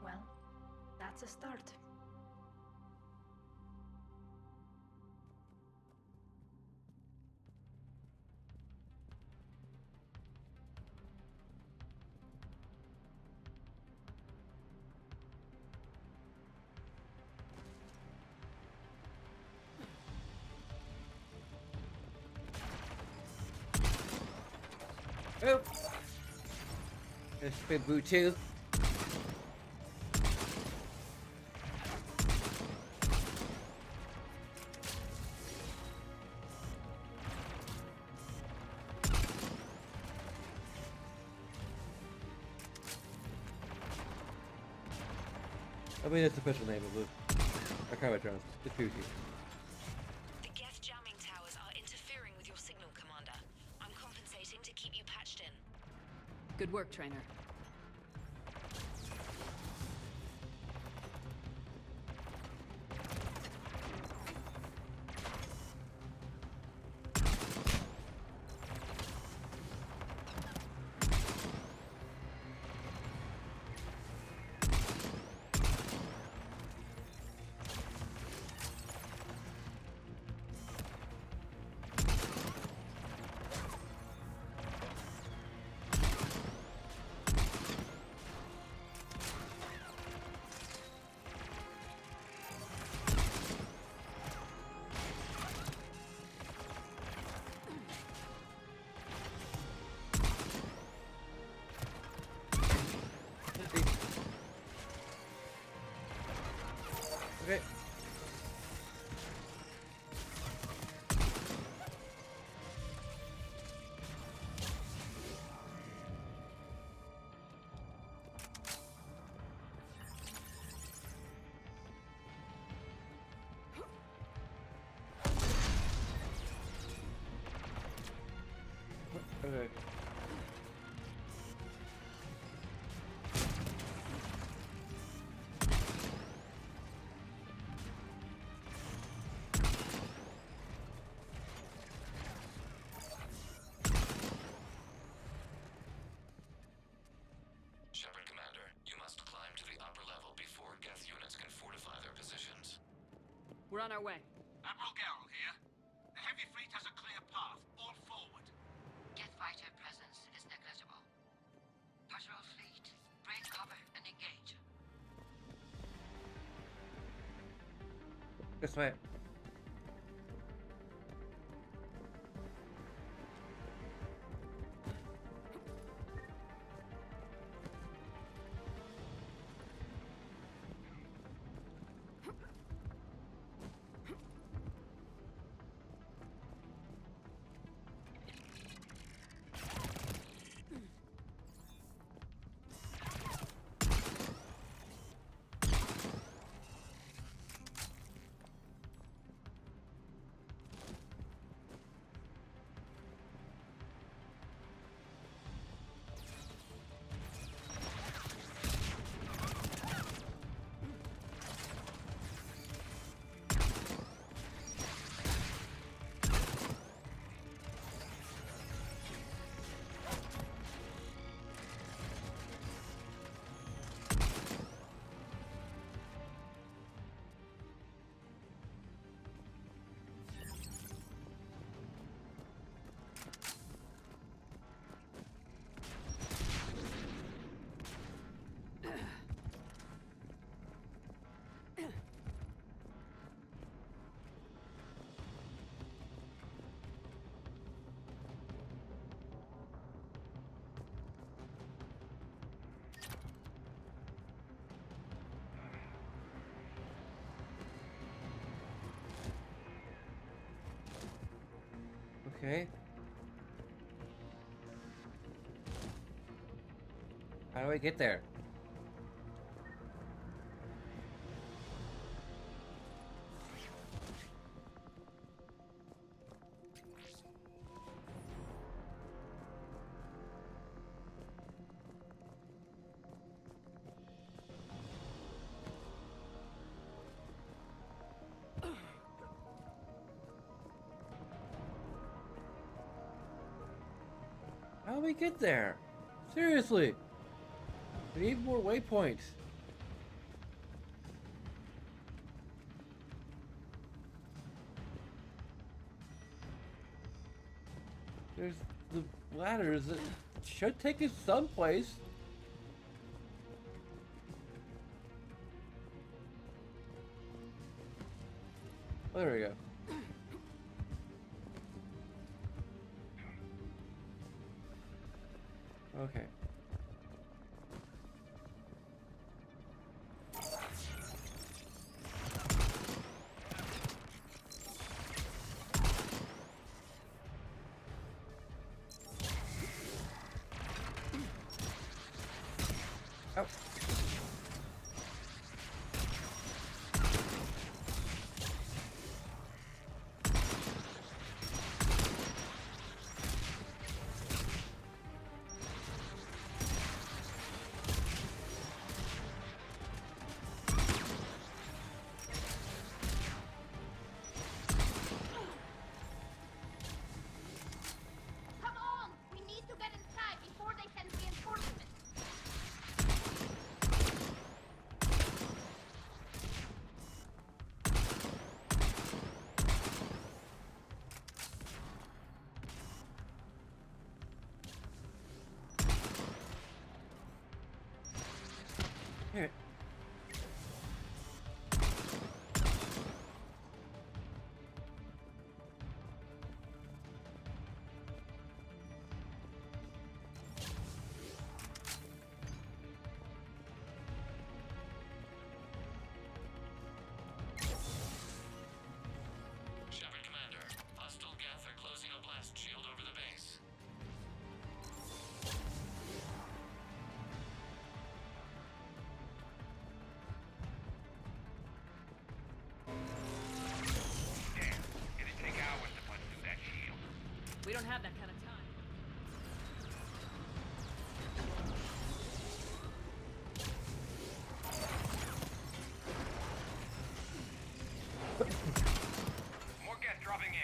Well, that's a start. Oh! There's Big Boo too. I mean, that's the official name of the Archivatrons. It's Booty. The Geth jamming towers are interfering with your signal, Commander. I'm compensating to keep you patched in. Good work, Trainer. Okay. Okay. Shepard, Commander, you must climb to the upper level before Geth units can fortify their positions. We're on our way. Admiral Garrel here. The heavy fleet has a clear path. All forward. Geth fighter presence is negligible. Patrol fleet, break cover and engage. This way. Okay. How do I get there? How do we get there? Seriously. We need more waypoints. There's the ladders that should take us someplace. Oh, there we go. Okay. Oh. Come on! We need to get inside before they send reinforcements. Here. Shepard Commander, hostile Geth are closing a blast shield over the base. Damn, it'd take hours to punch through that shield. We don't have that kind of time. More Geth dropping in.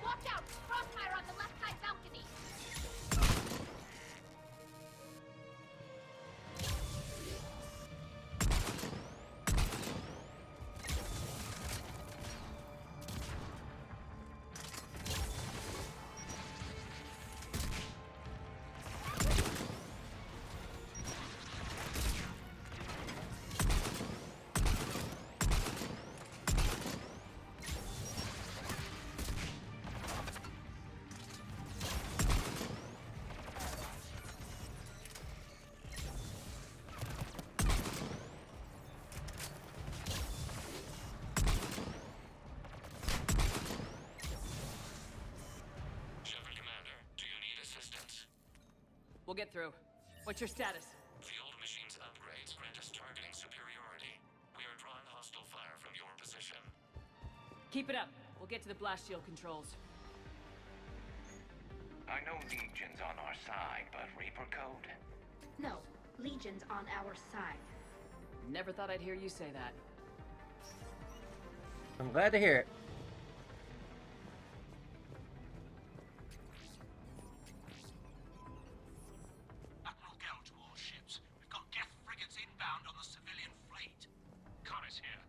Watch out! Crossfire on the left side balcony! Shepard Commander, do you need assistance? We'll get through. What's your status? The old machine's upgrades grant us targeting superiority. We are drawing hostile fire from your position. Keep it up. We'll get to the blast shield controls. I know Legion's on our side, but Reaper Code? No, Legion's on our side. Never thought I'd hear you say that. I'm glad to hear it. Admiral Gell to all ships. We've got Geth frigates inbound on the civilian fleet. Connor's here.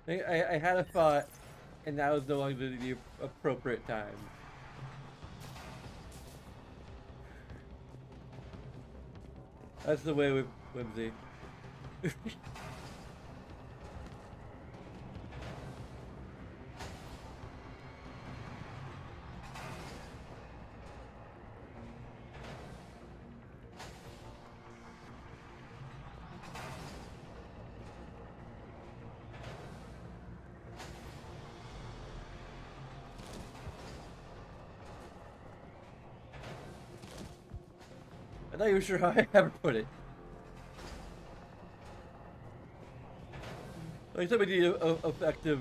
I had a thought, and now is no longer the appropriate time. That's the way with Whimsy. I'm not even sure how I ever put it. Like somebody effective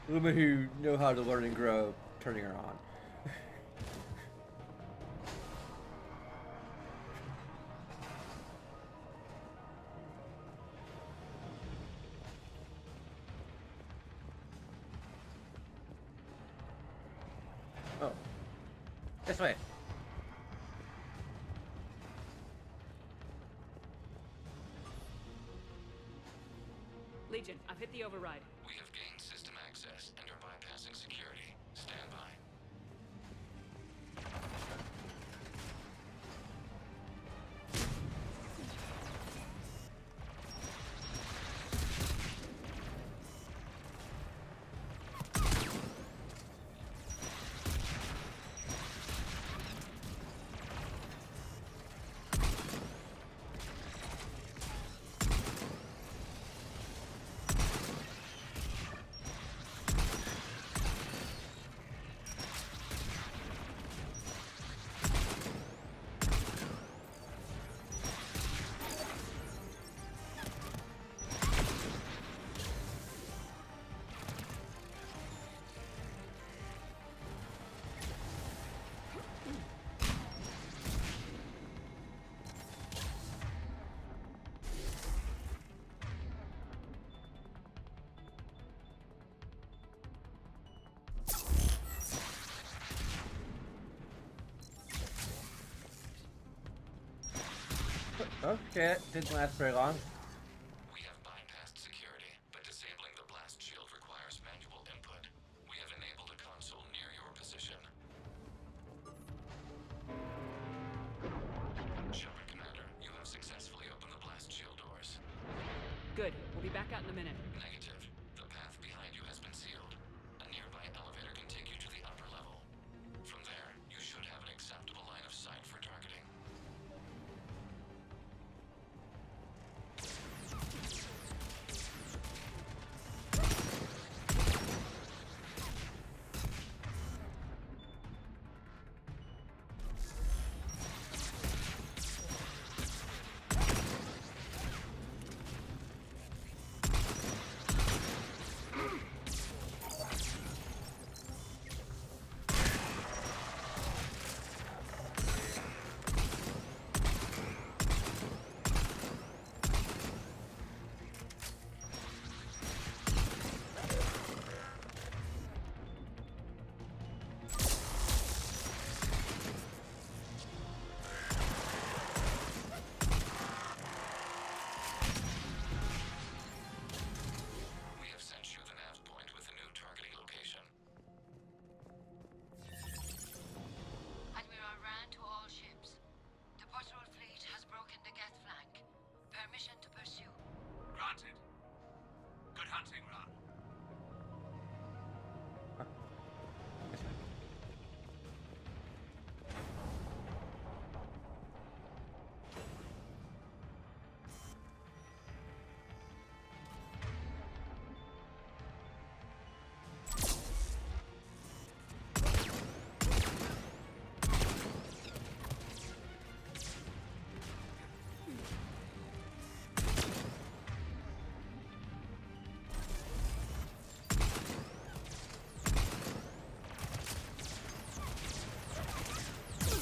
women who know how to learn and grow, turning her on. Oh, this way. Legion, I've hit the override. We have gained system access and are bypassing security. Stand by. Okay, it didn't last very long. We have bypassed security, but disabling the blast shield requires manual input. We have enabled a console near your position. Shepard Commander, you have successfully opened the blast shield doors. Good. We'll be back out in a minute. Negative. The path behind you has been sealed. A nearby elevator can take you to the upper level. From there, you should have an acceptable line of sight for targeting.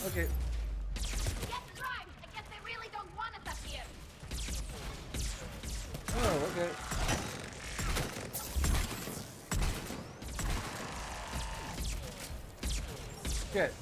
Okay. Get drive! I guess they really don't want us up here. Oh, okay. Shit.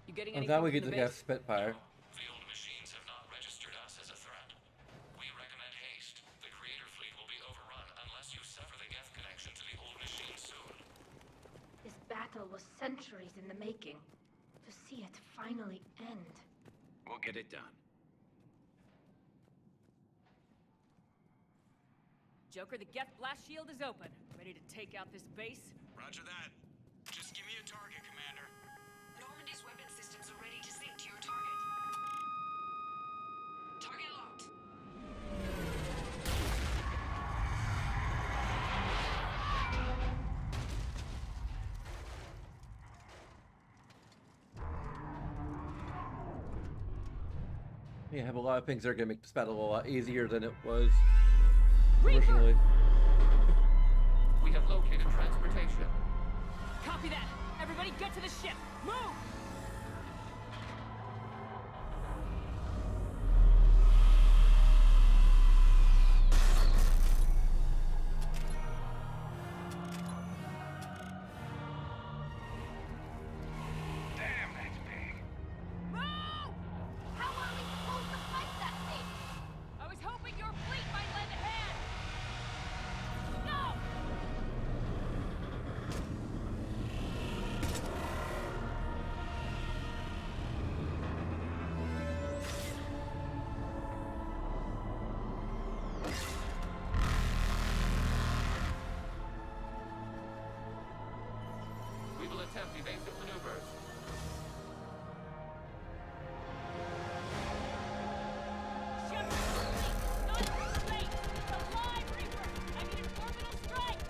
You getting I'm anything glad we from get the to base? get Spitfire. The old machines have not registered us as a threat. We recommend haste. The creator fleet will be overrun unless you sever the Geth connection to the old machines soon. This battle was centuries in the making. To see it finally end. We'll get it done. Joker, the Geth blast shield is open. Ready to take out this base? Roger that. Just give me a target, Commander. Normandy's weapon systems are ready to sync to your target. Target locked. Yeah, I have a lot of things that are gonna make this battle a lot easier than it was Reaper! originally. We have located transportation. Copy that! Everybody get to the ship! Move! Damn, that's big. Move! How are we supposed to fight that thing? I was hoping your fleet might lend a hand! Go! We will attempt evasive maneuvers. Shepard, not too late! It's a live Reaper! I need an orbital strike!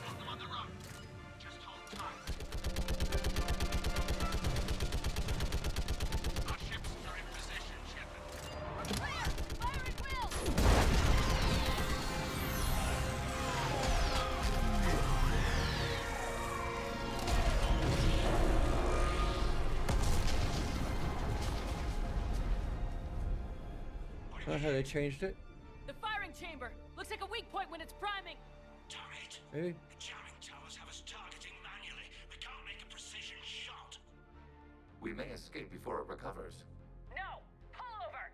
Got them on the run. Just hold tight. Our ships are in position, Shepard. Clear! Fire at will! I don't know how they changed it. The firing chamber! Looks like a weak point when it's priming! Turret. Maybe. The jamming towers have us targeting manually. We can't make a precision shot. We may escape before it recovers. No! Pull over!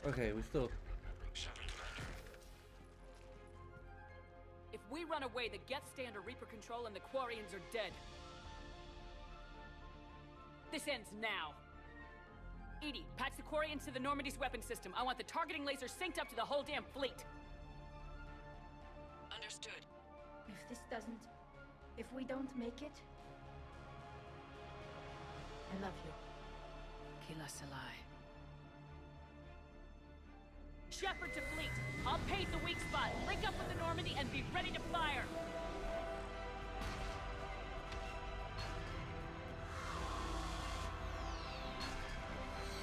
Okay, we still. Shepard, Commander. If we run away, the Geth stay under Reaper control and the Quarians are dead. This ends now. Edie, patch the Quarians to the Normandy's weapon system. I want the targeting laser synced up to the whole damn fleet. Understood. If this doesn't... If we don't make it... I love you. Kila Salai. Shepard to fleet. I'll pave the weak spot. Link up with the Normandy and be ready to fire.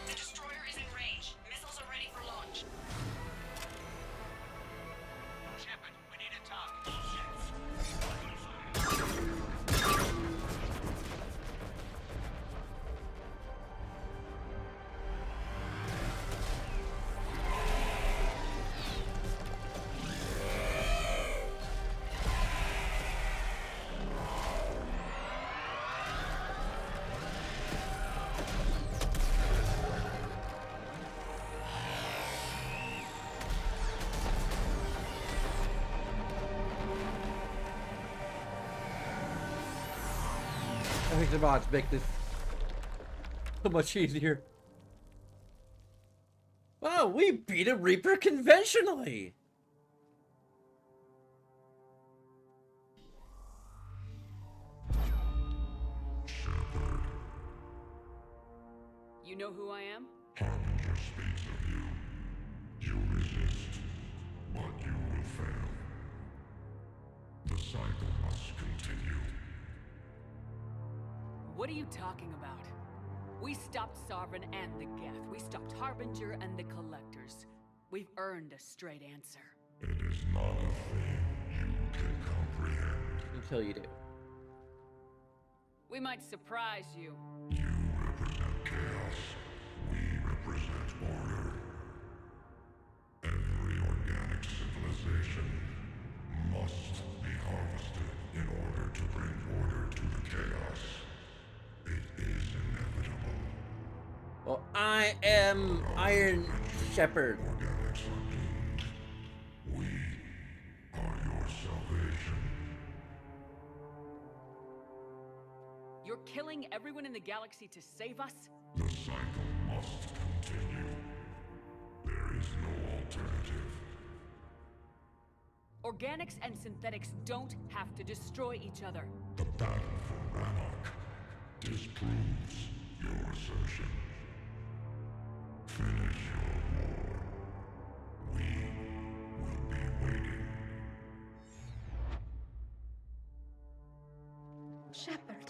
The destroyer is in range. Missiles are ready for launch. Shepard, we need a target. I think the mods make this so much easier. Wow, we beat a Reaper conventionally! You know who I am? Harbinger speaks of you. You resist, but you will fail. The cycle must continue. What are you talking about? We stopped Sovereign and the Geth. We stopped Harbinger and the Collectors. We've earned a straight answer. It is not a thing you can comprehend. Until you do. We might surprise you. You represent chaos. We represent order. Every organic civilization must be harvested in order to bring order to the chaos. I am Iron Shepherd. We are your salvation. You're killing everyone in the galaxy to save us? The cycle must continue. There is no alternative. Organics and synthetics don't have to destroy each other. The battle for Rannoch disproves your assertion. Finish your war. We will be waiting. Shepard.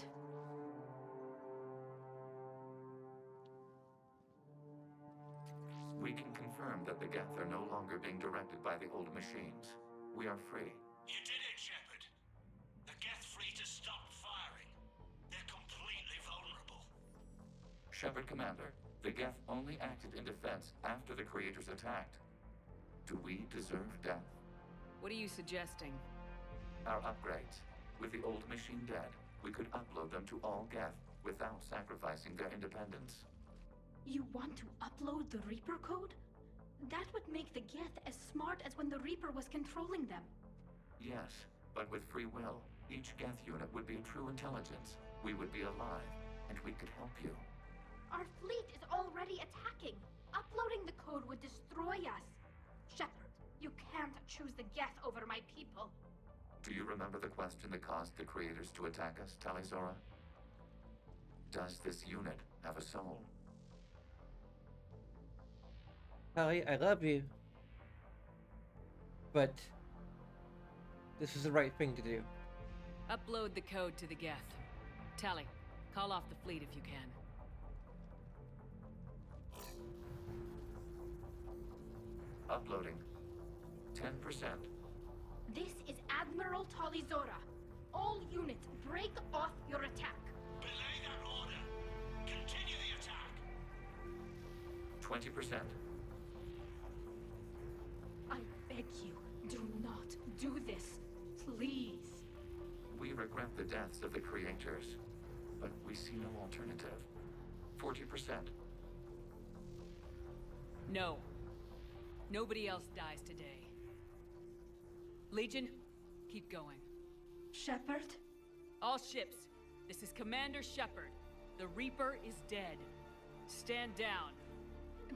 We can confirm that the Geth are no longer being directed by the old machines. We are free. You did it, Shepard. The Geth fleet has stopped firing. They're completely vulnerable. Shepard Commander, the Geth only acted in defense after the creators attacked. Do we deserve death? What are you suggesting? Our upgrades. With the old machine dead, we could upload them to all Geth without sacrificing their independence. You want to upload the Reaper code? That would make the Geth as smart as when the Reaper was controlling them. Yes, but with free will, each Geth unit would be a true intelligence. We would be alive, and we could help you. Our fleet is already attacking. Uploading the code would destroy us. Shepard, you can't choose the Geth over my people. Do you remember the question that caused the creators to attack us, Talizora? Does this unit have a soul? Tali, I love you. But this is the right thing to do. Upload the code to the Geth. Tally, call off the fleet if you can. Uploading. 10%. This is Admiral Talizora. All units, break off your attack. Belay that order. Continue the attack. 20%. I beg you, do not do this. Please. We regret the deaths of the creators, but we see no alternative. 40%. No. Nobody else dies today. Legion, keep going. Shepard? All ships, this is Commander Shepard. The Reaper is dead. Stand down.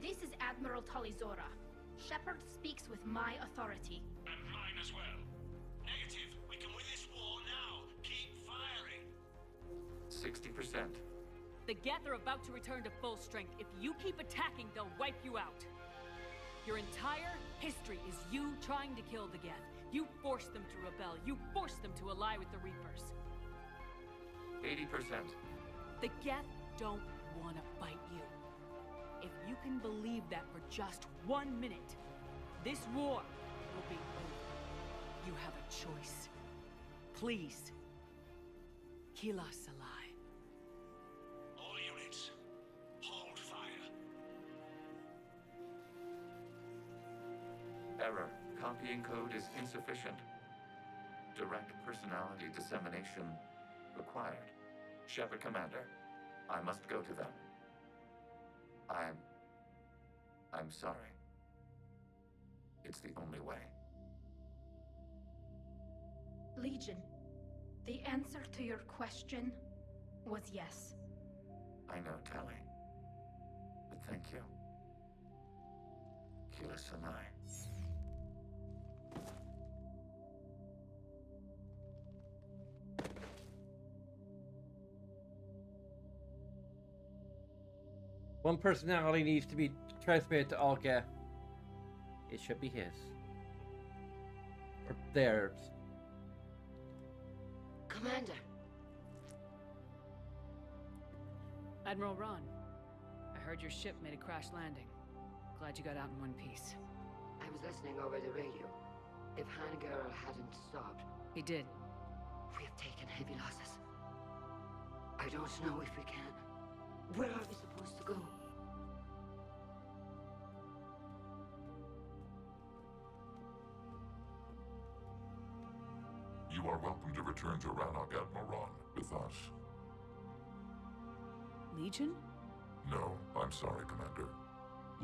This is Admiral Talizora. Shepard speaks with my authority. And mine as well. Negative. We can win this war now. Keep firing. 60%. The Geth are about to return to full strength. If you keep attacking, they'll wipe you out. Your entire history is you trying to kill the Geth. You forced them to rebel. You forced them to ally with the Reapers. 80%. The Geth don't want to fight you. If you can believe that for just 1 minute, this war will be over. You have a choice. Please, kill us alive. All units, hold fire. Error. Copying code is insufficient. Direct personality dissemination required. Shepard Commander, I must go to them. I'm sorry. It's the only way. Legion, the answer to your question was yes. I know, Tali. But thank you. Kila Sanai. One personality needs to be transmitted to all Geth. It should be his. Or theirs. Commander. Admiral Ron, I heard your ship made a crash landing. Glad you got out in one piece. I was listening over the radio. If Hangirl hadn't stopped... He did. We have taken heavy losses. I don't know if we can. Where are we supposed to go? You are welcome to return to Rannoch, Admiral Ron, with us. Legion? No, I'm sorry, Commander.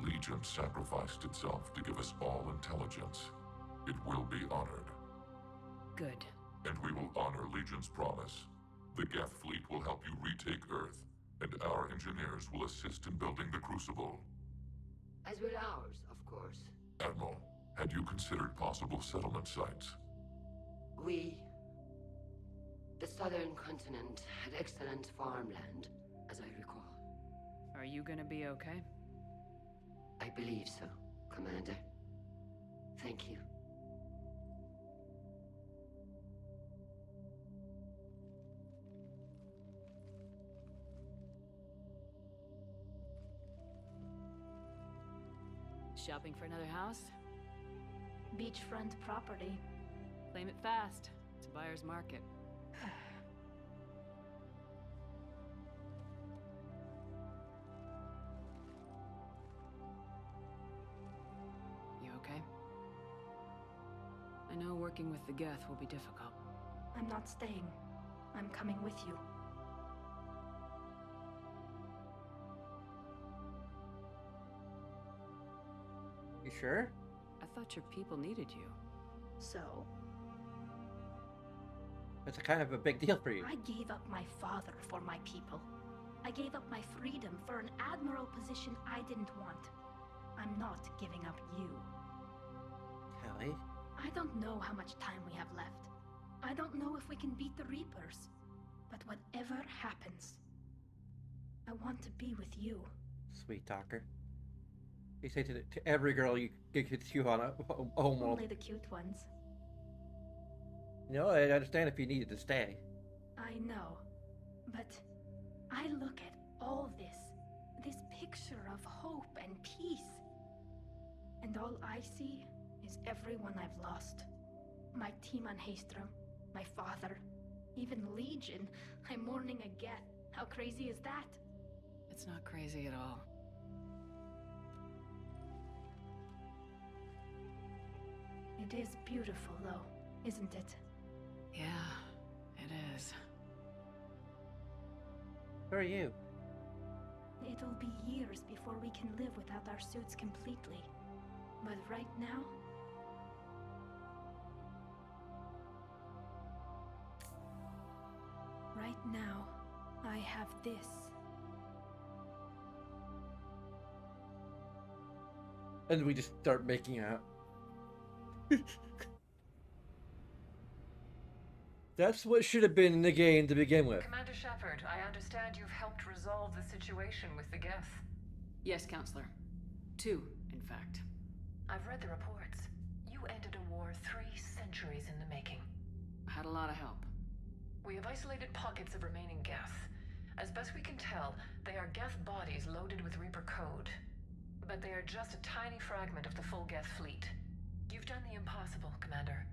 Legion sacrificed itself to give us all intelligence. It will be honored. Good. And we will honor Legion's promise. The Geth fleet will help you retake Earth, and our engineers will assist in building the Crucible. As will ours, of course. Admiral, had you considered possible settlement sites? The southern continent had excellent farmland, as I recall. Are you gonna be okay? I believe so, Commander. Thank you. Shopping for another house? Beachfront property. Claim it fast. It's a buyer's market. You okay? I know working with the Geth will be difficult. I'm not staying. I'm coming with you. You sure? I thought your people needed you. So? That's kind of a big deal for you. I gave up my father for my people. I gave up my freedom for an admiral position I didn't want. I'm not giving up you. Kelly? I don't know how much time we have left. I don't know if we can beat the Reapers. But whatever happens, I want to be with you. Sweet talker. You say to every girl you get you on a home world. Only the cute ones. You know, I understand if you needed to stay. I know. But I look at all this picture of hope and peace. And all I see is everyone I've lost. My team on Haestrom, my father, even Legion. I'm mourning a Geth. How crazy is that? It's not crazy at all. It is beautiful, though, isn't it? Yeah, it is. Who are you? It'll be years before we can live without our suits completely. But right now... Right now, I have this. And we just start making out. That's what should have been in the game to begin with. Commander Shepard, I understand you've helped resolve the situation with the Geth. Yes, Counselor. 2, in fact. I've read the reports. You ended a war 3 centuries in the making. I had a lot of help. We have isolated pockets of remaining Geth. As best we can tell, they are Geth bodies loaded with Reaper code. But they are just a tiny fragment of the full Geth fleet. You've done the impossible, Commander.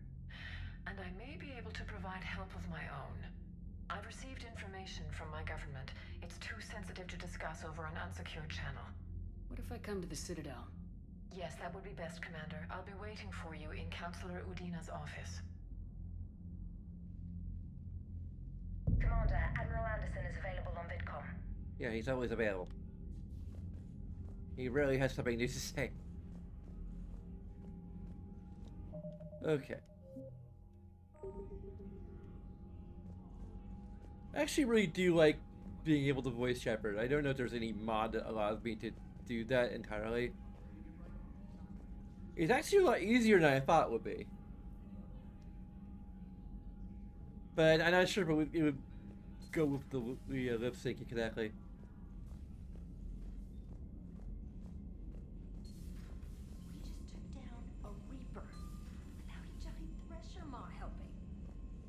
And I may be able to provide help of my own. I've received information from my government. It's too sensitive to discuss over an unsecured channel. What if I come to the Citadel? Yes, that would be best, Commander. I'll be waiting for you in Counselor Udina's office. Commander, Admiral Anderson is available on VidCom. Yeah, he's always available. He really has something new to say. Okay. I actually really do like being able to voice Shepard. I don't know if there's any mod that allows me to do that entirely. It's actually a lot easier than I thought it would be. But I'm not sure if it would go with the lip sync exactly. We just took down a Reaper without a giant thresher maw helping.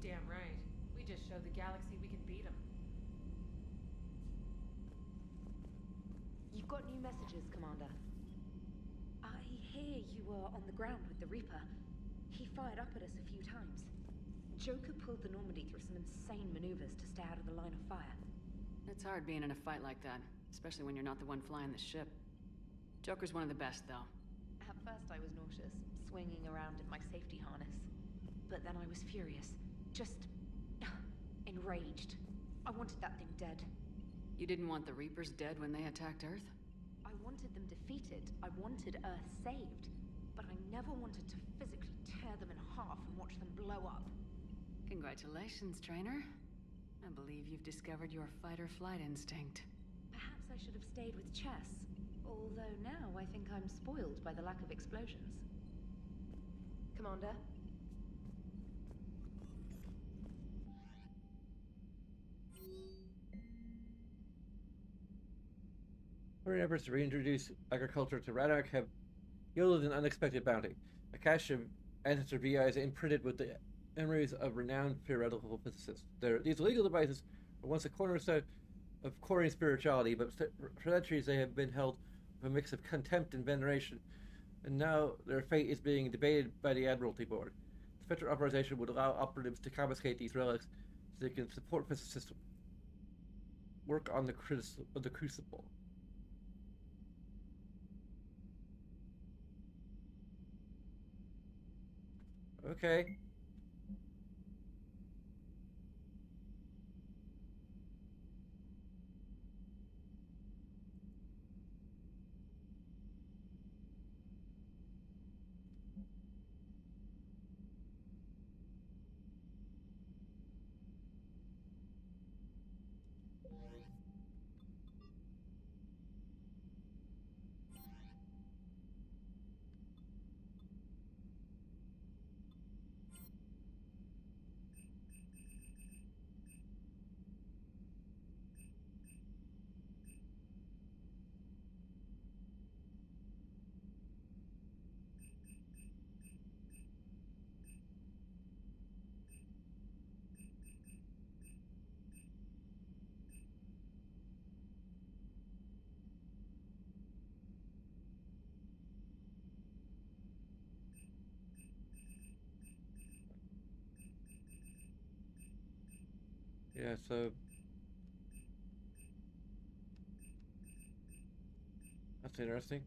Damn right. We just showed the galaxy we could beat them. You've got new messages, Commander. I hear you were on the ground with the Reaper. He fired up at us a few times. Joker pulled the Normandy through some insane maneuvers to stay out of the line of fire. It's hard being in a fight like that, especially when you're not the one flying the ship. Joker's one of the best, though. At first I was nauseous, swinging around in my safety harness. But then I was furious. Just... enraged. I wanted that thing dead. You didn't want the Reapers dead when they attacked Earth? I wanted them defeated. I wanted Earth saved. But I never wanted to physically tear them in half and watch them blow up. Congratulations, trainer. I believe you've discovered your fight-or-flight instinct. Perhaps I should have stayed with chess. Although now I think I'm spoiled by the lack of explosions. Commander? Our efforts to reintroduce agriculture to Radark have yielded an unexpected bounty. A cache of ancestor VIs imprinted with the memories of renowned theoretical physicists. These illegal devices were once a cornerstone of Quarian spirituality, but for centuries they have been held with a mix of contempt and veneration, and now their fate is being debated by the Admiralty Board. The Federal Authorization would allow operatives to confiscate these relics so they can support physicists' work on the Crucible. Okay. Yeah, so that's interesting.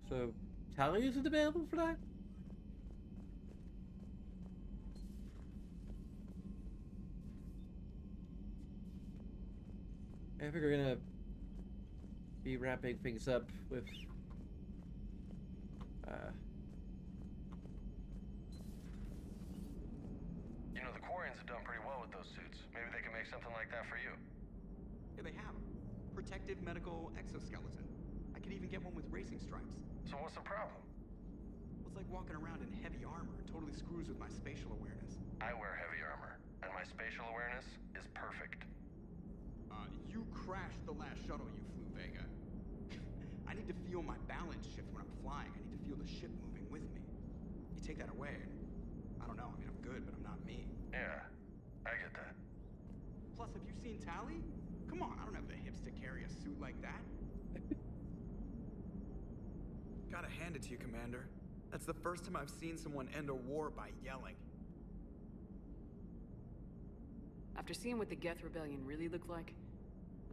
So Tally isn't available for that? I think we're gonna be wrapping things up with You know, the Quarians have done pretty well with those suits. Maybe they can make something like that for you. Here they have 'em. Protective medical exoskeleton. I could even get one with racing stripes. So what's the problem? Well, it's like walking around in heavy armor. It totally screws with my spatial awareness. I wear heavy armor, and my spatial awareness is perfect. You crashed the last shuttle you flew, Vega. I need to feel my balance shift when I'm flying. I need to feel the ship moving with me. You take that away, and I don't know. I mean, I'm good, but I'm not me. Yeah, I get that. Plus, have you seen Tally? Come on, I don't have the hips to carry a suit like that. Gotta hand it to you, Commander. That's the first time I've seen someone end a war by yelling. After seeing what the Geth Rebellion really looked like,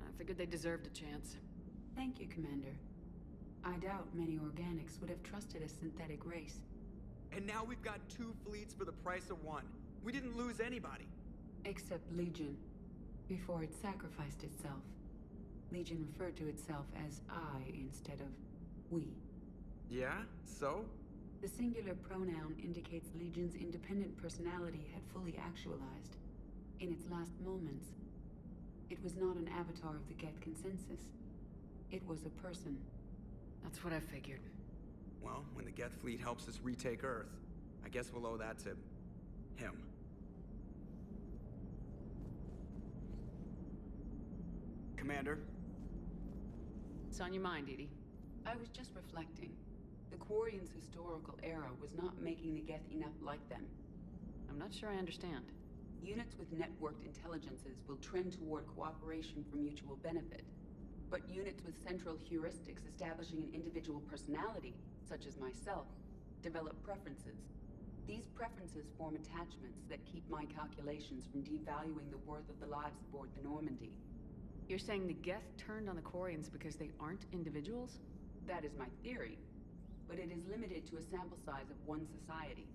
I figured they deserved a chance. Thank you, Commander. I doubt many organics would have trusted a synthetic race. And now we've got 2 fleets for the price of 1. We didn't lose anybody. Except Legion, before it sacrificed itself. Legion referred to itself as I instead of we. Yeah? So? The singular pronoun indicates Legion's independent personality had fully actualized. In its last moments, it was not an avatar of the Geth consensus. It was a person. That's what I figured. Well, when the Geth fleet helps us retake Earth, I guess we'll owe that to him. Commander? It's on your mind, Edie. I was just reflecting. The Quarians' historical era was not making the Geth enough like them. I'm not sure I understand. Units with networked intelligences will trend toward cooperation for mutual benefit. But units with central heuristics establishing an individual personality, such as myself, develop preferences. These preferences form attachments that keep my calculations from devaluing the worth of the lives aboard the Normandy. You're saying the Geth turned on the Quarians because they aren't individuals? That is my theory, but it is limited to a sample size of one society.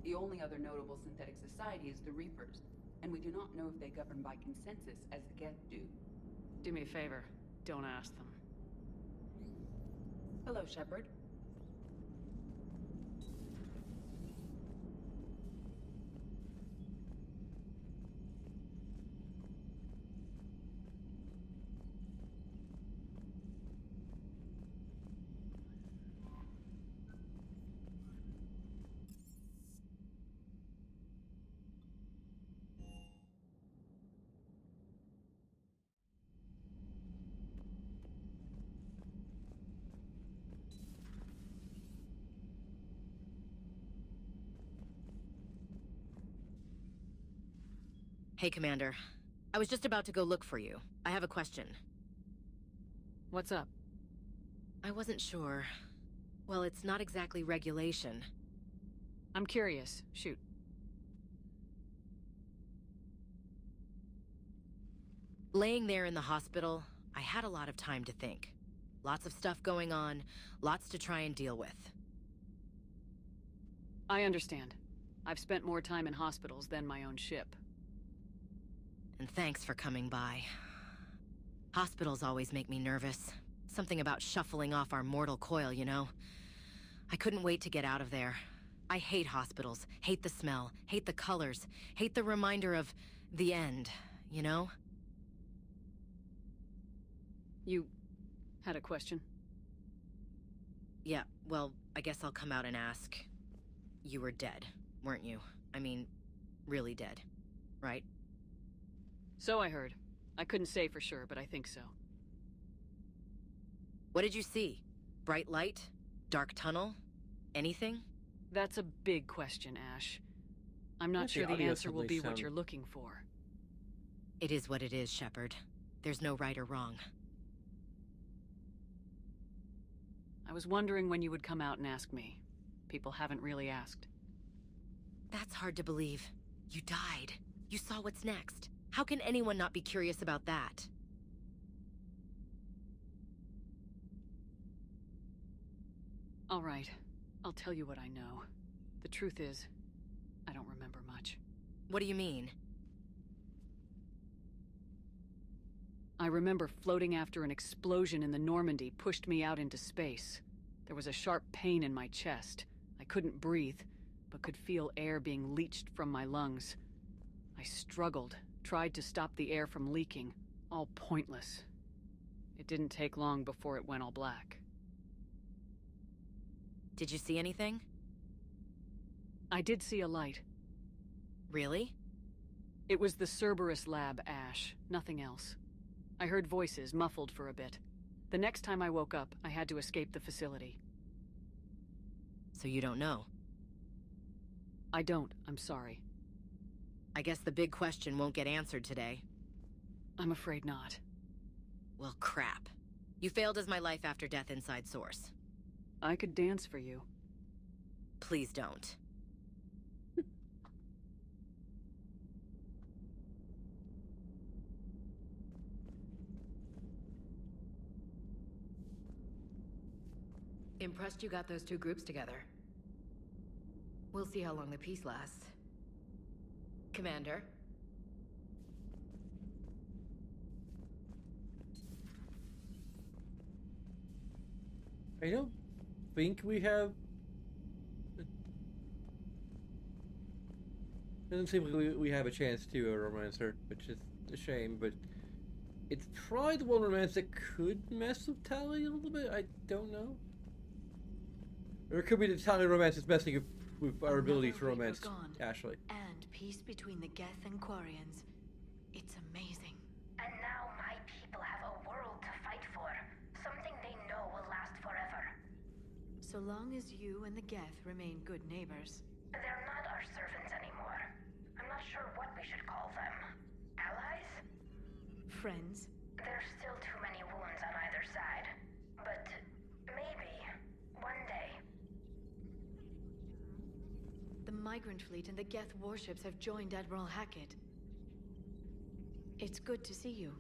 The only other notable synthetic society is the Reapers. and we do not know if they govern by consensus as the Geth do. Do me a favor. Don't ask them. Hello, Shepard. Hey, Commander. I was just about to go look for you. I have a question. What's up? I wasn't sure. Well, it's not exactly regulation. I'm curious. Shoot. Laying there in the hospital, I had a lot of time to think. Lots of stuff going on, lots to try and deal with. I understand. I've spent more time in hospitals than my own ship. And thanks for coming by. Hospitals always make me nervous. Something about shuffling off our mortal coil, you know? I couldn't wait to get out of there. I hate hospitals, hate the smell, hate the colors, hate the reminder of the end, you know? You had a question? Yeah, well, I guess I'll come out and ask. You were dead, weren't you? I mean, really dead, right? So I heard. I couldn't say for sure, but I think so. What did you see? Bright light? Dark tunnel? Anything? That's a big question, Ash. I'm not sure the answer will be what you're looking for. It is what it is, Shepard. There's no right or wrong. I was wondering when you would come out and ask me. People haven't really asked. That's hard to believe. You died. You saw what's next. How can anyone not be curious about that? All right. I'll tell you what I know. The truth is, I don't remember much. What do you mean? I remember floating after an explosion in the Normandy pushed me out into space. There was a sharp pain in my chest. I couldn't breathe, but could feel air being leached from my lungs. I struggled, tried to stop the air from leaking. All pointless. It didn't take long before it went all black. Did you see anything? I did see a light. Really? It was the Cerberus lab, Ash. Nothing else. I heard voices, muffled for a bit. The next time I woke up, I had to escape the facility. So you don't know? I don't. I'm sorry. I guess the big question won't get answered today. I'm afraid not. Well, crap. You failed as my life after death inside Source. I could dance for you. Please don't. Impressed you got those two groups together. We'll see how long the peace lasts. Commander? I don't think we have... Doesn't seem like we have a chance to romance her, which is a shame, but it's probably the one romance that could mess with Tali a little bit. I don't know. Or it could be the Tali romance is messing with our ability to romance Ashley. And peace between the Geth and Quarians. It's amazing. And now my people have a world to fight for. Something they know will last forever. So long as you and the Geth remain good neighbors. They're not our servants anymore. I'm not sure what we should call them. Allies? Friends? There's still too many wounds on either side. But maybe one day. The Migrant Fleet and the Geth warships have joined Admiral Hackett. It's good to see you.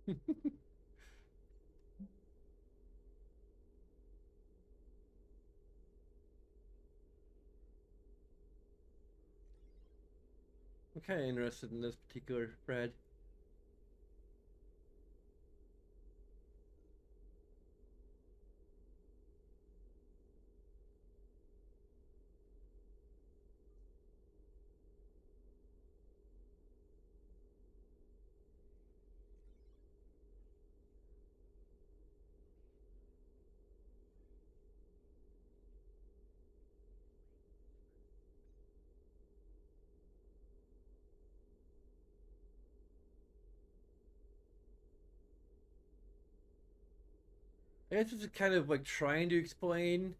I'm kind of interested in this particular thread. I guess this is kind of like trying to explain.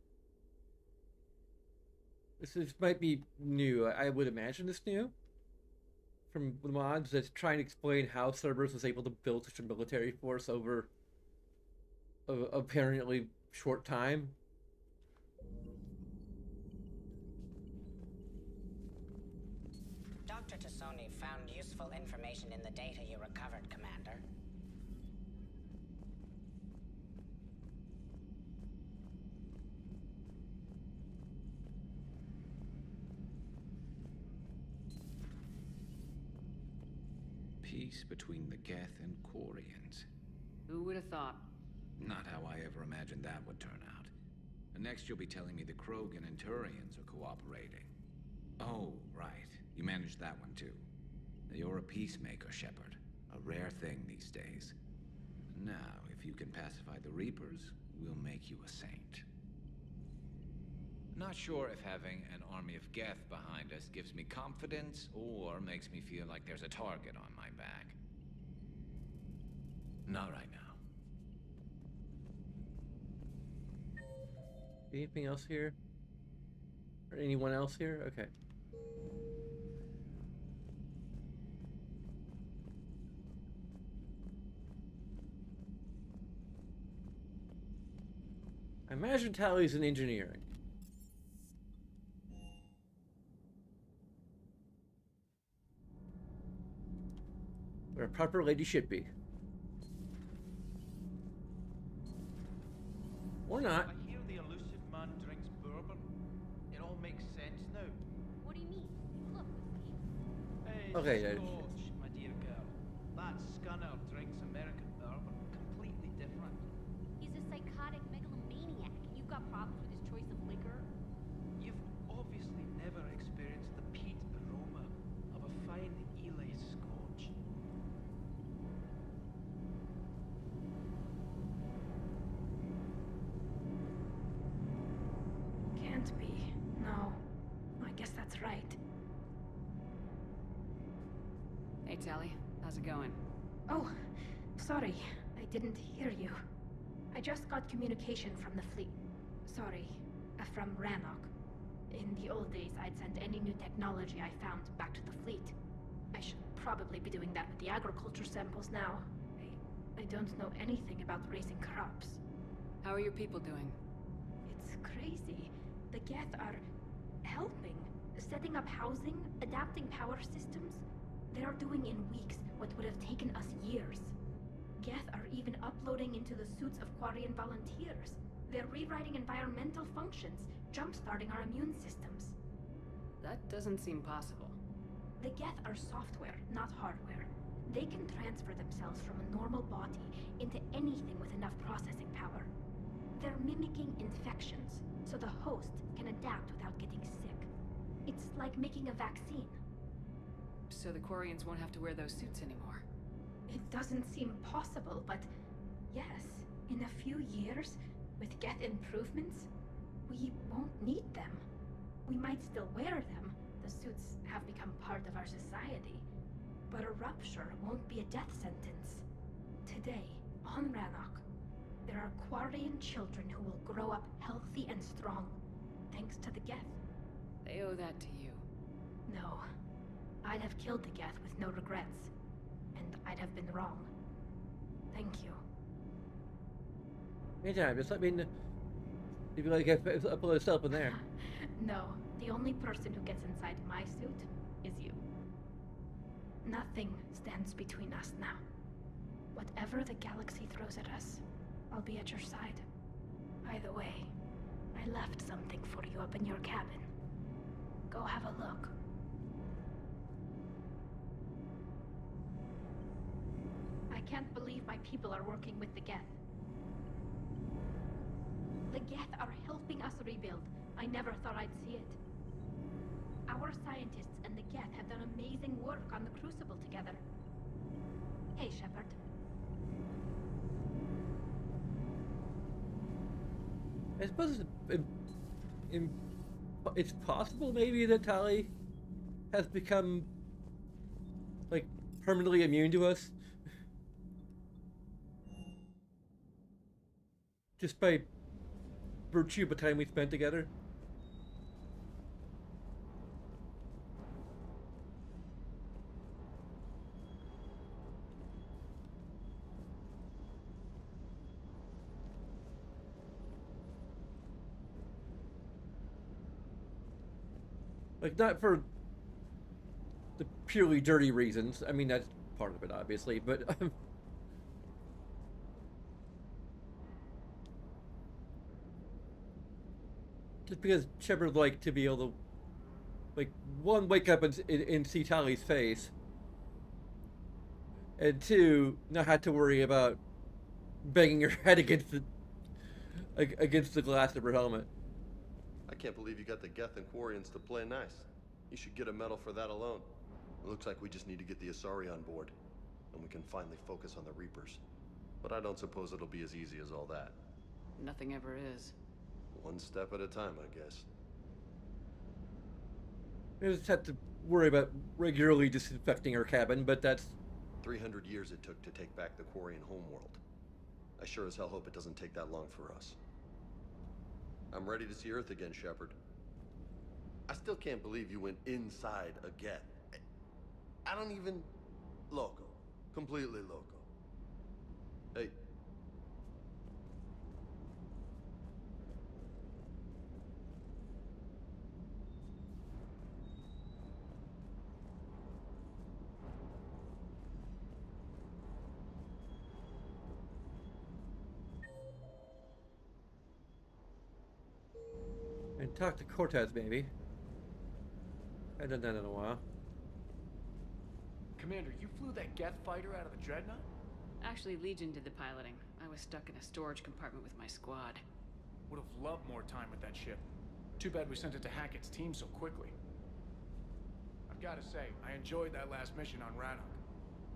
This might be new. I would imagine this new from the mods that's trying to explain how Cerberus was able to build such a military force over a apparently short time. Dr. Tassoni found useful information in the data you recovered, Commander. Peace between the Geth and Quarians. Who would have thought? Not how I ever imagined that would turn out. And next you'll be telling me the Krogan and Turians are cooperating. Oh, right. You managed that one too. You're a peacemaker, Shepard. A rare thing these days. Now, if you can pacify the Reapers, we'll make you a saint. Not sure if having an army of Geth behind us gives me confidence or makes me feel like there's a target on my back. Not right now. Anything else here? Or anyone else here? Okay. I imagine Tally's in engineering. Where a proper lady should be. Or not. I hear the elusive man drinks bourbon. It all makes sense now. What do you mean? Look, Hey, Okay, Scotch, my dear girl. That scunner drinks American bourbon. Completely different. he's a psychotic megalomaniac. You've got problems with his choice of liquor? You've obviously never experienced the peat aroma of a fine Ely Scotch. Can't be. No. I guess that's right. Hey, Tally. How's it going? Oh, sorry. I didn't hear you. I just got communication from the fleet. Sorry, from Rannoch. In the old days, I'd send any new technology I found back to the fleet. I should probably be doing that with the agriculture samples now. I don't know anything about raising crops. How are your people doing? It's crazy. The Geth are helping. Setting up housing, adapting power systems. They are doing in weeks what would have taken us years. Geth are even uploading into the suits of Quarian volunteers. They're rewriting environmental functions, jump-starting our immune systems. That doesn't seem possible. The Geth are software, not hardware. They can transfer themselves from a normal body into anything with enough processing power. They're mimicking infections, so the host can adapt without getting sick. It's like making a vaccine. So the Quarians won't have to wear those suits anymore. It doesn't seem possible, but yes, in a few years, with Geth improvements, we won't need them. We might still wear them. The suits have become part of our society. But a rupture won't be a death sentence. Today, on Rannoch, there are Quarian children who will grow up healthy and strong, thanks to the Geth. They owe that to you. No. I'd have killed the Geth with no regrets. And I'd have been wrong. Thank you. Anytime, just let me know. If you like, upload yourself in there. No, the only person who gets inside my suit is you. Nothing stands between us now. Whatever the galaxy throws at us, I'll be at your side. By the way, I left something for you up in your cabin. Go have a look. I can't believe my people are working with the Geth. The Geth are helping us rebuild. I never thought I'd see it. Our scientists and the Geth have done amazing work on the Crucible together. Hey, Shepard. I suppose it's possible maybe that Tali has become like permanently immune to us just by virtue of the time we spent together. Like, not for the purely dirty reasons. I mean, that's part of it, obviously, but just because Shepard would like to be able to, like, one, wake up and see Tali's face, and two, not have to worry about banging your head against the glass of her helmet. I can't believe you got the Geth and Quarians to play nice. You should get a medal for that alone. It looks like we just need to get the Asari on board, and we can finally focus on the Reapers. But I don't suppose it'll be as easy as all that. Nothing ever is. One step at a time, I guess. I just have to worry about regularly disinfecting her cabin, but that's... 300 years it took to take back the Quarian homeworld. I sure as hell hope it doesn't take that long for us. I'm ready to see Earth again, Shepard. I still can't believe you went inside a Geth. I don't even... Loco. Completely loco. Hey. And talk to Cortez, maybe. I haven't done that in a while. Commander, you flew that Geth fighter out of the Dreadnought? Actually, Legion did the piloting. I was stuck in a storage compartment with my squad. Would have loved more time with that ship. Too bad we sent it to Hackett's team so quickly. I've got to say, I enjoyed that last mission on Rannoch.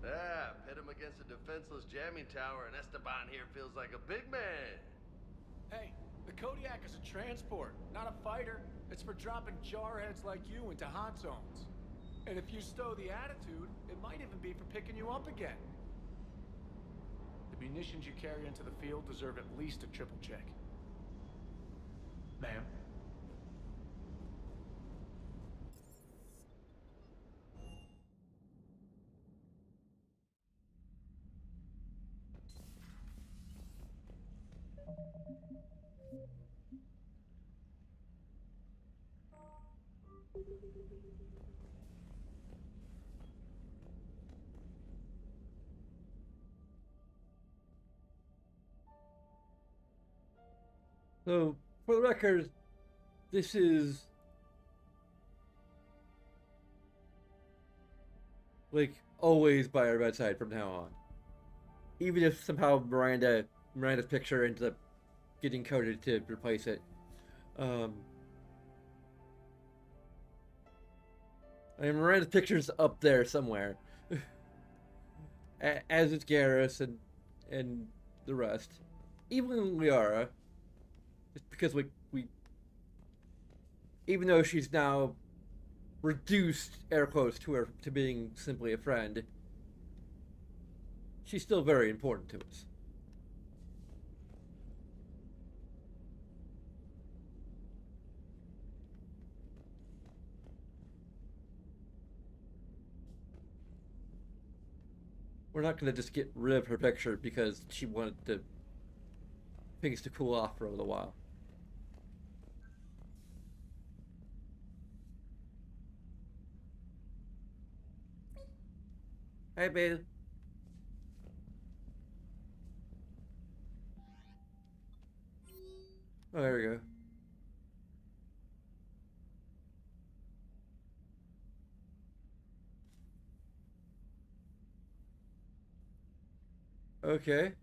Yeah, pit him against a defenseless jamming tower, and Esteban here feels like a big man. Hey, the Kodiak is a transport, not a fighter. It's for dropping jarheads like you into hot zones. And if you stow the attitude, it might even be for picking you up again. The munitions you carry into the field deserve at least a triple check. Ma'am? So, for the record, this is like always by our bedside from now on. Even if somehow Miranda's picture ends up getting coded to replace it. And Miranda's picture's up there somewhere. As is Garrus and the rest. Even Liara. Just because we even though she's now reduced, air quotes, to being simply a friend, she's still very important to us. We're not going to just get rid of her picture because she wanted things to cool off for a little while. Hey, babe. Oh, there we go. Okay.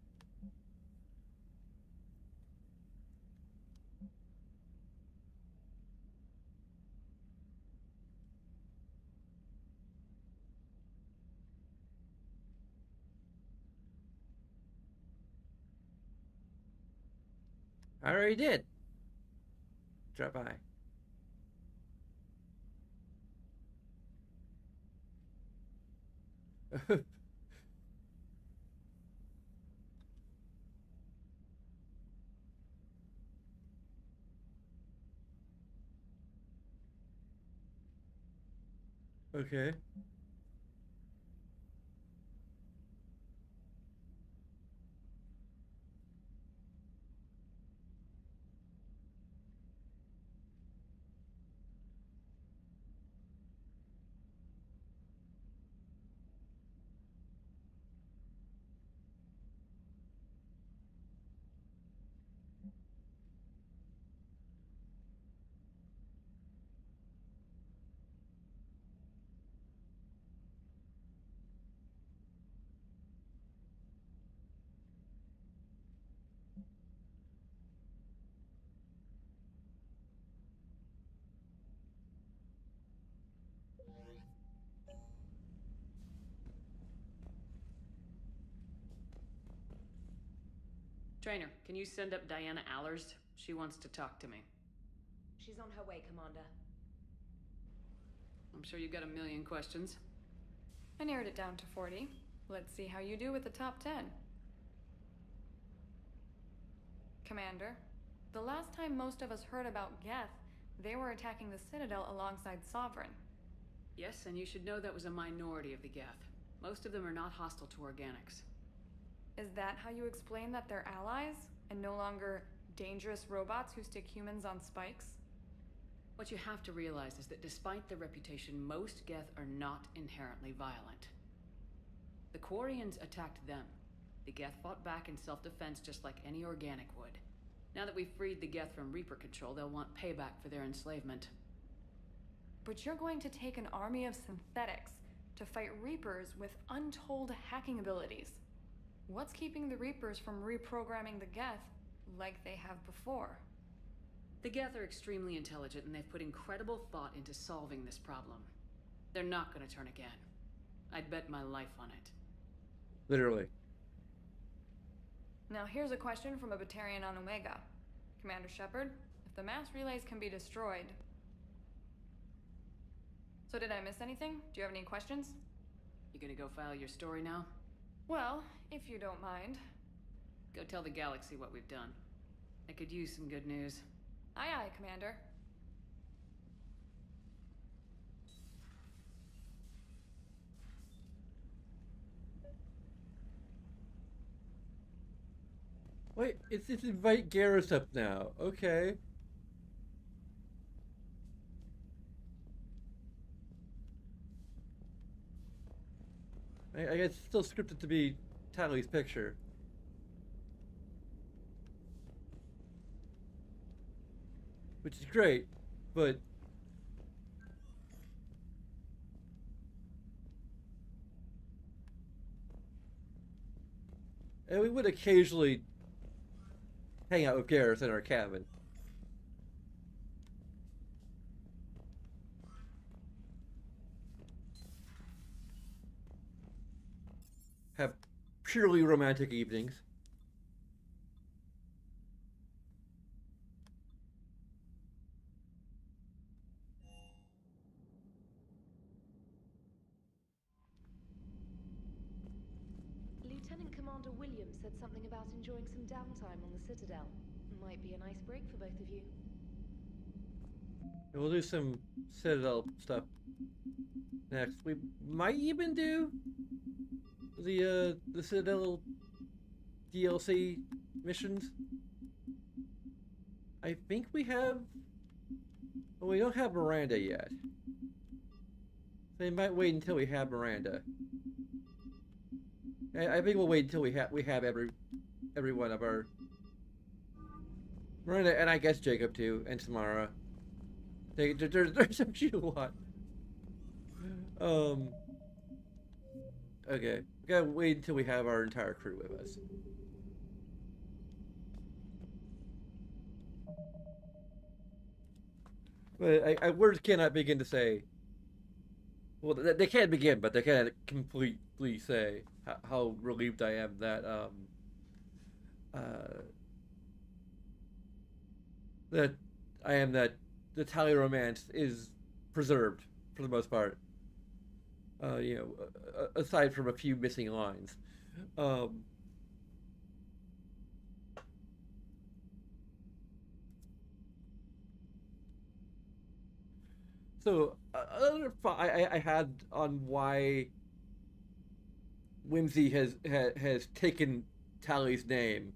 I already did. Drop by. Okay. Trainer, can you send up Diana Allers? She wants to talk to me. She's on her way, Commander. I'm sure you've got a million questions. I narrowed it down to 40. Let's see how you do with the top 10. Commander, the last time most of us heard about Geth, they were attacking the Citadel alongside Sovereign. Yes, and you should know that was a minority of the Geth. Most of them are not hostile to organics. Is that how you explain that they're allies, and no longer dangerous robots who stick humans on spikes? What you have to realize is that despite their reputation, most Geth are not inherently violent. The Quarians attacked them. The Geth fought back in self-defense just like any organic would. Now that we've freed the Geth from Reaper control, they'll want payback for their enslavement. But you're going to take an army of synthetics to fight Reapers with untold hacking abilities. What's keeping the Reapers from reprogramming the Geth like they have before? The Geth are extremely intelligent, and they've put incredible thought into solving this problem. They're not going to turn again. I'd bet my life on it. Literally. Now here's a question from a Batarian on Omega. Commander Shepard, if the mass relays can be destroyed... So did I miss anything? Do you have any questions? You gonna go file your story now? Well, if you don't mind. Go tell the galaxy what we've done. I could use some good news. Aye aye, Commander. Wait, it's invite Garrus up now. Okay. I guess it's still scripted to be Tally's picture. Which is great, but... And we would occasionally hang out with Garrus in our cabin. Have purely romantic evenings. Lieutenant Commander Williams said something about enjoying some downtime on the Citadel. Might be a nice break for both of you. And we'll do some Citadel stuff next. We might even do the Citadel DLC missions. I think we have... Well, we don't have Miranda yet. They might wait until we have Miranda. I think we'll wait until we have every one of our Right, and I guess Jacob too, and Samara. There's actually a lot. Okay, we gotta wait until we have our entire crew with us. But words cannot begin to say. Well, they can't begin, but they can't completely say how relieved I am that that I am that the Tally romance is preserved for the most part. You know, aside from a few missing lines. So another thought I had on why Whimsy has taken Tally's name.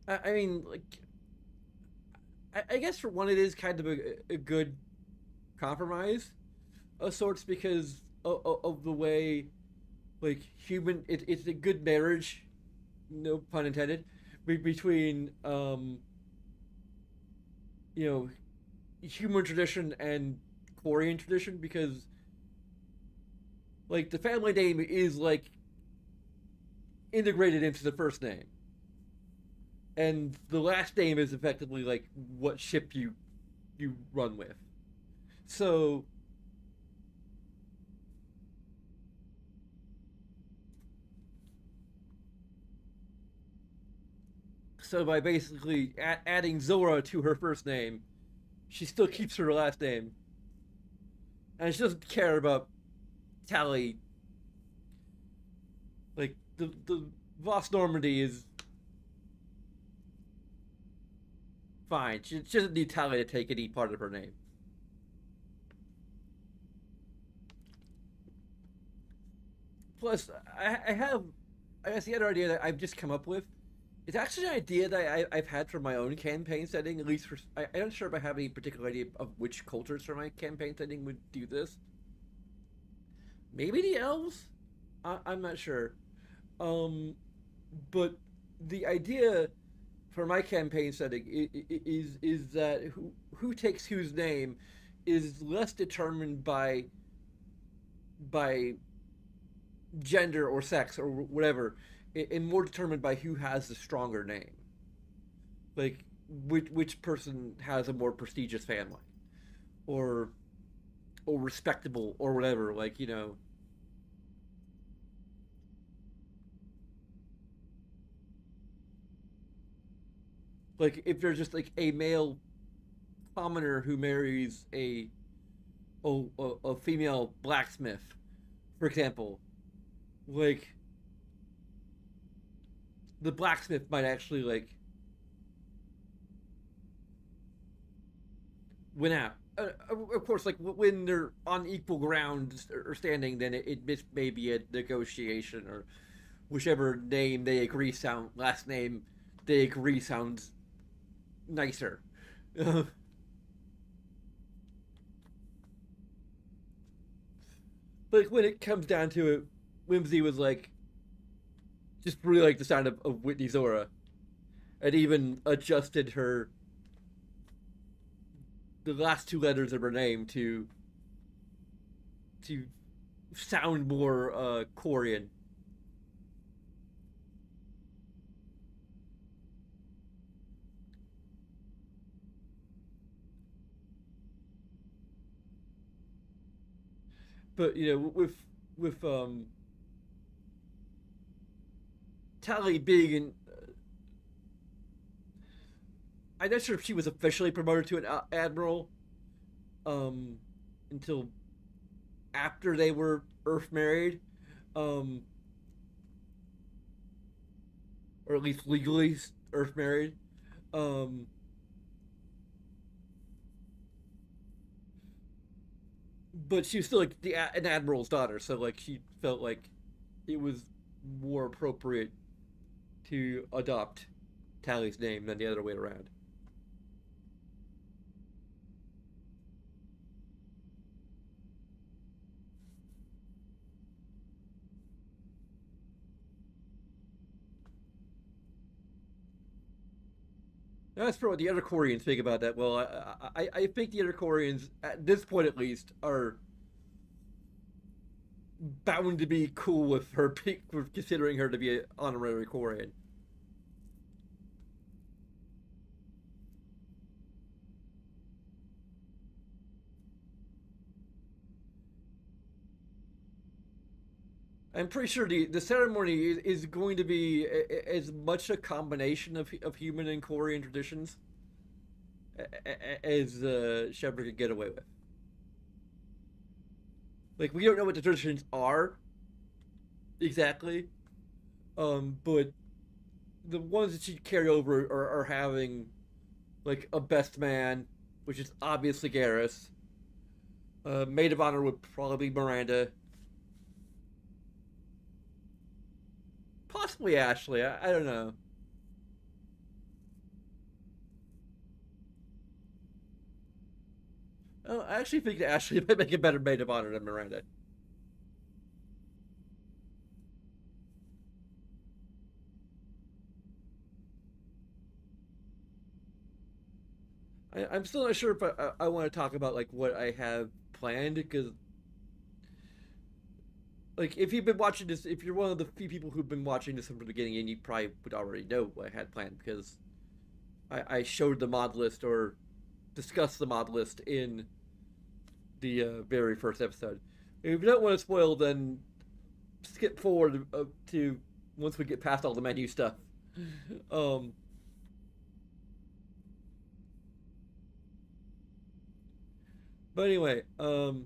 I mean, like, I guess for one, it is kind of a good compromise of sorts because of the way, like, it's a good marriage, no pun intended, between you know, human tradition and Korean tradition because, like, the family name is like integrated into the first name, and the last name is effectively like what ship you run with. So by basically adding Zora to her first name, she still keeps her last name, and she doesn't care about Tally. Like the Voss Normandy is fine. She doesn't need Tally to take any part of her name. Plus, I guess the other idea that I've just come up with is actually an idea that I've had for my own campaign setting. At least for I'm not sure if I have any particular idea of which cultures for my campaign setting would do this. Maybe the elves. I'm not sure. But the idea for my campaign setting is that who takes whose name is less determined by gender or sex or whatever, and more determined by who has the stronger name. Like which person has a more prestigious family, or respectable or whatever. Like, you know. Like if there's just like a male commoner who marries a female blacksmith, for example, like the blacksmith might actually like win out. Of course, like when they're on equal ground or standing, then it may be a negotiation, or whichever name they agree last name they agree sounds nicer. Like when it comes down to it, Whimsy was like just really like the sound of Whitney Zora, and even adjusted the last two letters of her name to sound more Korean. But you know, with Tally being in, I'm not sure if she was officially promoted to an admiral until after they were Earth married, or at least legally Earth married. But she was still like an admiral's daughter, so like she felt like it was more appropriate to adopt Tally's name than the other way around. As for what the other Koreans think about that, well, I think the other Koreans, at this point at least, are bound to be cool with her, with considering her to be an honorary Korean. I'm pretty sure the ceremony is going to be as much a combination of human and Korean traditions as Shepard could get away with. Like, we don't know what the traditions are exactly, but the ones that she'd carry over are having, like, a best man, which is obviously Garrus. Maid of honor would probably be Miranda. Possibly Ashley. I don't know. Oh, I actually think Ashley might make a better maid of honor than Miranda. I'm still not sure if I want to talk about like what I have planned, because like if you've been watching this, if you're one of the few people who've been watching this from the beginning, and you probably would already know what I had planned, because I showed the mod list or discussed the mod list in the very first episode. If you don't want to spoil, then skip forward to once we get past all the menu stuff. But anyway, there's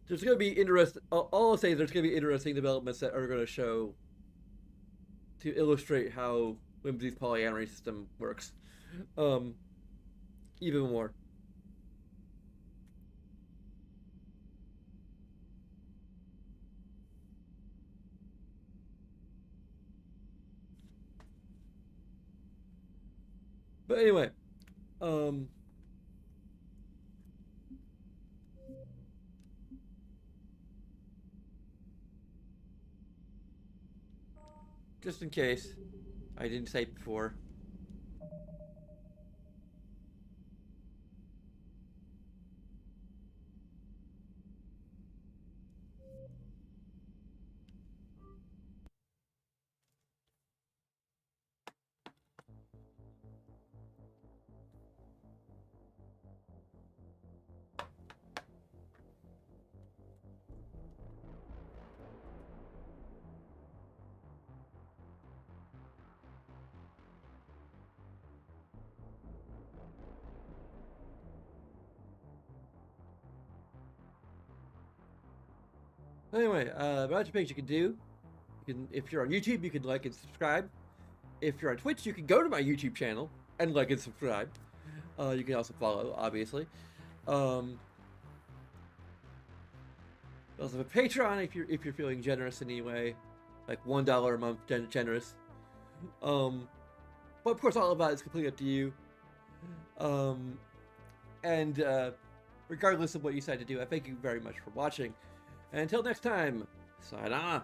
going to be interesting. All I'll say is there's going to be interesting developments that are going to show to illustrate how Whimsy's polyamory system works, even more. But anyway, just in case I didn't say it before. Anyway, a bunch of things you can do. You can, if you're on YouTube, you can like and subscribe. If you're on Twitch, you can go to my YouTube channel and like and subscribe. You can also follow, obviously. We also have a Patreon if you're feeling generous in any way, like $1 a month generous. But of course, all of that is completely up to you. And regardless of what you decide to do, I thank you very much for watching. And until next time, sign on.